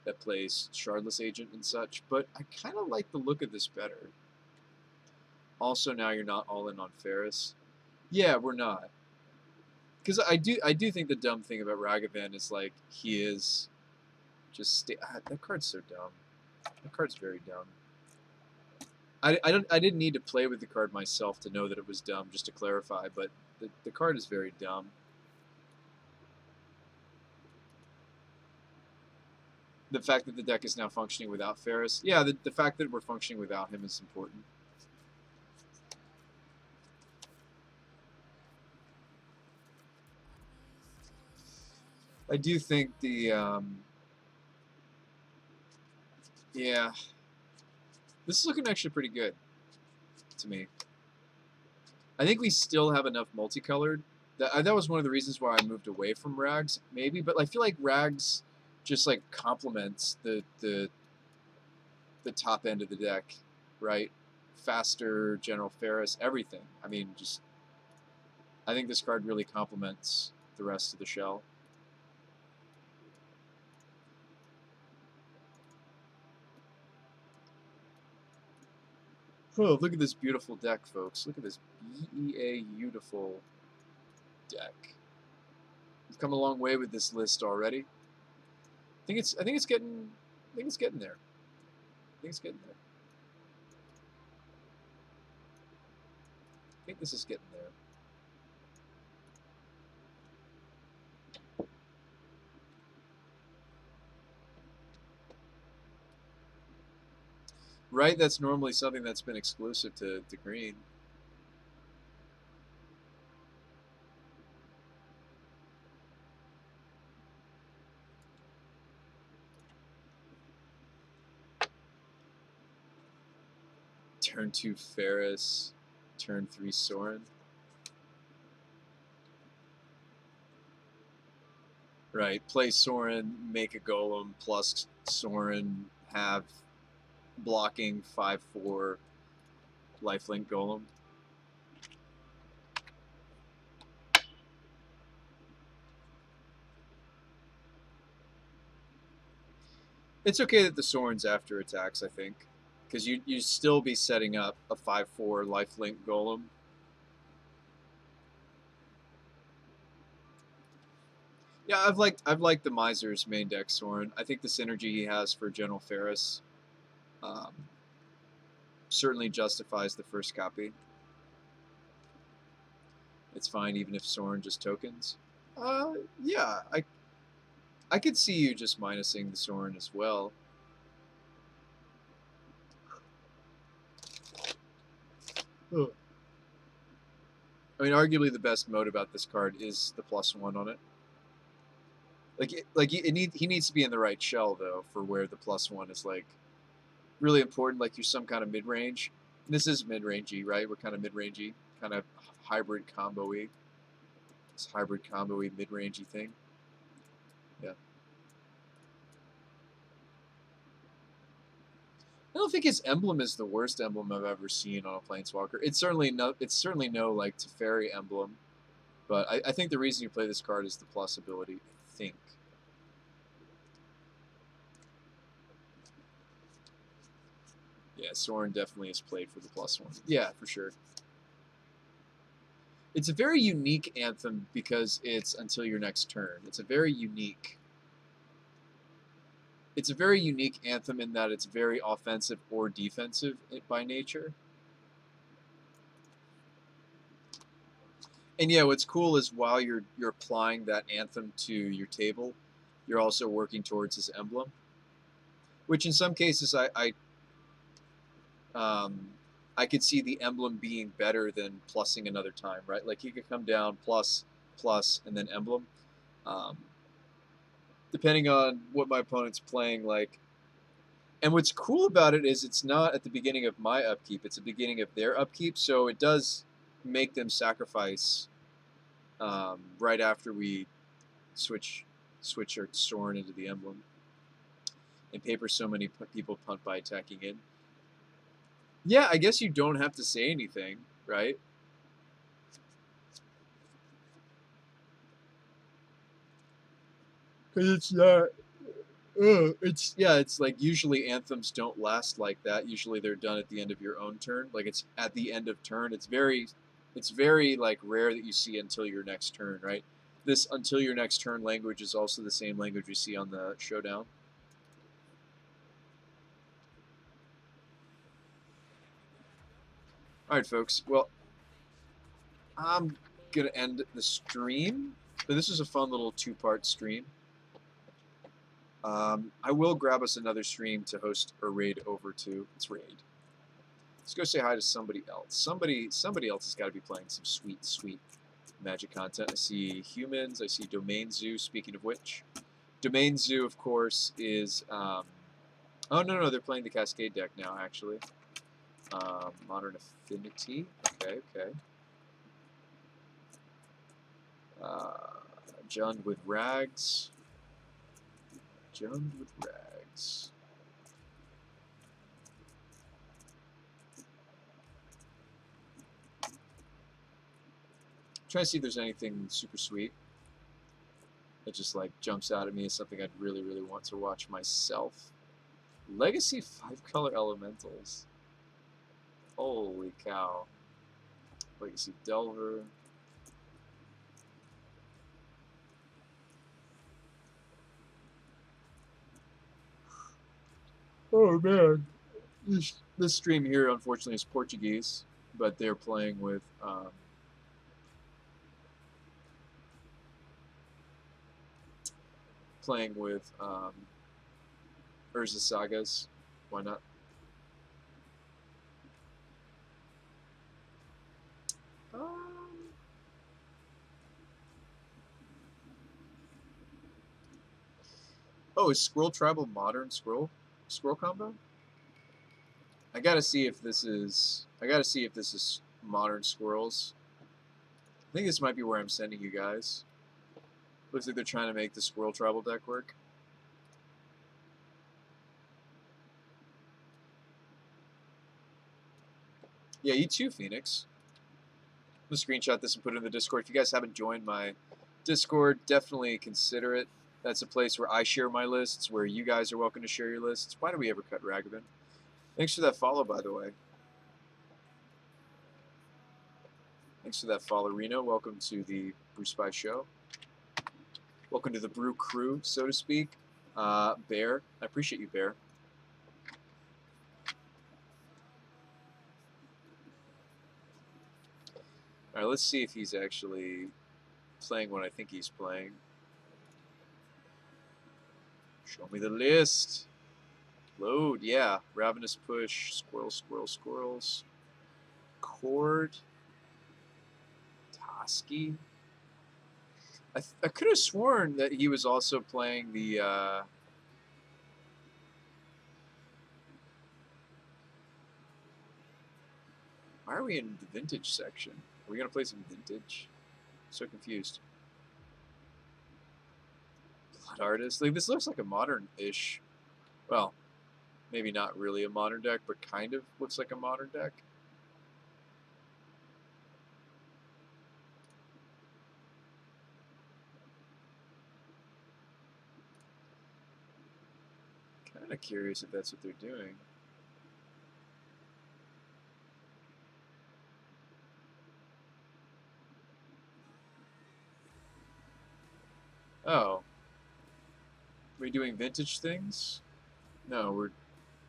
that plays Shardless Agent and such. But I kind of like the look of this better. Also, now you're not all in on Ferris. Yeah, we're not. Because I do think the dumb thing about Ragavan is like he is just that card's so dumb. That card's very dumb. I didn't need to play with the card myself to know that it was dumb, just to clarify, but the card is very dumb. The fact that the deck is now functioning without Ferris, yeah, the fact that we're functioning without him is important. I do think yeah, this is looking actually pretty good to me. I think we still have enough multicolored. That was one of the reasons why I moved away from Rags, maybe. But I feel like Rags just like complements the top end of the deck, right? Faster, General Ferris, everything. I mean, just I think this card really complements the rest of the shell. Oh, look at this beautiful deck, folks. Look at this beautiful deck. We've come a long way with this list already. I think it's getting there. I think it's getting there. I think this is getting there. Right, that's normally something that's been exclusive to green. Turn 2 Ferris, turn 3 Soren. Right. Play Sorin, make a golem plus Sorin, have blocking 5/4 lifelink golem. It's okay that the Sorin's after attacks, I think, because you still be setting up a 5/4 lifelink golem. Yeah, I've liked the Miser's main deck Sorin. I think the synergy he has for General Ferris um, certainly justifies the first copy. It's fine even if Sorin just tokens. Yeah, I could see you just minusing the Sorin as well. Ugh. I mean, arguably the best mode about this card is the +1 on it. He needs to be in the right shell though for where the +1 is like really important. Like you're some kind of mid range. This is mid rangey, right? We're kind of mid rangey, kind of hybrid combo-y. This hybrid combo-y mid rangey thing. Yeah. I don't think his emblem is the worst emblem I've ever seen on a Planeswalker. It's certainly no like Teferi emblem, but I think the reason you play this card is the plus ability. I think. Yeah, Sorin definitely is played for the +1. Yeah, for sure. It's a very unique anthem because it's until your next turn. It's a very unique anthem in that it's very offensive or defensive by nature. And yeah, what's cool is while you're applying that anthem to your table, you're also working towards his emblem, which in some cases I could see the emblem being better than plussing another time, right? Like he could come down plus, and then emblem. Depending on what my opponent's playing, like. And what's cool about it is it's not at the beginning of my upkeep; it's the beginning of their upkeep. So it does make them sacrifice right after we switch our Sorin into the emblem and paper so many people punt by attacking in. Yeah, I guess you don't have to say anything, right? Because it's not. It's like usually anthems don't last like that. Usually they're done at the end of your own turn. Like it's at the end of turn. It's very like rare that you see until your next turn, right? This until your next turn language is also the same language you see on the showdown. All right, folks. Well, I'm gonna end the stream. But this is a fun little two-part stream. I will grab us another stream to host a raid over to. Let's raid. Let's go say hi to somebody else. Somebody else has got to be playing some sweet Magic content. I see humans. I see Domain Zoo. Speaking of which, Domain Zoo, of course, is. Oh no, they're playing the Cascade deck now. Actually, Modern Affinity. Okay. Jund with Rags. Trying to see if there's anything super sweet that just like jumps out at me as something I'd really want to watch myself. Legacy 5-color elementals. Holy cow. Legacy Delver. Oh man. This stream here unfortunately is Portuguese, but they're playing with Urza Sagas. Why not? Oh, is Scroll Tribal modern scroll combo? I gotta see if this is modern squirrels. I think this might be where I'm sending you guys. Looks like they're trying to make the Squirrel Tribal deck work. Yeah, you too, Phoenix. I'm going to screenshot this and put it in the Discord. If you guys haven't joined my Discord, definitely consider it. That's a place where I share my lists, where you guys are welcome to share your lists. Why do we ever cut Ragavan? Thanks for that follow, by the way. Thanks for that follow, Reno. Welcome to the Brew Spy Show. Welcome to the Brew Crew, so to speak. Bear, I appreciate you, Bear. All right, let's see if he's actually playing what I think he's playing. Show me the list. Load, yeah. Ravenous Push, Squirrels, Squirrels, Squirrels. Cord. Toski. I could have sworn that he was also playing the... Why are we in the vintage section? Are we going to play some vintage? I'm so confused. Blood Artist. Like, this looks like a modern-ish... Well, maybe not really a modern deck, but kind of looks like a modern deck. Kind of curious if that's what they're doing. Oh. Are we doing vintage things? No,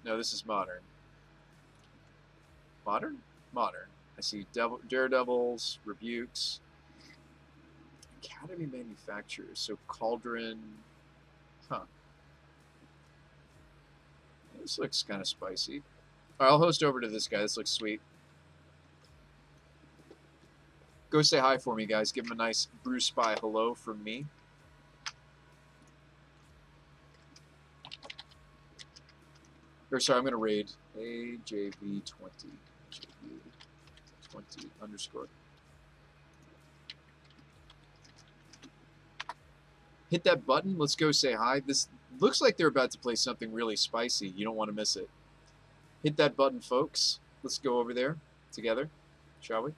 this is modern. Modern? Modern. I see Daredevils, Rebukes, Academy Manufacturers. So Cauldron. Huh. This looks kind of spicy. All right, I'll host over to this guy. This looks sweet. Go say hi for me, guys. Give him a nice Brew Spy hello from me. Or sorry, I'm going to raid AJV20. AJV20 _ Hit that button. Let's go say hi. This looks like they're about to play something really spicy. You don't want to miss it. Hit that button, folks. Let's go over there together, shall we?